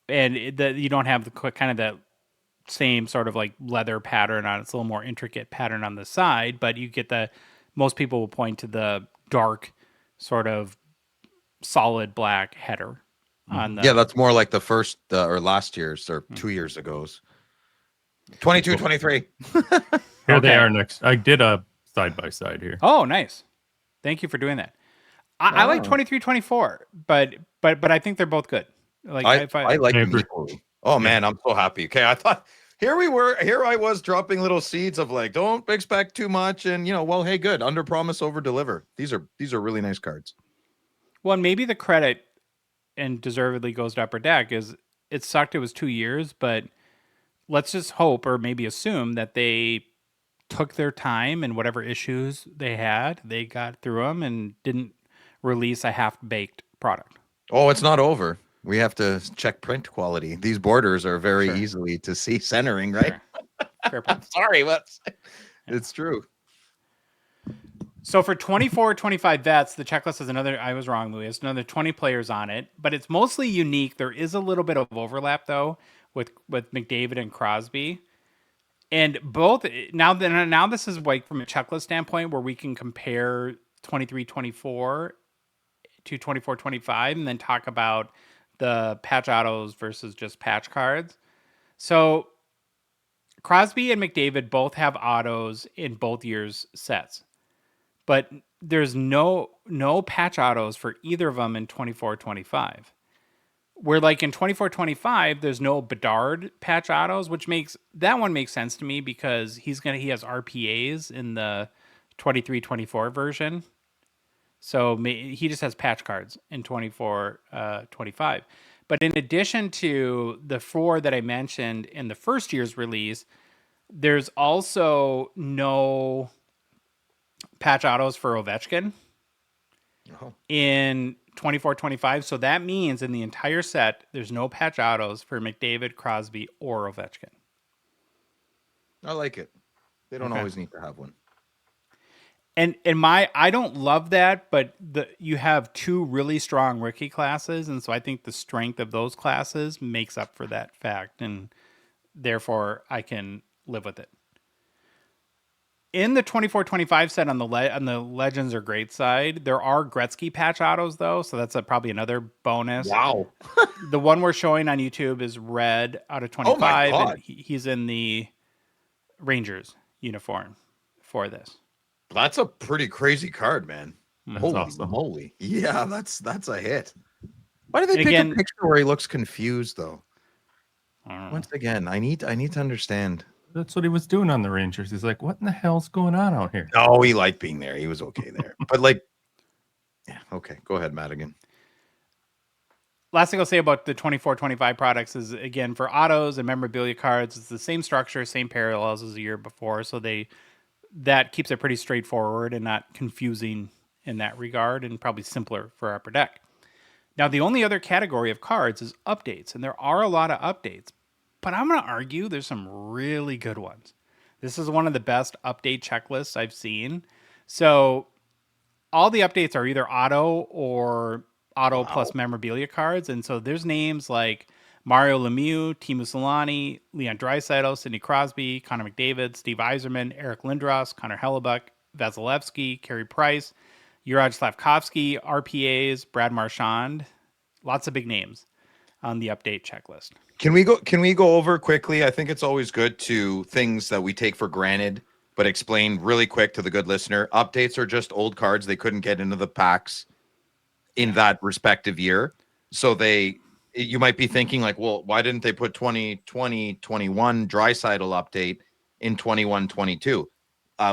and you don't have the kind of that same sort of like leather pattern on it. It's a little more intricate pattern on the side, but you get the most people will point to the dark sort of solid black header on the Yeah, that's more like the first or last year's or 2 years ago's. 22, 23. Here they Okay. are next. I did a side by side here. Oh, nice. Thank you for doing that. I like 2324, but I think they're both good. Like I like I them agree. equally. Oh man, I'm so happy. Okay, I thought here I was dropping little seeds of like, don't expect too much, and well, hey, good, under promise, over deliver. These are really nice cards. well, and maybe the credit and deservedly goes to Upper Deck is it sucked. It was 2 years, but let's just hope or maybe assume that they took their time and whatever issues they had, they got through them and didn't release a half-baked product. Oh, it's not over. We have to check print quality. These borders are very Sure. easy to see centering, right? Sure. Fair point. Sorry, but it's true. So for 24, 25 vets, the checklist is another, I was wrong, Louis, it's another 20 players on it, but it's mostly unique. There is a little bit of overlap though with McDavid and Crosby. And both now this is like from a checklist standpoint where we can compare 23, 24 to 24, 25 and then talk about the patch autos versus just patch cards. So Crosby and McDavid both have autos in both years' sets, but there's no patch autos for either of them in 24, 25. Where like in 24, 25, there's no Bedard patch autos, which makes that one makes sense to me because he has RPAs in the 23, 24 version. So he just has patch cards in 24, 25. But in addition to the 4 that I mentioned in the first year's release, there's also no patch autos for Ovechkin in 24, 25. So that means in the entire set, there's no patch autos for McDavid, Crosby, or Ovechkin. I like it. They don't Okay. always need to have one. And I don't love that, but you have 2 really strong rookie classes, and so I think the strength of those classes makes up for that fact, and therefore I can live with it. In the 24-25 set on the Legends or Great side, there are Gretzky patch autos though, so that's probably another bonus. Wow. The one we're showing on YouTube is red out of 25, Oh my God. and he's in the Rangers uniform for this. That's a pretty crazy card, man. That's Holy awesome. moly. Yeah, that's a hit. Why did they And pick again- a picture where he looks confused though? I don't know. Once again, I need to understand. That's what he was doing on the Rangers. He's like, what in the hell's going on out here? No, he liked being there. He was okay there. But like, yeah, okay. Go ahead, Madigan. Last thing I'll say about the 24-25 products is, again, for autos and memorabilia cards, it's the same structure, same parallels as the year before. So that keeps it pretty straightforward and not confusing in that regard, and probably simpler for Upper Deck. Now, the only other category of cards is updates, and there are a lot of updates, but I'm going to argue there's some really good ones. This is one of the best update checklists I've seen. So all the updates are either auto or auto plus memorabilia cards, and so there's names like Mario Lemieux, Teemu Solani, Leon Draisaitl, Sidney Crosby, Connor McDavid, Steve Yzerman, Eric Lindros, Connor Hellebuck, Vasilevsky, Carey Price, Juraj Slavkovsky, RPAs, Brad Marchand. Lots of big names on the update checklist. Can we go over quickly? I think it's always good to things that we take for granted, but explain really quick to the good listener. Updates are just old cards they couldn't get into the packs in that respective year. So you might be thinking like, well, why didn't they put 2020, 21 Draisaitl update in 21, 22?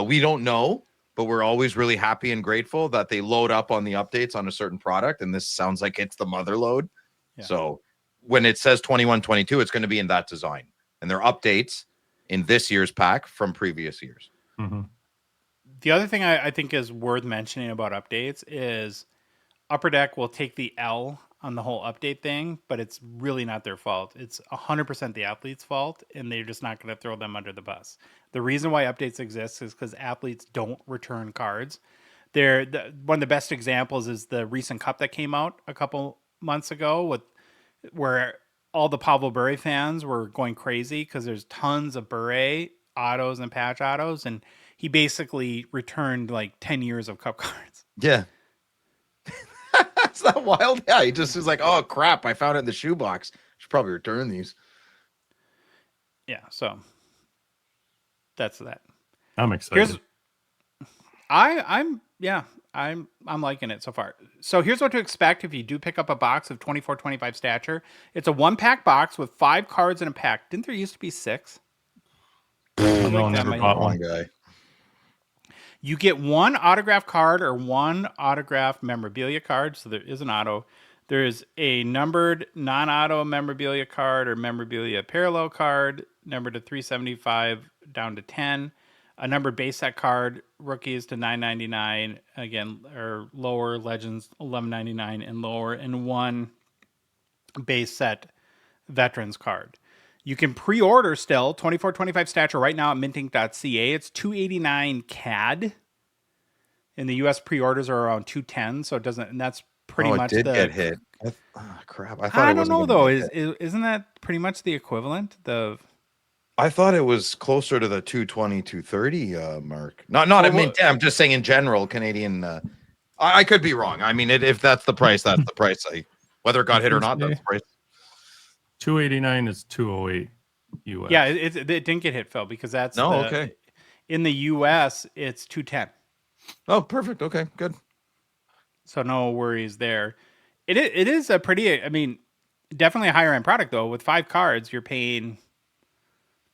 We don't know, but we're always really happy and grateful that they load up on the updates on a certain product. And this sounds like it's the mother load. Yeah. So when it says 21-22, it's going to be in that design. And there are updates in this year's pack from previous years. Mm-hmm. The other thing I think is worth mentioning about updates is Upper Deck will take the L on the whole update thing, but it's really not their fault. It's 100% the athlete's fault, and they're just not going to throw them under the bus. The reason why updates exist is because athletes don't return cards. One of the best examples is the recent cup that came out a couple months ago where all the Pablo Bure fans were going crazy because there's tons of Bure autos and patch autos, and he basically returned like 10 years of cup cards. Yeah. That's not wild. Yeah, he just is like, oh crap, I found it in the shoebox. Should probably return these. Yeah, so that's that. I'm excited. I'm liking it so far. So here's what to expect if you do pick up a box of 24-25 stature. It's a 1-pack box with 5 cards in a pack. Didn't there used to be 6? Never bought one. Guy. You get 1 autograph card or 1 autograph memorabilia card. So there is an auto. There is a numbered non-auto memorabilia card or memorabilia parallel card, numbered to 375 down to 10. A numbered base set card, rookies to $9.99 again, or lower, legends $11.99 and lower, and 1 base set veterans card. You can pre-order still 24-25 stature right now at mintink.ca. It's $289 CAD. In the US, pre-orders are around $210, so it doesn't. And that's pretty much it did get hit. Crap! I don't know though. Isn't that pretty much the equivalent? I thought it was closer to the 220, 230 mark. Not. I mean, I'm just saying in general, Canadian. I could be wrong. I mean, if that's the price, that's the price. Whether it got hit or not, that's the price. 289 is 208 US. Yeah, it didn't get hit, Phil, because that's okay. In the US, it's 210. Oh, perfect. Okay, good. So no worries there. It is a pretty. I mean, definitely a higher end product though. With 5 cards, you're paying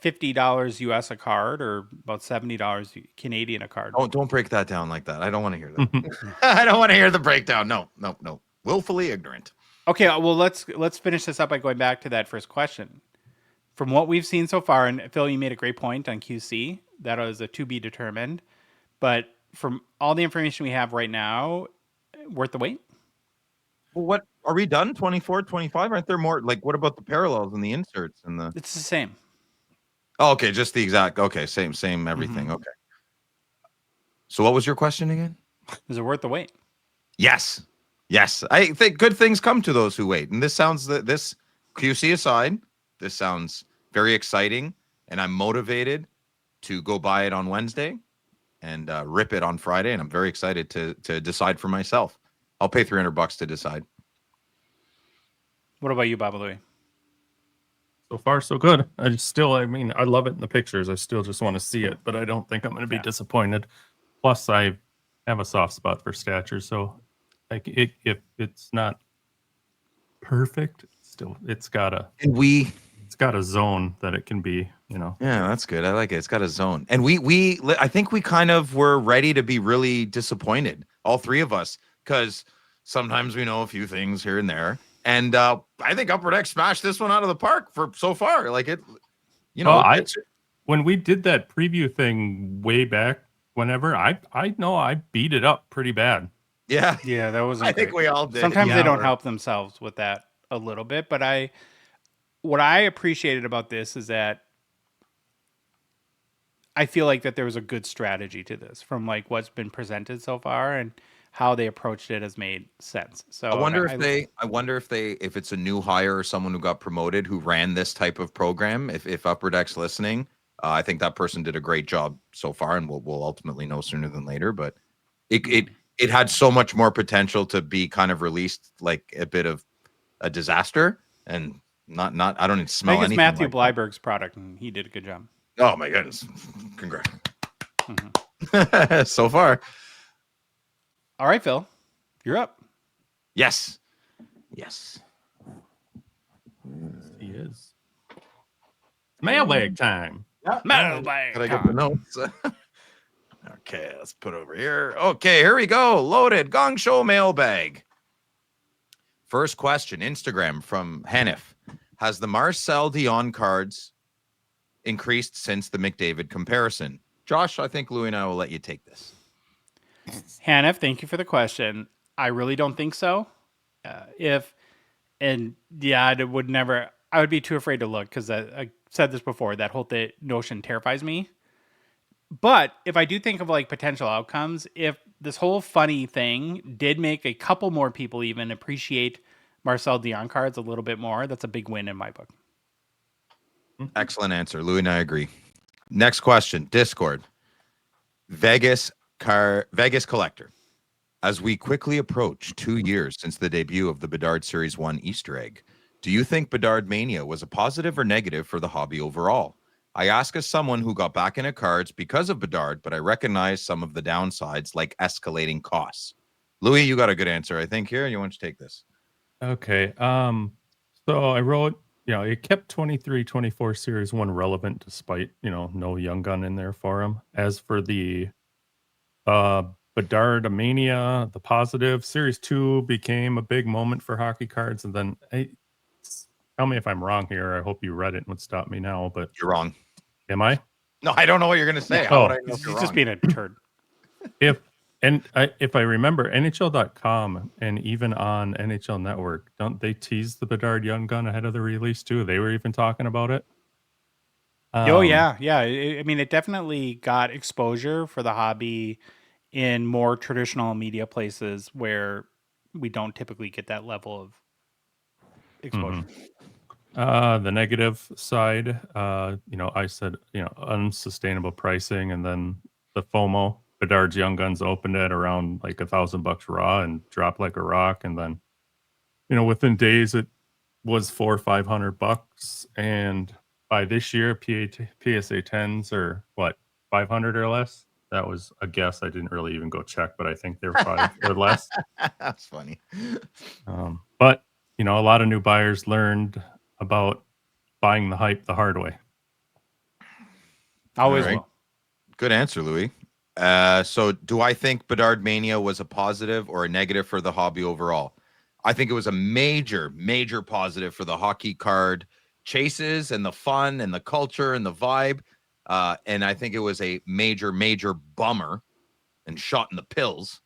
$50 US a card, or about $70 Canadian a card. Oh, don't break that down like that. I don't want to hear that. I don't want to hear the breakdown. No. Willfully ignorant. Okay, well let's finish this up by going back to that first question. From what we've seen so far, and Phil, you made a great point on QC. That was a to be determined. But from all the information we have right now, worth the wait? Well, what are we done? 24, 25? Aren't there more? Like, what about the parallels and the inserts and the? It's the same. Oh, okay, just the exact. Okay, same everything. Mm-hmm. Okay. So, what was your question again? Is it worth the wait? Yes. I think good things come to those who wait, and this QC aside, this sounds very exciting, and I'm motivated to go buy it on Wednesday and rip it on Friday, and I'm very excited to decide for myself. I'll pay $300 to decide. What about you, Baba Louie? So far, so good. I love it in the pictures. I still just want to see it, but I don't think I'm going to be disappointed. Plus, I have a soft spot for stature, so like if it's not perfect, it's got a zone that it can be. Yeah, that's good. I like it. It's got a zone, and I think we kind of were ready to be really disappointed, all 3 of us, because sometimes we know a few things here and there. And I think Upper Deck smashed this one out of the park for so far. Like it, when we did that preview thing way back, whenever I know I beat it up pretty bad. Yeah, that was. I think we all did. Sometimes they don't help themselves with that a little bit, but what I appreciated about this is that I feel like that there was a good strategy to this from like what's been presented so far, and how they approached it has made sense. So I wonder if it's a new hire or someone who got promoted who ran this type of program. If Upper Deck's listening, I think that person did a great job so far, and we'll ultimately know sooner than later. But it had so much more potential to be kind of released like a bit of a disaster, and not. I don't even smell anything. I think it's Matthew Bleiberg's product, and he did a good job. Oh my goodness! Congrats. Mm-hmm. So far. All right, Phil, you're up. Yes. He is. Mailbag time. Yeah. Mailbag. Can I get the notes? Okay, let's put over here. Okay, here we go. Loaded Gongshow Mailbag. First question, Instagram from Hanif. Has the Marcel Dion cards increased since the McDavid comparison? Josh, I think Louis and I will let you take this. Hanif, thank you for the question. I really don't think so. I would never. I would be too afraid to look because I said this before. That whole notion terrifies me. But if I do think of like potential outcomes, if this whole funny thing did make a couple more people even appreciate Marcel Dion cards a little bit more, that's a big win in my book. Excellent answer. Louis and I agree. Next question, Discord. Vegas Collector. As we quickly approach 2 years since the debut of the Bedard Series 1 Easter egg, do you think Bedard Mania was a positive or negative for the hobby overall? I ask as someone who got back into cards because of Bedard, but I recognize some of the downsides like escalating costs. Louis, you got a good answer, I think, here. You want to take this? Okay. So I wrote, it kept 23-24 Series 1 relevant despite, no Young Gun in there for him. As for the Bedard Mania, the positive, Series 2 became a big moment for hockey cards. And then, tell me if I'm wrong here. I hope you read it and would stop me now, but... You're wrong. Am I? No, I don't know what you're going to say. How would I know if you're He's just wrong? being a turd. If I remember, NHL.com and even on NHL Network, don't they tease the Bedard Young Gun ahead of the release too? They were even talking about it. Yeah. I mean, it definitely got exposure for the hobby in more traditional media places where we don't typically get that level of exposure. The negative side, I said, unsustainable pricing, and then the FOMO. Bedard's Young Guns opened at around like $1,000 raw and dropped like a rock, and then, within days it was $400 or $500, and by this year, PSA 10s are what, 500 or less. That was a guess. I didn't really even go check, but I think they're 5 or less. That's funny. But a lot of new buyers learned about buying the hype the hard way. Always All right. will. Good answer, Louis. So do I think Bedard Mania was a positive or a negative for the hobby overall? I think it was a major, major positive for the hockey card chases and the fun and the culture and the vibe. And I think it was a major, major bummer and shot in the pills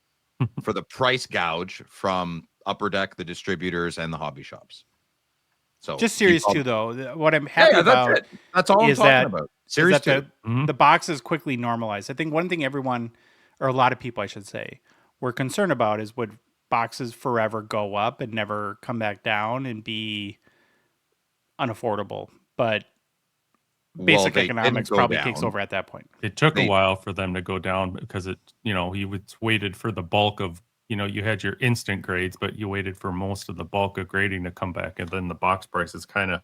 for the price gouge from Upper Deck, the distributors, and the hobby shops. So Just Series 2, though. What I'm happy about that's all I'm is talking that, about. Series 2. the boxes quickly normalized. I think one thing everyone, or a lot of people, I should say, were concerned about is would boxes forever go up and never come back down and be unaffordable? But basic economics probably takes over at that point. It took a while for them to go down because you waited for the bulk of, you had your instant grades, but you waited for most of the bulk of grading to come back. And then the box prices kind of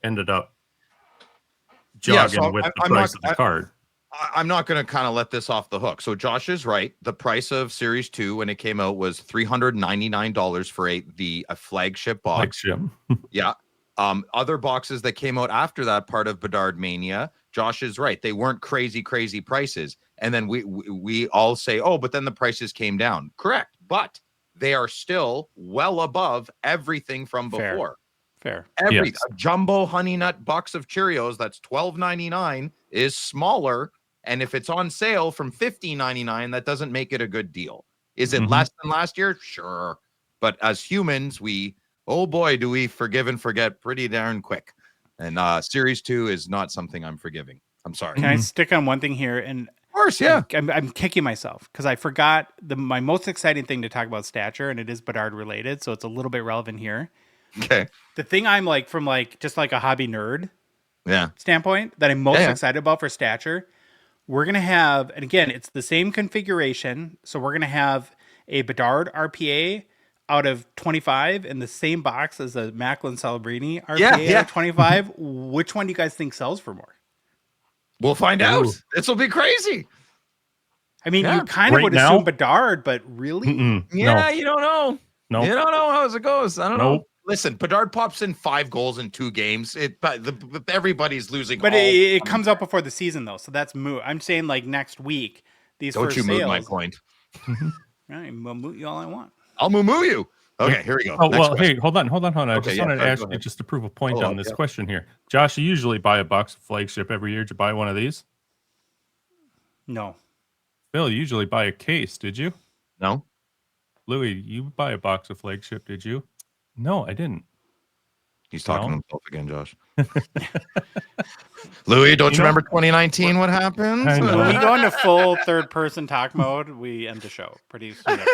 ended up jogging with the price of the card. I'm not going to kind of let this off the hook. So Josh is right. The price of Series 2 when it came out was $399 for a flagship box. Yeah. Other boxes that came out after that part of Bedard Mania, Josh is right. They weren't crazy prices. And then we all say, oh, but then the prices came down. Correct. But they are still well above everything from before. Fair. A jumbo honey nut box of Cheerios that's $12.99 is smaller. And if it's on sale from $15.99, that doesn't make it a good deal. Is it less than last year? Sure. But as humans, oh boy, do we forgive and forget pretty darn quick. And Series 2 is not something I'm forgiving. I'm sorry. Can I stick on one thing here? And of course, yeah. I'm kicking myself because I forgot my most exciting thing to talk about Stature, and it is Bedard related, so it's a little bit relevant here. Okay. The thing I'm like from just like a hobby nerd standpoint that I'm most excited about for Stature, we're going to have, and again, it's the same configuration, so we're going to have a Bedard RPA out of 25 in the same box as a Macklin Celebrini RPA out of 25. Which one do you guys think sells for more? We'll find out. This will be crazy. I mean, you kind of would assume Bedard, but really? Yeah, you don't know. No. You don't know how it goes. I don't know. Listen, Bedard pops in 5 goals in 2 games. Everybody's losing. But it comes out before the season, though, so that's moot. I'm saying like next week. These don't first you sales, moot my point? Right, I'll moot you all I want. I'll moo you. Okay, here we go. Oh, Next well, question. hey, hold on. I Okay, just yeah, wanted to sorry, ask go you ahead. just to prove a point Follow on up, this yeah. question here. Josh, you usually buy a box of flagship every year. Did you buy one of these? No. Phil, you usually buy a case, did you? No? Louis, you buy a box of flagship, did you? No, I didn't. He's talking to No. himself again, Josh. Louis, don't you know, remember 2019? What happened? I know. When we go into full third-person talk mode, we end the show pretty soon after.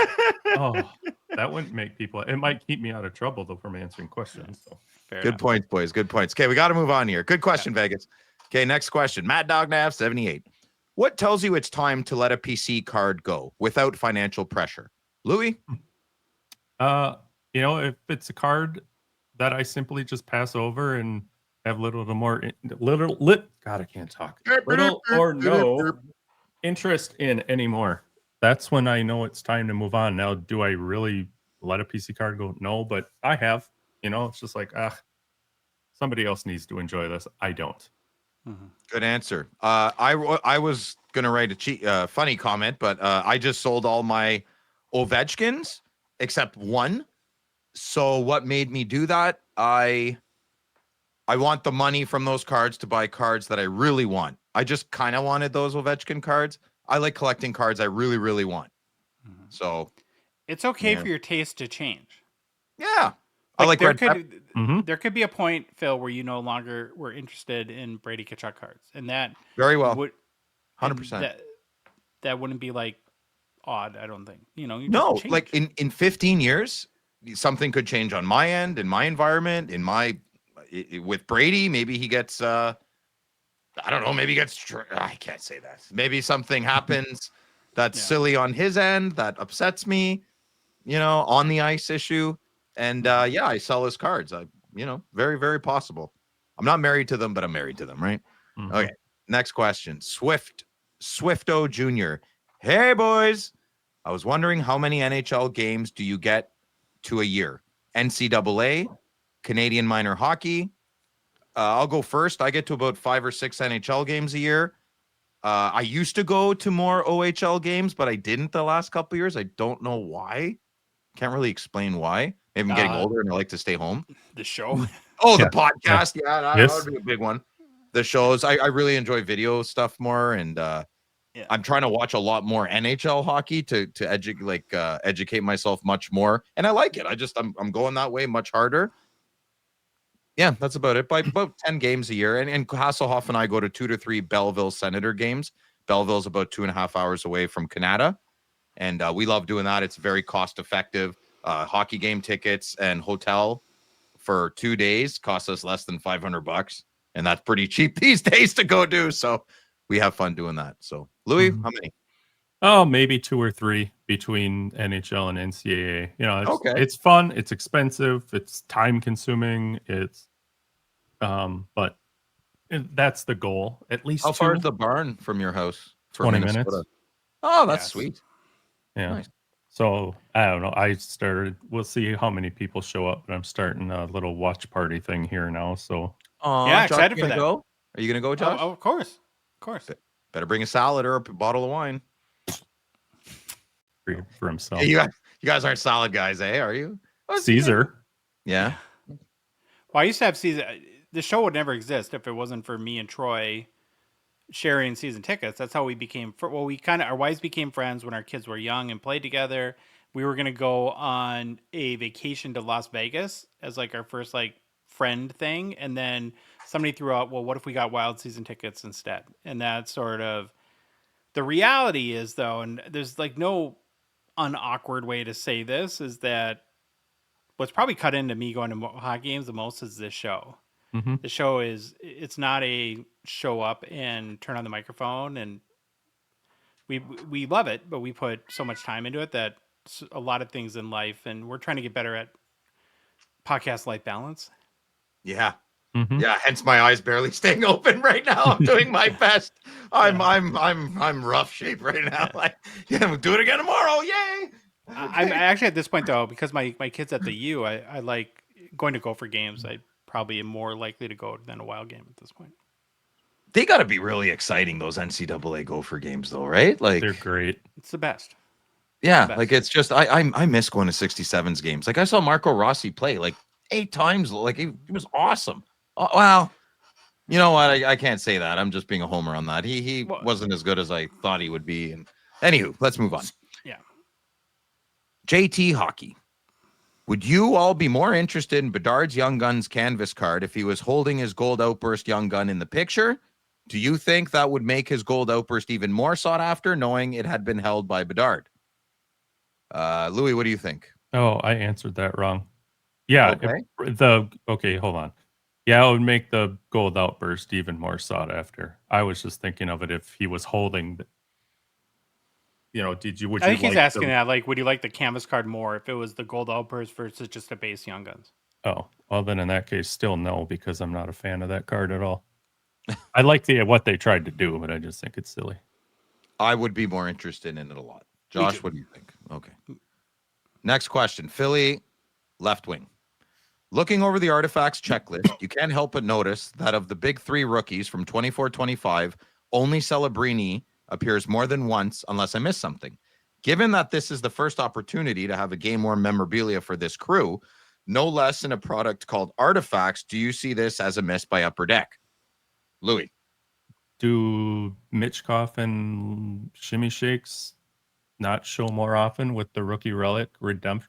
Oh, that wouldn't make people. It might keep me out of trouble though from answering questions. So. Fair Good enough. points, boys. Good points. Okay, we got to move on here. Good question, Vegas. Okay, next question. Matt Dognav 78. What tells you it's time to let a PC card go without financial pressure? Louis? If it's a card that I simply just pass over and have little God, I can't talk. Little or no interest in anymore. That's when I know it's time to move on. Now, do I really let a PC card go? No, but I have. It's just like, somebody else needs to enjoy this. I don't. Good answer. I was gonna write a funny comment, but I just sold all my Ovechkins except one. So what made me do that? I want the money from those cards to buy cards that I really want. I just kind of wanted those Ovechkin cards. I like collecting cards I really, really want. So It's okay Yeah. for your taste to change. yeah, I like there red pep- there could be a point, Phil, where you no longer were interested in Brady Kachuk cards, and that very well, would 100%. that wouldn't be like odd. I don't think you just No, change. like in 15 years, something could change on my end, in my environment, with Brady. Maybe he gets I don't know. Maybe he gets I can't say that. Maybe something happens that's silly on his end that upsets me. On the ice issue, and I sell his cards. Very, very possible. I'm not married to them, but I'm married to them, right? Mhm. Okay. Next question. Swifto Jr. Hey boys. I was wondering how many NHL games do you get to a year? NCAA, Canadian minor hockey. I'll go first. I get to about 5 or 6 NHL games a year. I used to go to more OHL games, but I didn't the last couple of years. I don't know why. Can't really explain why. Maybe I'm getting older and I like to stay home. The show. Oh, Yeah. the podcast. Yeah, that Yes. would be a big one. The shows. I really enjoy video stuff more, and I'm trying to watch a lot more NHL hockey to educate myself much more. And I like it. I'm going that way much harder. Yeah, that's about it. By about 10 games a year. And Hasselhoff and I go to 2 to 3 Belleville Senator games. Belleville's about 2.5 hours away from Canada. And we love doing that. It's very cost effective. Hockey game tickets and hotel for 2 days cost us less than $500, and that's pretty cheap these days to go do. So we have fun doing that. So Louis, how many? Oh, maybe 2 or 3 between NHL and NCAA. Okay. It's fun. It's expensive. It's time consuming. But that's the goal. At least How far 2. is the barn from your house? 20 minutes. Oh, that's Yes. sweet. Yeah. Nice. So I don't know. We'll see how many people show up, but I'm starting a little watch party thing here now. So Yeah, Josh, excited you for gonna that. go? Are you gonna go, Josh? Oh, of course. Better bring a salad or a bottle of wine. for himself. Hey, you guys aren't salad guys, eh? Are you? Caesar. Yeah. Well, I used to have season. The show would never exist if it wasn't for me and Troy sharing season tickets. That's how we became. Our wives became friends when our kids were young and played together. We were gonna go on a vacation to Las Vegas as like our first friend thing, and then somebody threw out, well, what if we got Wild season tickets instead? And that's sort of the reality is, though, and there's no unawkward way to say this, is that what's probably cut into me going to hockey games the most is this show. Mm-hmm. The show it's not a show up and turn on the microphone, and we love it, but we put so much time into it that a lot of things in life, and we're trying to get better at podcast life balance. Yeah. Mm-hmm. Yeah, hence my eyes barely staying open right now. I'm doing my best. I'm rough shape right now. We'll do it again tomorrow. Yay! I'm actually at this point though, because my kids at the U, I like going to Gopher games. I probably am more likely to go than a Wild game at this point. They got to be really exciting, those NCAA Gopher games, though, right? They're great. It's the best. Yeah, best. like it's just I miss going to 67s games. Like I saw Marco Rossi play like 8 times. Like he was awesome. Oh, well, you know what? I can't say that. I'm just being a homer on that. He Well, wasn't as good as I thought he would be. And anywho, let's move on. yeah. JT Hockey. Would you all be more interested in Bedard's Young Guns canvas card if he was holding his Gold Outburst Young Gun in the picture? Do you think that would make his Gold Outburst even more sought after, knowing it had been held by Bedard? Louis, what do you think? Oh, I answered that wrong. Yeah. Okay. Okay, hold on. Yeah, it would make the Gold Outburst even more sought after. I was just thinking of it if he was holding. Would I you think he's like asking that, like, would you like the canvas card more if it was the gold outburst versus just a base Young Guns? Oh, well, then in that case, still no, because I'm not a fan of that card at all. I like what they tried to do, but I just think it's silly. I would be more interested in it a lot. Josh, what do you think? Okay. Next question. Philly, left wing. Looking over the artifacts checklist, you can't help but notice that of the big 3 rookies from 24-25, only Celebrini appears more than once, unless I miss something. Given that this is the first opportunity to have a game-worn memorabilia for this crew, no less in a product called Artifacts, do you see this as a miss by Upper Deck? Louis. Do Mitchkoff and Shimmy Shakes not show more often with the rookie relic redemptions?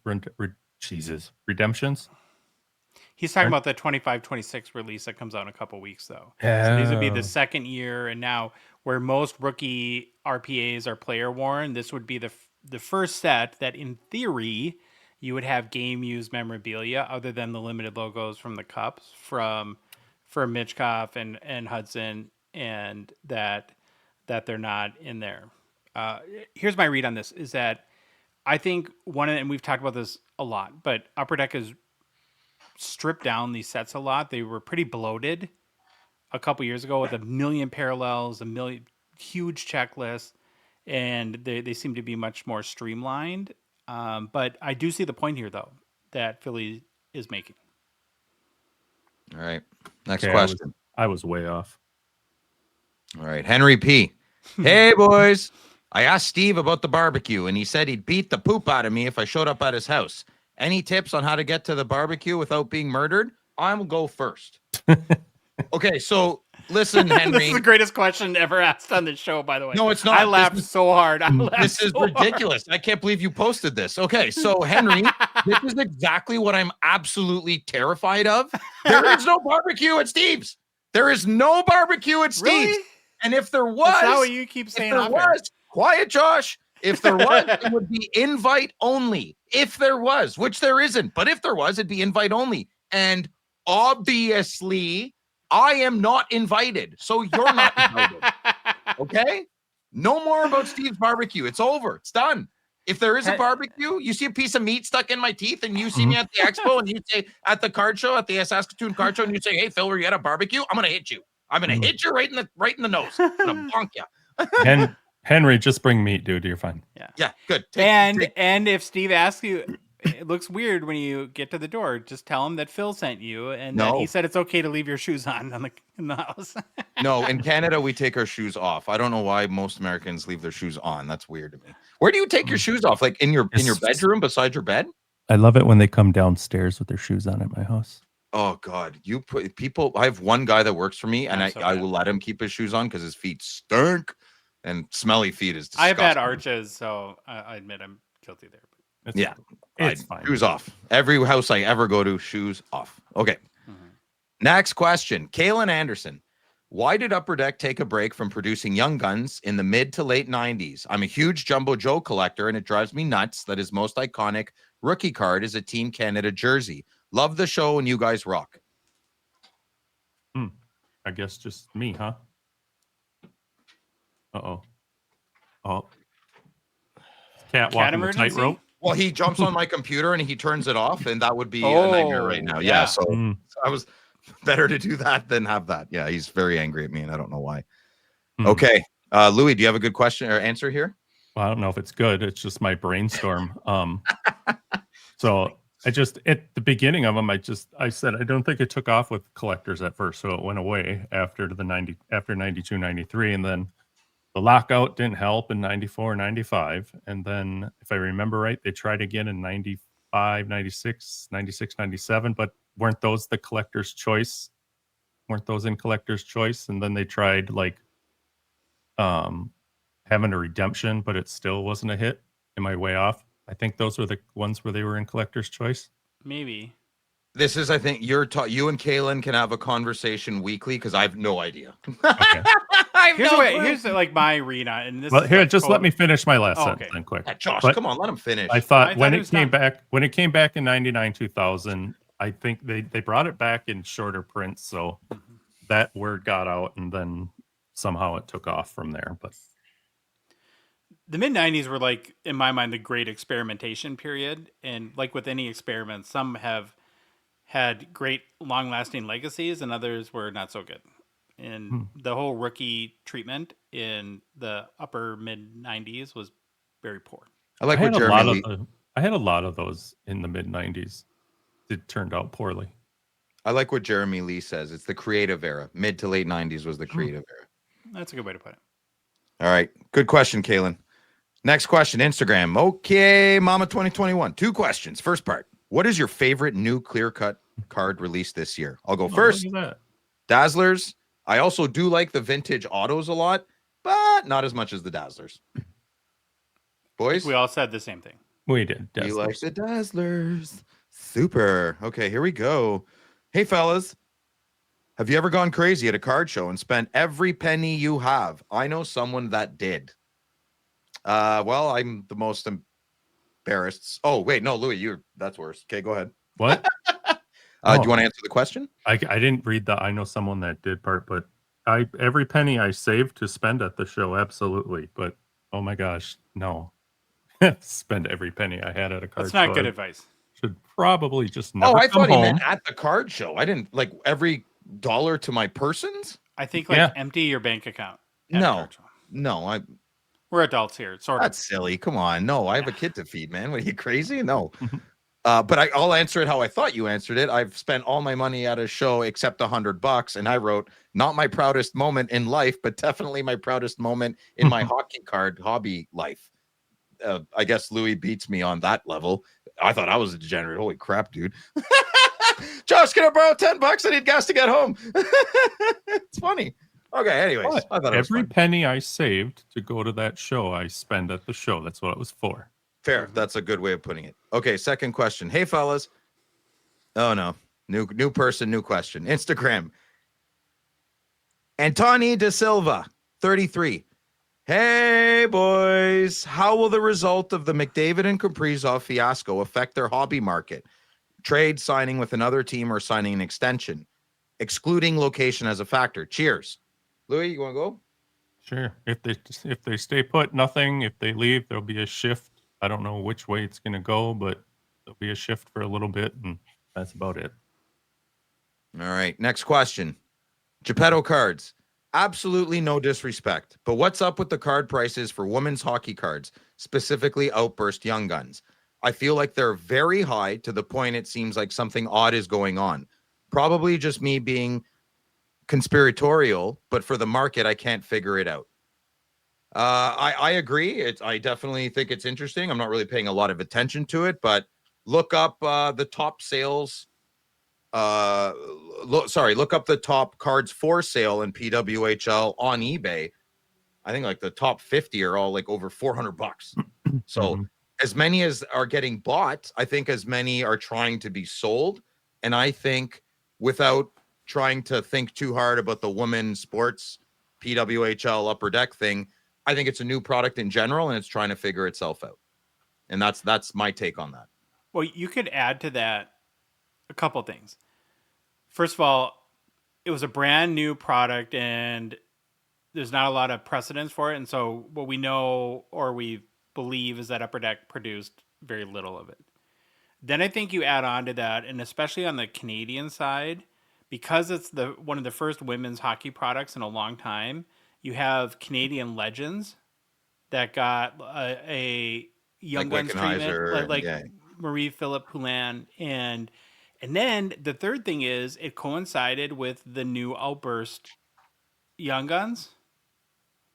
He's talking about the 25-26 release that comes out in a couple weeks, though. Yeah. So these would be the second year, and now where most rookie RPAs are player worn, this would be the first set that, in theory, you would have game used memorabilia other than the limited logos from the cups for Mitchkoff and Hudson, and that they're not in there. Here's my read on this: is that I think and we've talked about this a lot, but Upper Deck is stripped down these sets a lot. They were pretty bloated a couple years ago with a million parallels, a million huge checklists, and they seem to be much more streamlined. But I do see the point here, though, that Philly is making. All right. Next question. I was way off. All right. Henry P. Hey, boys. I asked Steve about the barbecue, and he said he'd beat the poop out of me if I showed up at his house. Any tips on how to get to the barbecue without being murdered? I'm going to go first. Okay, so listen, Henry. This is the greatest question ever asked on this show, by the way. No, it's not. I laughed so hard. This is ridiculous. I can't believe you posted this. Okay, so Henry, this is exactly what I'm absolutely terrified of. There is no barbecue at Steve's. There is no barbecue at Steve's. Really? And if there was, that's not what you keep saying. If there was, quiet, Josh. If there was, it would be invite only. If there was, which there isn't, but if there was, it'd be invite only. And obviously, I am not invited, so you're not invited. Okay? No more about Steve's barbecue. It's over. It's done. If there is a barbecue, you see a piece of meat stuck in my teeth, and you see me at the expo, and you say at the card show, at the Saskatoon card show, and you say, "Hey, Phil, were you at a barbecue?" I'm gonna hit you. I'm gonna hit you right in the nose. I'm gonna bonk you. And Henry, just bring meat, dude. You're fine. Yeah, good. And if Steve asks you, it looks weird when you get to the door, just tell him that Phil sent you and that he said it's okay to leave your shoes on in the house. No, in Canada we take our shoes off. I don't know why most Americans leave their shoes on. That's weird to me. Where do you take your shoes off? Like in your bedroom beside your bed? I love it when they come downstairs with their shoes on at my house. Oh God, I have one guy that works for me, and I will let him keep his shoes on because his feet stink, and smelly feet is disgusting. I have bad arches, so I admit I'm guilty there. It's fine. Shoes off. Every house I ever go to, shoes off. Okay. Next question. Kalen Anderson. Why did Upper Deck take a break from producing Young Guns in the mid to late 90s? I'm a huge Jumbo Joe collector, and it drives me nuts that his most iconic rookie card is a Team Canada jersey. Love the show, and you guys rock. I guess just me, huh? Uh-oh. Oh. Cat walking the tightrope. Well, he jumps on my computer and he turns it off, and that would be a nightmare right now. Yeah, so I was better to do that than have that. Yeah, he's very angry at me, and I don't know why. Okay, Louis, do you have a good question or answer here? Well, I don't know if it's good. It's just my brainstorm. So I just at the beginning of them, I said I don't think it took off with collectors at first, so it went away after 92, 93, and then the lockout didn't help in 94, 95. And then, if I remember right, they tried again in 95, 96, 96, 97. But weren't those the collector's choice? Weren't those in collector's choice? And then they tried like having a redemption, but it still wasn't a hit. Am I way off? I think those were the ones where they were in collector's choice. Maybe. This is, I think, you and Kaylin can have a conversation weekly because I have no idea. Okay. Here's like my read on it, and this. Well, is here, like just let me finish my last Oh, sentence okay. then quick. Yeah, Josh, But come on, let him finish. I thought I when thought it it was came done. back in 99, 2000, I think they brought it back in shorter prints. So that word got out and then somehow it took off from there. But The mid '90s were like, in my mind, the great experimentation period, and like with any experiment, some have had great long-lasting legacies, and others were not so good. And the whole rookie treatment in the upper mid '90s was very poor. I like I what had Jeremy. I had a lot of those in the mid 90s. It turned out poorly. I like what Jeremy Lee says. It's the creative era. Mid to late 90s was the creative era. That's a good way to put it. All right. Good question, Kaylin. Next question, Instagram. Okay, Mama 2021. 2 questions. First part. What is your favorite new clear cut card released this year? I'll go first. Look at Dazzlers. I also do like the vintage autos a lot, but not as much as the Dazzlers. Boys, We all said the same thing. that. We did. you like Dazzlers. the Dazzlers. Super. Okay, here we go. Hey, fellas. Have you ever gone crazy at a card show and spent every penny you have? I know someone that did. Well, I'm the most embarrassed. Oh, wait, no, Louis, that's worse. Okay, go ahead. What? Do Oh. you want to answer the question? I didn't read the I know someone that did part, but every penny I saved to spend at the show, absolutely. But oh my gosh, no. Spend every penny I had at a card That's not show. good I advice. should probably just never I come thought he home. meant at the card show. I didn't like every dollar to my persons. I think like Yeah. empty your bank account. at No, card show. no, We're adults here, sort of. that's silly. Come on. No, I have a kid to feed, man. What are you crazy? No. But I'll answer it how I thought you answered it. I've spent all my money at a show except $100, and I wrote not my proudest moment in life, but definitely my proudest moment in my hockey card hobby life. I guess Louis beats me on that level. I thought I was a degenerate. Holy crap, dude! Josh, can I borrow $10? I need gas to get home. It's funny. Okay. Anyways, But I thought it was every fun. penny I saved to go to that show, I spend at the show. That's what it was for. Fair. That's a good way of putting it. Okay, second question. Hey, fellas. Oh no, new person, new question. Instagram. Antoni De Silva, 33. Hey, boys. How will the result of the McDavid and Kaprizov fiasco affect their hobby market? Trade, signing with another team, or signing an extension, excluding location as a factor. Cheers. Louis, you want to go? Sure. If they stay put, nothing. If they leave, there'll be a shift. I don't know which way it's going to go, but there'll be a shift for a little bit, and that's about it. All right. Next question. Geppetto cards. Absolutely no disrespect, but what's up with the card prices for women's hockey cards, specifically Outburst Young Guns? I feel like they're very high to the point it seems like something odd is going on. Probably just me being conspiratorial, but for the market, I can't figure it out. I agree. I definitely think it's interesting. I'm not really paying a lot of attention to it, but look up the top sales. Look up the top cards for sale in PWHL on eBay. I think like the top 50 are all like over $400. So as many as are getting bought, I think as many are trying to be sold. And I think without trying to think too hard about the women's sports PWHL Upper Deck thing, I think it's a new product in general and it's trying to figure itself out. And that's my take on that. Well, you could add to that a couple things. First of all, it was a brand new product and there's not a lot of precedence for it. And so what we know or we believe is that Upper Deck produced very little of it. Then I think you add on to that, and especially on the Canadian side, because it's one of the first women's hockey products in a long time, you have Canadian legends that got a Young Like Guns Wickenheiser, treatment, like yeah. Marie-Philippe Poulin, and then the third thing is it coincided with the new Outburst Young Guns,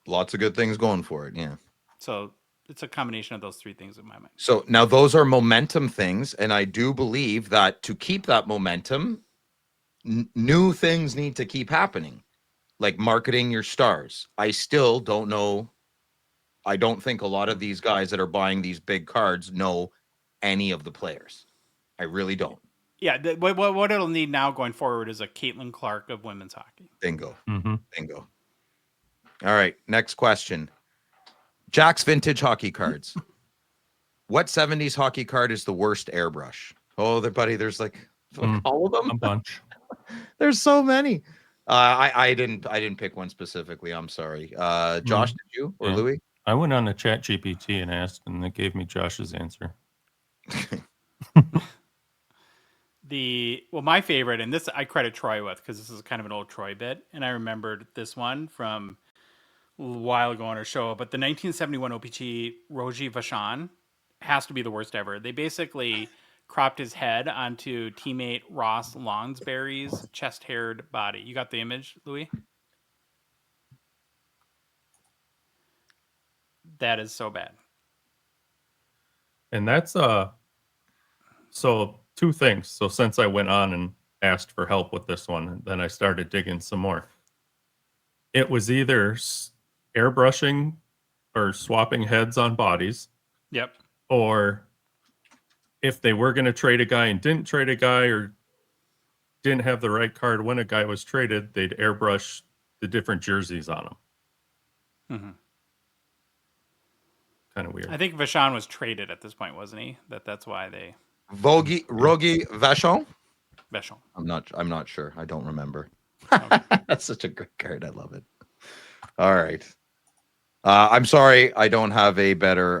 Lots of good things going for it. Yeah. So it's a combination of those three things in my mind. So now those are momentum things, and I do believe that to keep that momentum, new things need to keep happening, like marketing your stars. I still don't know. I don't think a lot of these guys that are buying these big cards know any of the players. I really don't. Yeah, what it'll need now going forward is a Caitlin Clark of women's hockey. Bingo. Mm-hmm. Bingo. All right, next question. Jack's vintage hockey cards. What 70s hockey card is the worst airbrush? Oh, buddy, there's like all of them. A bunch. There's so many. I didn't pick one specifically. I'm sorry. Josh, did you or Yeah. Louis? I went on the Chat GPT and asked, and it gave me Josh's answer. My favorite, and this I credit Troy with because this is kind of an old Troy bit, and I remembered this one from a while ago on our show. But the 1971 O-Pee-Chee Roji Vachon has to be the worst ever. They basically cropped his head onto teammate Ross Lonsberry's chest-haired body. You got the image, Louis? That is so bad. And that's so two things. So since I went on and asked for help with this one, then I started digging some more. It was either airbrushing or swapping heads on bodies. Yep. Or if they were going to trade a guy and didn't trade a guy or didn't have the right card when a guy was traded, they'd airbrush the different jerseys on them. Mm-hmm. Kind of weird. I think Vachon was traded at this point, wasn't he? That's why they Rogi Vachon? Vachon. I'm not sure. I don't remember. Okay. That's such a great card. I love it. All right. I'm sorry I don't have a better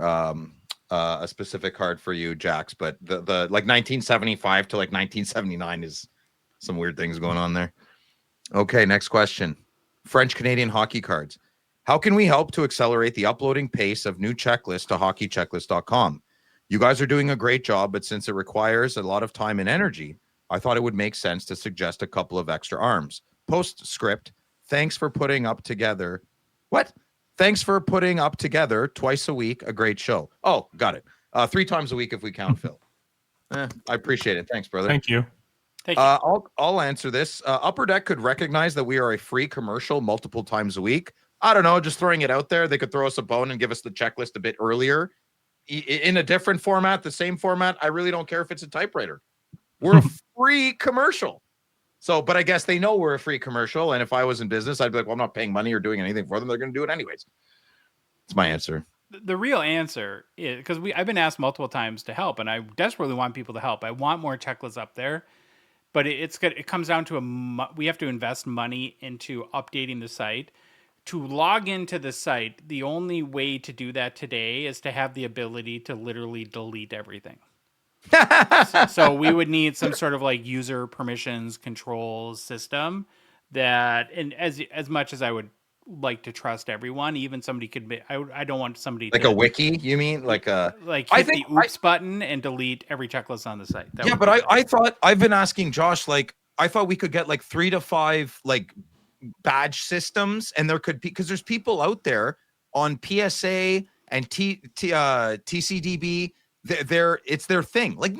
a specific card for you, Jax, but the like 1975 to like 1979 is some weird things going on there. Okay, next question. French Canadian hockey cards. How can we help to accelerate the uploading pace of new checklists to hockeychecklist.com? You guys are doing a great job, but since it requires a lot of time and energy, I thought it would make sense to suggest a couple of extra arms. Postscript, thanks for putting up together. What? Thanks for putting up together twice a week. A great show. Oh, got it. 3 times a week if we count Phil. I appreciate it. Thanks, brother. Thank you. Thank you. I'll answer this. Upper Deck could recognize that we are a free commercial multiple times a week. I don't know, just throwing it out there. They could throw us a bone and give us the checklist a bit earlier in a different format, the same format. I really don't care if it's a typewriter. We're a free commercial. So, but I guess they know we're a free commercial. And if I was in business, I'd be like, well, I'm not paying money or doing anything for them. They're going to do it anyways. That's my answer. The real answer is because I've been asked multiple times to help, and I desperately want people to help. I want more checklists up there, but it comes down to we have to invest money into updating the site. To log into the site, the only way to do that today is to have the ability to literally delete everything. So we would need some sort of like user permissions controls system that, and as much as I would like to trust everyone, even somebody could be, I don't want somebody like to, a wiki, you mean? Like a hit the oops button and delete every checklist on the site. Yeah, but I thought, I've been asking Josh, like, I thought we could get like 3 to 5 like badge systems, and there could be, because there's people out there on PSA and TCDB, it's their thing. Like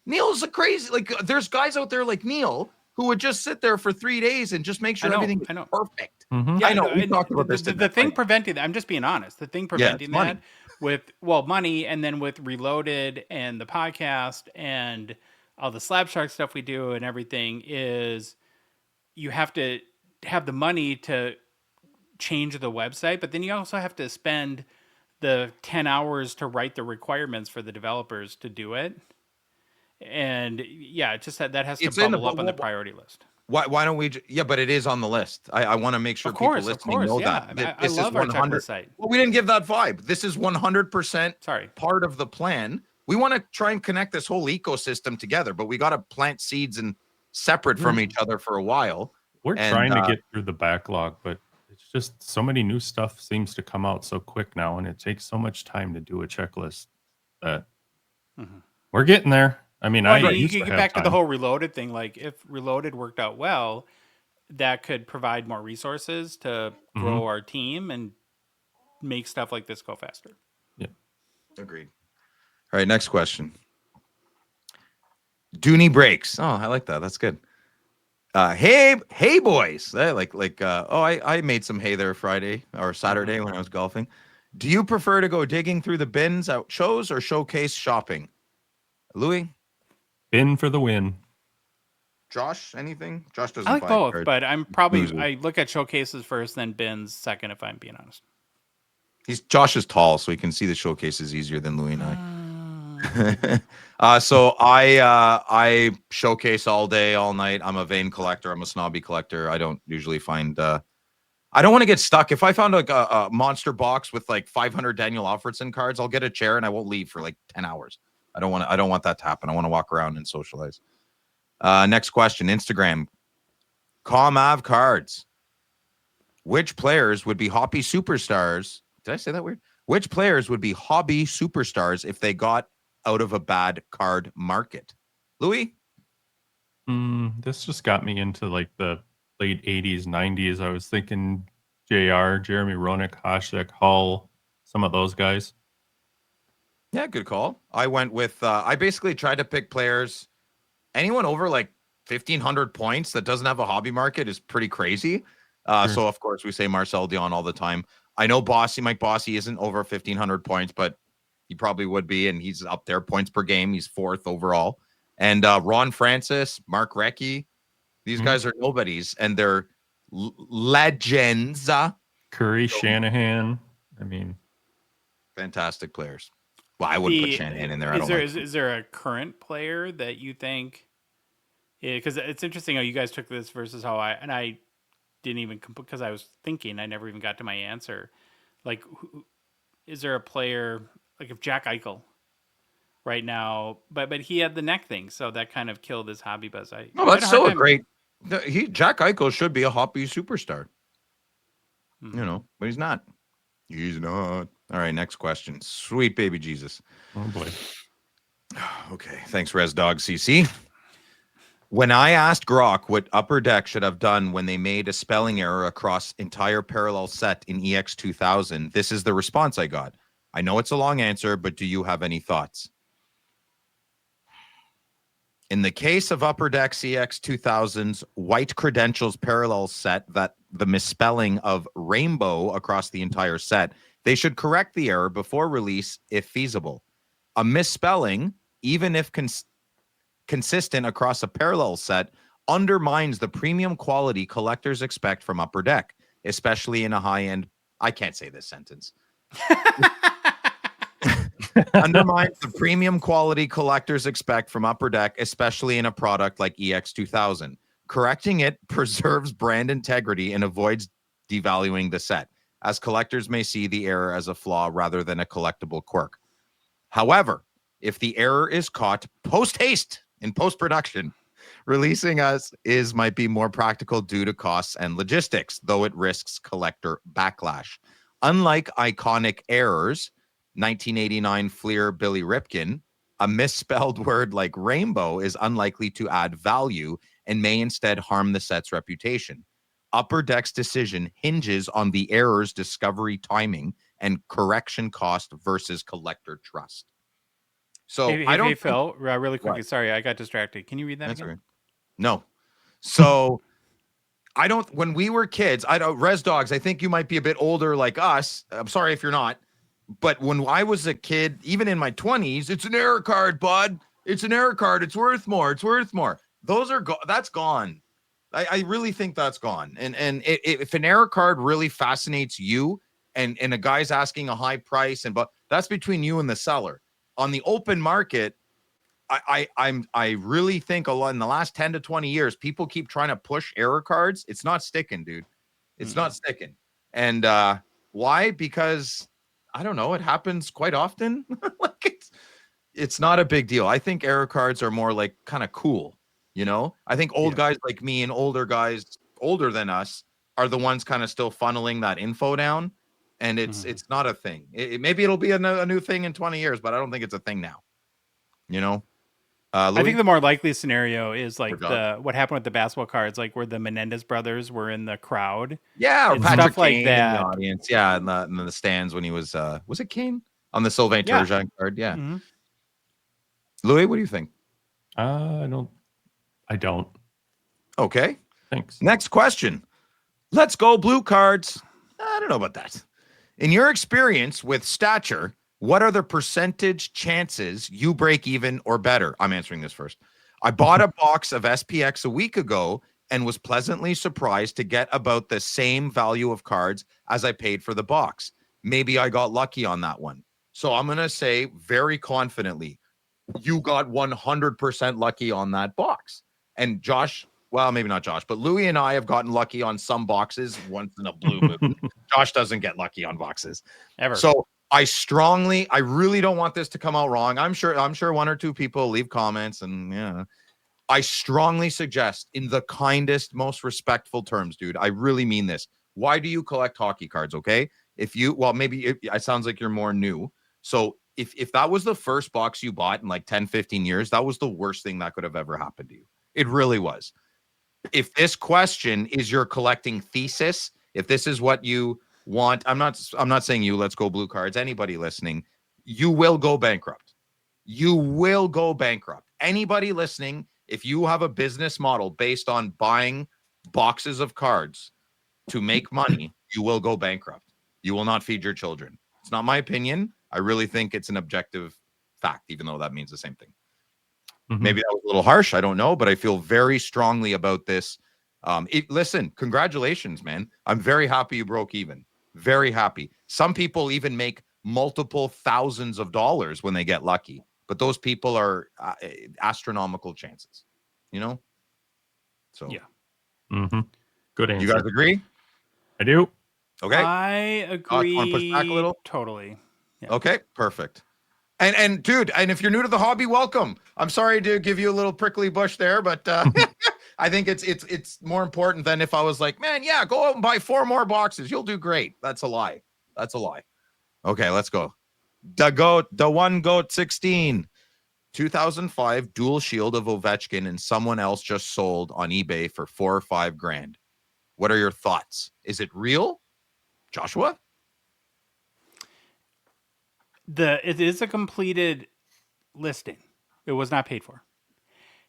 Neil's a crazy, like there's guys out there like Neil who would just sit there for 3 days and just make sure everything's perfect. Mm-hmm. Yeah, I know we talked about this. The thing preventing that, I'm just being honest. The thing preventing that with money, and then with Reloaded and the podcast and all the Slab Shark stuff we do and everything is you have to have the money to change the website, but then you also have to spend the 10 hours to write the requirements for the developers to do it. And yeah, it's just that has to bubble up on the priority list. Why don't we? Yeah, but it is on the list. I want to make sure people listening know that. I love our checklist site. Well, we didn't give that vibe. This is 100% part of the plan. We want to try and connect this whole ecosystem together, but we got to plant seeds and separate from each other for a while. We're trying to get through the backlog, but it's just so many new stuff seems to come out so quick now, and it takes so much time to do a checklist that we're getting there. I mean, you can get back to the whole Reloaded thing. Like if Reloaded worked out well, that could provide more resources to grow our team and make stuff like this go faster. Agreed. All right, next question. Dooney breaks. Oh, I like that. That's good. Hey boys. I made some hay there Friday or Saturday when I was golfing. Do you prefer to go digging through the bins at shows or showcase shopping? Louis? Bin for the win. Josh, anything? Josh doesn't I like buy both, cards. but I'm probably Loser. I look at showcases first, then bins second, if I'm being honest. Josh is tall, so he can see the showcases easier than Louis and I. So I showcase all day, all night. I'm a vain collector. I'm a snobby collector. I don't usually find. I don't want to get stuck. If I found like a monster box with like 500 Daniel Alfredson cards, I'll get a chair and I won't leave for like 10 hours. I don't want that to happen. I want to walk around and socialize. Next question. Instagram. Comav cards. Which players would be hobby superstars? Did I say that weird? Which players would be hobby superstars if they got out of a bad card market? Louis? This just got me into like the late 80s, 90s. I was thinking JR, Jeremy Roenick, Hasek, Hull, some of those guys. Yeah, good call. I went with, I basically tried to pick players. Anyone over like 1,500 points that doesn't have a hobby market is pretty crazy. Sure. So, of course, we say Marcel Dion all the time. I know Mike Bossy isn't over 1,500 points, but he probably would be, and he's up there points per game. He's 4th overall. And Ron Francis, Mark Recchi, these guys are nobodies, and they're legends. Curry, Shanahan. I mean, fantastic players. Well, I wouldn't put Shanahan in there. Is there a current player that you think? Because it's interesting how you guys took this versus how I didn't even, because I was thinking, I never even got to my answer. Like, is there a player like if Jack Eichel right now, but he had the neck thing, so that kind of killed his hobby buzz. That's still a great. Jack Eichel should be a hobby superstar. You know, but he's not. He's not. All right, next question. Sweet baby Jesus. oh boy. Okay, thanks, Res Dog CC. When I asked Grok what Upper Deck should have done when they made a spelling error across entire parallel set in EX 2000, this is the response I got. I know it's a long answer, but do you have any thoughts? In the case of Upper Deck CX 2000's white credentials parallel set, that the misspelling of rainbow across the entire set, they should correct the error before release if feasible. A misspelling, even if consistent across a parallel set, undermines the premium quality collectors expect from Upper Deck, especially in a high-end. I can't say this sentence. Undermines the premium quality collectors expect from Upper Deck, especially in a product like EX 2000. Correcting it preserves brand integrity and avoids devaluing the set, as collectors may see the error as a flaw rather than a collectible quirk. However, if the error is caught post-haste in post-production, releasing might be more practical due to costs and logistics, though it risks collector backlash. Unlike iconic errors, 1989 Fleer Billy Ripken, a misspelled word like rainbow is unlikely to add value and may instead harm the set's reputation. Upper Deck's decision hinges on the error's discovery timing and correction cost versus collector trust. So Hey, Phil, really quickly. What? Sorry, I got distracted. Can you read that That's again? Okay. No. So when we were kids, Res Dogs, I think you might be a bit older like us. I'm sorry if you're not. But when I was a kid, even in my 20s, it's an error card, bud. It's an error card. It's worth more. It's worth more. That's gone. I really think that's gone. And if an error card really fascinates you and a guy's asking a high price, but that's between you and the seller. On the open market, I really think a lot in the last 10 to 20 years, people keep trying to push error cards. It's not sticking, dude. It's not sticking. And why? Because I don't know. It happens quite often. Like it's not a big deal. I think error cards are more like kind of cool. You know, I think old guys like me and older guys older than us are the ones kind of still funneling that info down. And it's not a thing. Maybe it'll be a new thing in 20 years, but I don't think it's a thing now. You know? I Louis? think the more likely scenario is Or like Josh? what happened with the basketball cards, like where the Menendez brothers were in the crowd Yeah, or and Patrick stuff like Kane in the that. audience. Yeah, in the stands when he was it Kane on the Sylvain Yeah. Turgeon card? Yeah. hmm Louis, what do you think? I don't. Okay. Thanks. Next question. Let's go blue cards. I don't know about that. In your experience with Stature, what are the percentage chances you break even or better? I'm answering this first. I bought a box of SPX a week ago and was pleasantly surprised to get about the same value of cards as I paid for the box. Maybe I got lucky on that one. So I'm going to say very confidently, you got 100% lucky on that box. And Josh, well, maybe not Josh, but Louis and I have gotten lucky on some boxes once in a blue moon. Josh doesn't get lucky on boxes. Ever. So I really don't want this to come out wrong. I'm sure one or two people leave comments and yeah. I strongly suggest in the kindest, most respectful terms, dude. I really mean this. Why do you collect hockey cards? Okay. Maybe it sounds like you're more new. So if that was the first box you bought in like 10, 15 years, that was the worst thing that could have ever happened to you. It really was. If this question is your collecting thesis, if this is what you want, I'm not saying you let's go blue cards, anybody listening, you will go bankrupt. You will go bankrupt. Anybody listening, if you have a business model based on buying boxes of cards to make money, you will go bankrupt. You will not feed your children. It's not my opinion. I really think it's an objective fact, even though that means the same thing. Maybe that was a little harsh. I don't know, but I feel very strongly about this. Listen, congratulations, man. I'm very happy you broke even. Very happy. Some people even make multiple thousands of dollars when they get lucky, but those people are astronomical chances, you know? So, Yeah. Good answer. You guys agree? I do. Okay. I agree. Want to push back a little? Totally. Yeah. Okay, perfect. And dude, and if you're new to the hobby, welcome. I'm sorry to give you a little prickly bush there, but I think it's more important than if I was like, man, yeah, go out and buy 4 more boxes. You'll do great. That's a lie. That's a lie. Okay, let's go. The one goat 16. 2005 dual shield of Ovechkin and someone else just sold on eBay for $4 or $5 grand. What are your thoughts? Is it real? Joshua? It is a completed listing. It was not paid for.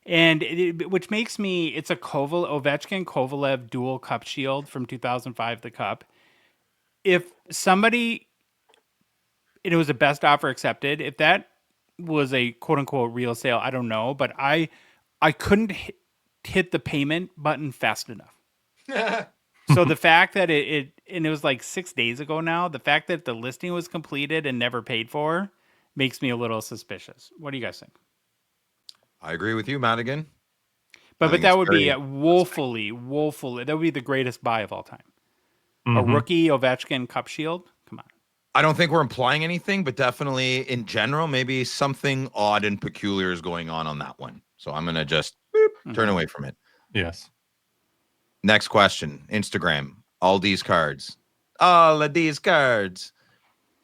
And which makes it's a Ovechkin Kovalev dual cup shield from 2005, the cup. If somebody, and it was a best offer accepted, if that was a quote unquote real sale, I don't know, but I couldn't hit the payment button fast enough. So the fact that it was like 6 days ago now, the fact that the listing was completed and never paid for makes me a little suspicious. What do you guys think? I agree with you, Madigan. But that would be woefully. That would be the greatest buy of all time. A rookie Ovechkin Cup Shield. Come on. I don't think we're implying anything, but definitely in general, maybe something odd and peculiar is going on that one. So I'm gonna just turn away from it. Yes. Next question. Instagram. All these cards. All of these cards.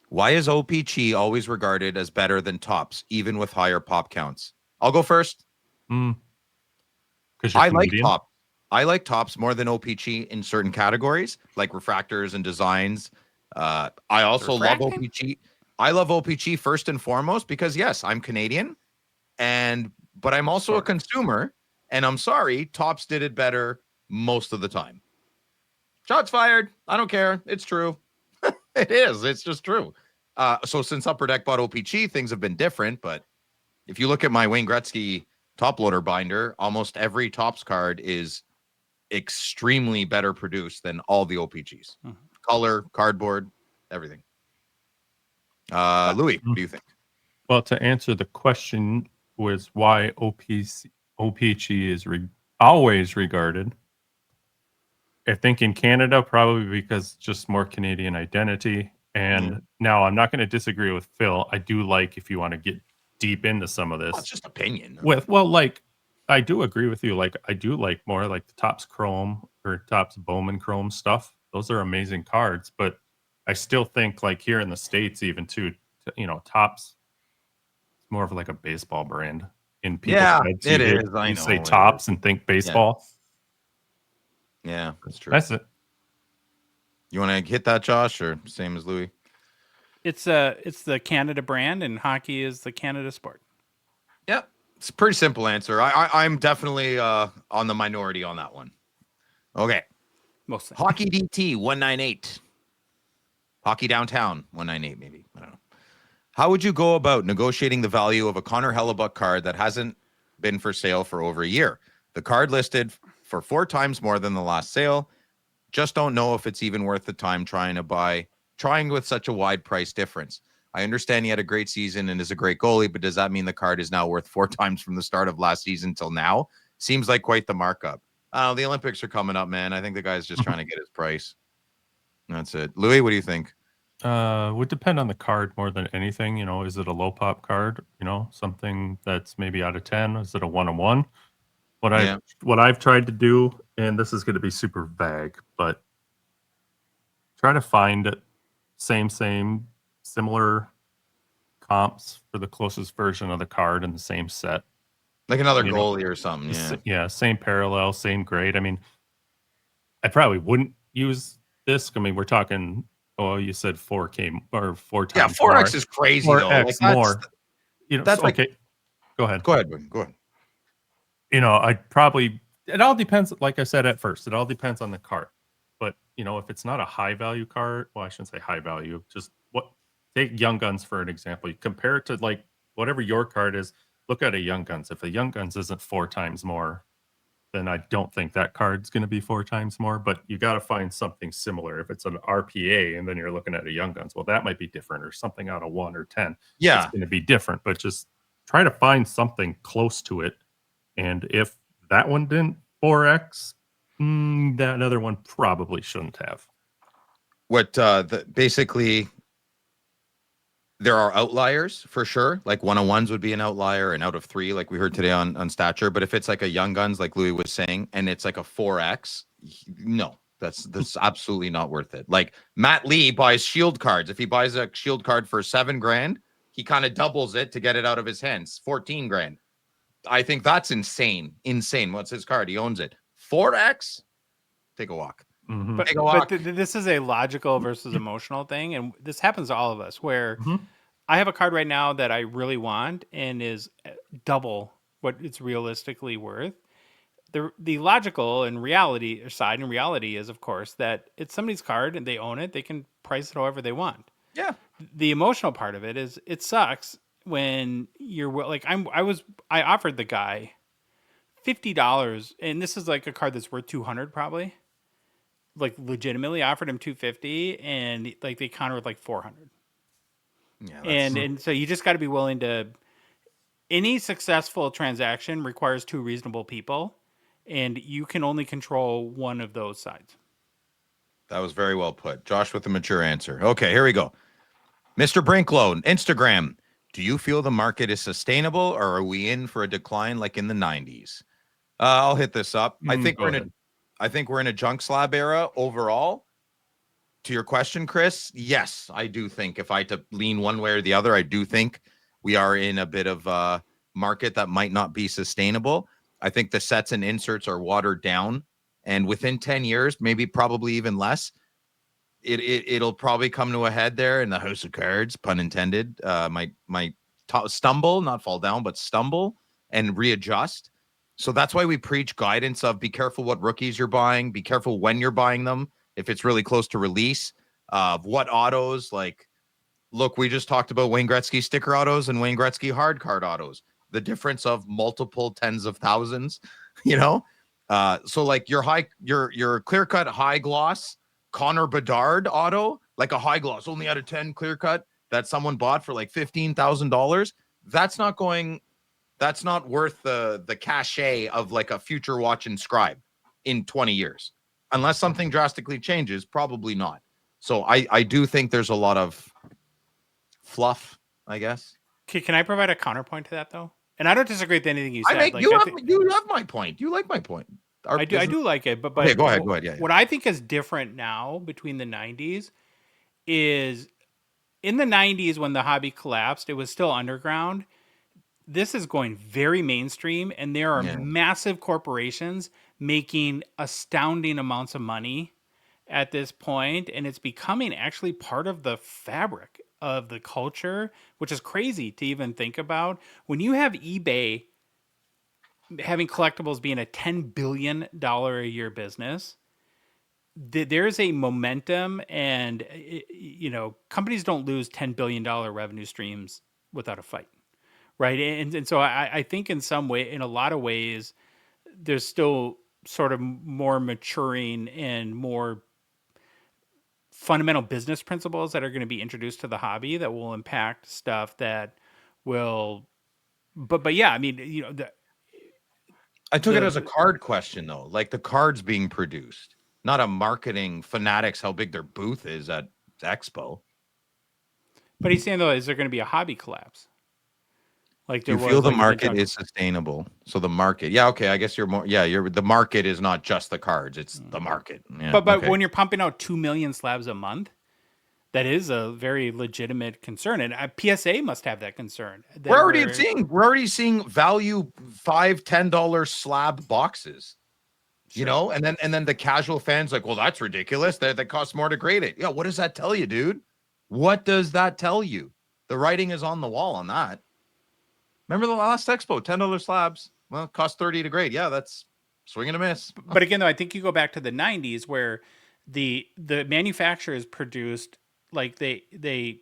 Why is O-Pee-Chee always regarded as better than Tops, even with higher pop counts? I'll go first. Because I like Tops. I like Tops more than O-Pee-Chee in certain categories, like refractors and designs. I also love O-Pee-Chee. I love O-Pee-Chee first and foremost because, yes, I'm Canadian, but I'm also a consumer, and I'm sorry, Tops did it better most of the time. Shots fired. I don't care. It's true. It is. It's just true. So since Upper Deck bought O-Pee-Chee, things have been different. But if you look at my Wayne Gretzky top loader binder, almost every Tops card is extremely better produced than all the O-Pee-Chees. Color, cardboard, everything. Louis, what do you think? Well, to answer the question was why O-Pee-Chee is always regarded. I think in Canada, probably because just more Canadian identity. And now I'm not going to disagree with Phil. I do like, if you want to get deep into some of this. Well, it's just opinion. I do agree with you. Like, I do like more like the Topps Chrome or Topps Bowman Chrome stuff. Those are amazing cards. But I still think, like, here in the States, even too, Topps, it's more of like a baseball brand. in people's Yeah, heads. it You is. I you know. say it tops is. and think baseball. Yeah, that's true. That's it. You want to hit that, Josh, or same as Louis? It's the Canada brand, and hockey is the Canada sport. Yeah, it's a pretty simple answer. I'm definitely on the minority on that one. Okay, Mostly. Hockey DT 198. Hockey Downtown 198, maybe. I don't know. How would you go about negotiating the value of a Connor Hellebuck card that hasn't been for sale for over a year? The card listed for 4 times more than the last sale. Just don't know if it's even worth the time trying with such a wide price difference. I understand he had a great season and is a great goalie, but does that mean the card is now worth 4 times from the start of last season till now? Seems like quite the markup. The Olympics are coming up, man. I think the guy's just trying to get his price. That's it. Louis, what do you think? Would depend on the card more than anything. Is it a low pop card? Something that's maybe out of 10. Is it a 1-on-1? Yeah. What I've tried to do, and this is going to be super vague, but try to find same, similar comps for the closest version of the card in the same set. Like another goalie or something. Yeah. Yeah, same parallel, same grade. I mean, I probably wouldn't use this. I mean, we're talking. Oh, you said 4K or 4 times. Yeah, 4X is crazy though. 4X more. That's okay. like, go ahead. Go ahead. I'd probably. It all depends. Like I said at first, it all depends on the card. But if it's not a high value card, well, I shouldn't say high value. Just take Young Guns for an example. You compare it to like whatever your card is. Look at a Young Guns. If a Young Guns isn't 4 times more, then I don't think that card's going to be 4 times more. But you got to find something similar. If it's an RPA and then you're looking at a Young Guns, well, that might be different, or something out of 1 or 10. Yeah, it's going to be different. But just try to find something close to it. And if that one didn't 4X, that other one probably shouldn't have. What basically there are outliers for sure. Like 1-on-1s would be an outlier, and out of 3, like we heard today on Stature. But if it's like a Young Guns, like Louis was saying, and it's like a 4X, no, that's absolutely not worth it. Like Matt Lee buys shield cards. If he buys a shield card for $7,000, he kind of doubles it to get it out of his hands, $14,000. I think that's insane. What's his card? He owns it. 4X? Take a walk. Mm-hmm. But this is a logical versus emotional thing, and this happens to all of us, where I have a card right now that I really want and is double what it's realistically worth. The logical and reality side in reality is, of course, that it's somebody's card and they own it. They can price it however they want. Yeah. The emotional part of it is it sucks when you're like I offered the guy $50, and this is like a card that's worth $200 probably. Like legitimately offered him $250, and like they countered like $400. Yeah, and so you just got to be willing to. Any successful transaction requires 2 reasonable people, and you can only control one of those sides. That was very well put. Josh with a mature answer. Okay, here we go. Mr. Brinklow, Instagram. Do you feel the market is sustainable, or are we in for a decline like in the 90s? I'll hit this up. I think we're in a junk slab era overall. To your question, Chris, yes, I do think if I had to lean one way or the other, I do think we are in a bit of a market that might not be sustainable. I think the sets and inserts are watered down, and within 10 years, maybe probably even less, it'll probably come to a head there in the house of cards, pun intended. Might stumble, not fall down, but stumble and readjust. So that's why we preach guidance of be careful what rookies you're buying, be careful when you're buying them, if it's really close to release, what autos. Like, look, we just talked about Wayne Gretzky sticker autos and Wayne Gretzky hard card autos, the difference of multiple tens of thousands, so like your clear cut high gloss Connor Bedard auto, like a high gloss only out of 10 clear cut that someone bought for like $15,000, that's not worth the cachet of like a future watch and scribe in 20 years. Unless something drastically changes, probably not. So I do think there's a lot of fluff, I guess. Can I provide a counterpoint to that, though? And I don't disagree with anything you said. You have my point. You like my point. I do like it, but okay, go ahead. Yeah. What I think is different now between the 90s is in the 90s when the hobby collapsed, it was still underground. this is going very mainstream, and there are Yeah. massive corporations making astounding amounts of money at this point, and it's becoming actually part of the fabric of the culture, which is crazy to even think about. When you have eBay having collectibles being a $10 billion a year business, there's a momentum, and companies don't lose $10 billion revenue streams without a fight, right? And so I think in some way, in a lot of ways, there's still sort of more maturing and more fundamental business principles that are going to be introduced to the hobby that will impact stuff that will. But yeah, I mean, I took it as a card question though, like the cards being produced, not a marketing fanatics how big their booth is at Expo. But he's saying though, is there going to be a hobby collapse? Like Do there you feel was, the like you've been market talking. is sustainable? So the market, yeah, okay. I guess you're more, yeah. You're the market is not just the cards; it's the market. Yeah, But okay. when you're pumping out 2 million slabs a month, that is a very legitimate concern, and PSA must have that concern. We're already seeing value $5-10 slab boxes. Sure. You know, and then the casual fans like, well, that's ridiculous. That costs more to grade it. Yeah, what does that tell you, dude? What does that tell you? The writing is on the wall on that. Remember the last Expo, $10 slabs. Well, it cost 30 to grade. Yeah, that's swing and a miss. But again, though, I think you go back to the '90s where the manufacturers produced, like they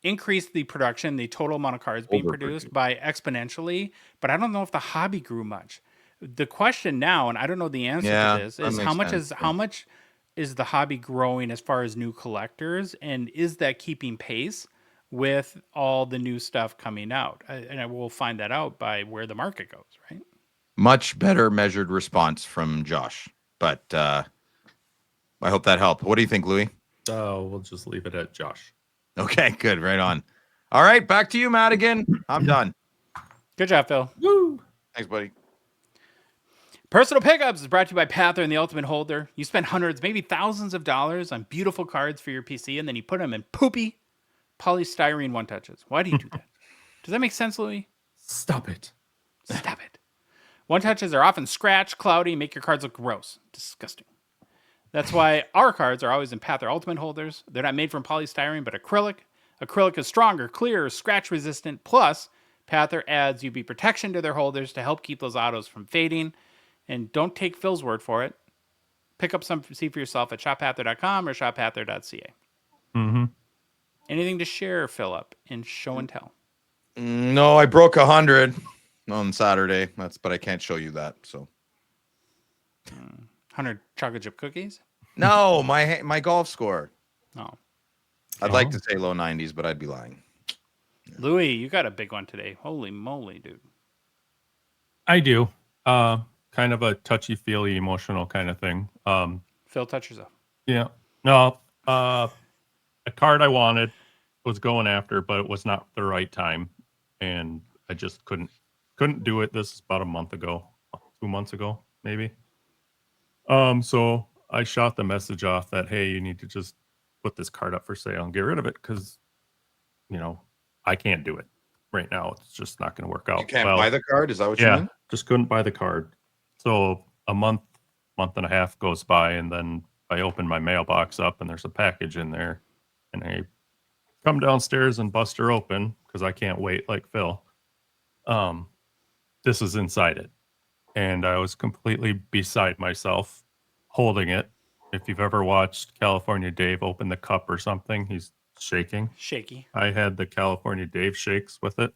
increased the production, the total amount of cards being produced by exponentially. But I don't know if the hobby grew much. The question now, and I don't know the answer to this, is how much is the hobby growing as far as new collectors, and is that keeping pace with all the new stuff coming out? And I will find that out by where the market goes, right? Much better measured response from Josh, but I hope that helped. What do you think, Louis? We'll just leave it at Josh. Okay, good. Right on. All right, back to you, Madigan. I'm done. Good job, Phil. Woo! Thanks, buddy. Personal Pickups is brought to you by Pather and the Ultimate Holder. You spend hundreds, maybe thousands of dollars on beautiful cards for your PC, and then you put them in poopy polystyrene one-touches. Why do you do that? Does that make sense, Louis? Stop it. Stop it. One-touches are often scratched, cloudy, make your cards look gross. Disgusting. That's why our cards are always in Pather Ultimate Holders. They're not made from polystyrene, but acrylic. Acrylic is stronger, clearer, scratch-resistant. Plus, Pather adds UV protection to their holders to help keep those autos from fading. And don't take Phil's word for it. Pick up some, see for yourself at shoppather.com or shoppather.ca. Mm-hmm. Anything to share, Philip, in show and tell? No, I broke 100 on Saturday. But I can't show you that. So 100 chocolate chip cookies? no, my golf score. No. I'd like to say low 90s, but I'd be lying. Louis, you got a big one today. Holy moly, dude. I do. Kind of a touchy-feely, emotional kind of thing. Phil, touch yourself. Yeah. No. A card I wanted was going after, but it was not the right time, and I just couldn't do it. This is about a month ago, 2 months ago, maybe. So I shot the message off that, hey, you need to just put this card up for sale and get rid of it because, I can't do it right now. It's just not going to work out. You can't buy the card? Is that what you mean? Just couldn't buy the card. So a month and a half goes by, and then I open my mailbox up, and there's a package in there, and I come downstairs and bust her open because I can't wait like Phil. This is inside it, and I was completely beside myself holding it. If you've ever watched California Dave open the cup or something, he's shaking. Shaky. I had the California Dave shakes with it.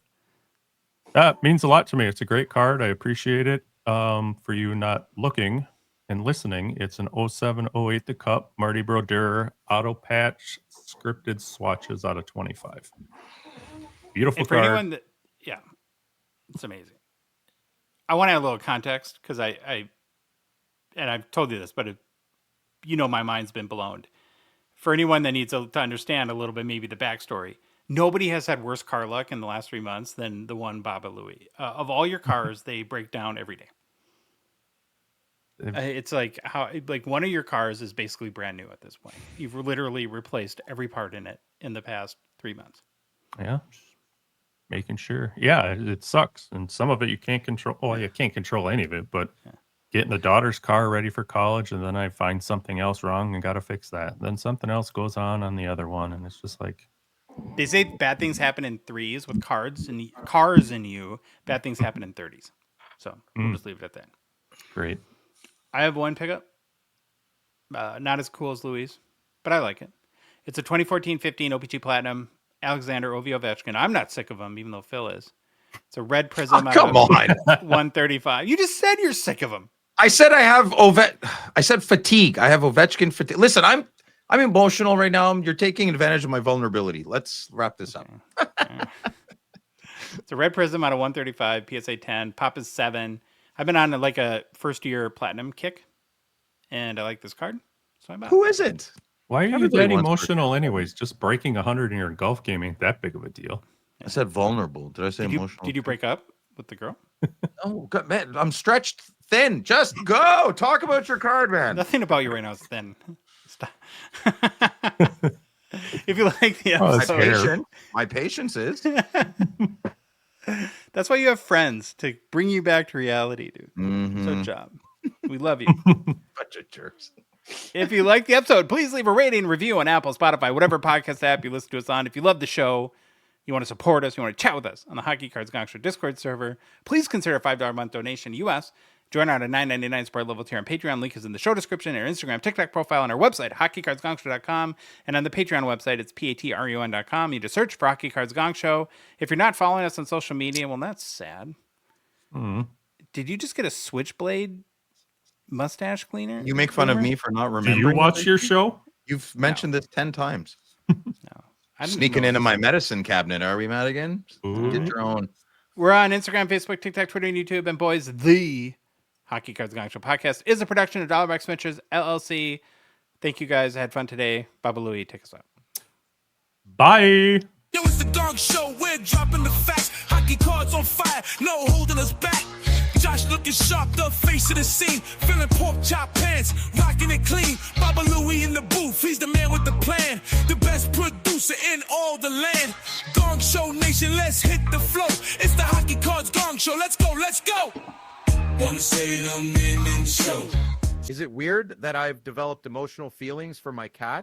That means a lot to me. It's a great card. I appreciate it. For you not looking and listening, it's an 0708 The Cup, Marty Brodeur, auto patch, scripted swatches out of 25. Beautiful And for card. anyone that, it's amazing. I want to add a little context because and I've told you this, but my mind's been blown. For anyone that needs to understand a little bit, maybe the backstory, nobody has had worse car luck in the last 3 months than the one Baba Louie. Of all your cars, they break down every day. It's like one of your cars is basically brand new at this point. You've literally replaced every part in it in the past 3 months. Yeah. making sure. Yeah, it sucks. And some of it you can't control. Well, you can't control any of it, but getting the daughter's car ready for college, and then I find something else wrong and got to fix that. Then something else goes on the other one. And it's just like, They say bad things happen in threes with cars in you. Bad things happen in 30s. So we'll just leave it at that. great. I have one pickup. Not as cool as Louise, but I like it. It's a 2014-15 O-Pee-Chee Platinum Alexander Ovechkin. I'm not sick of him, even though Phil is. It's a red prism. Come on. 135. You just said you're sick of him. I said I said fatigue. I have Ovechkin fatigue. Listen, I'm emotional right now. You're taking advantage of my vulnerability. Let's wrap this up. It's a red prism out of 135, PSA 10, Pop is 7. I've been on like a first year platinum kick, and I like this card. So I bought Who is it? Why are you Everybody that wants emotional anyways? Just breaking 100 in your golf game ain't that big of a deal. I said vulnerable. Did I say emotional? Did you break up with the girl? Oh, God, man, I'm stretched thin. Just go. Talk about your card, man. Nothing about you right now is thin. Stop. If you like the Oh, that's episode, fair. My patience is. that's why you have friends, to bring you back to reality, dude. Mhm. Good job. We love you. Bunch of jerks. If you like the episode, please leave a rating, review on Apple, Spotify, whatever podcast app you listen to us on. If you love the show, you want to support us, you want to chat with us on the Hockey Cards Gongshow Discord server, please consider a $5 a month donation US. Join our $9.99 support level tier on Patreon. Link is in the show description, our Instagram, TikTok profile, and our website, hockeycardsgongshow.com. And on the Patreon website, it's patreon.com. You just search for Hockey Cards Gong Show. If you're not following us on social media, well, that's sad. Did you just get a switchblade mustache cleaner? You make fun of me for not Do remembering. you watch your show? You've mentioned this 10 times. No. I didn't Sneaking know into this. my medicine cabinet. Are we mad again? Ooh. Get your own. We're on Instagram, Facebook, TikTok, Twitter, and YouTube. And boys, the Hockey Cards Gong Show podcast is a production of Dollarback Switchers LLC. Thank you guys. I had fun today. Baba Louie, take us out. Bye. Yo, it's the Gong Show. We're dropping the facts. Hockey cards on fire. No holding us back. Josh looking sharp, the face of the scene. Feeling pork chop pants, rocking it clean. Baba Louie in the booth, he's the man with the plan. The best producer in all the land. Gong Show Nation, let's hit the flow. It's the Hockey Cards Gong Show. Let's go, let's go. Wanna say them in the show. Is it weird that I've developed emotional feelings for my cat?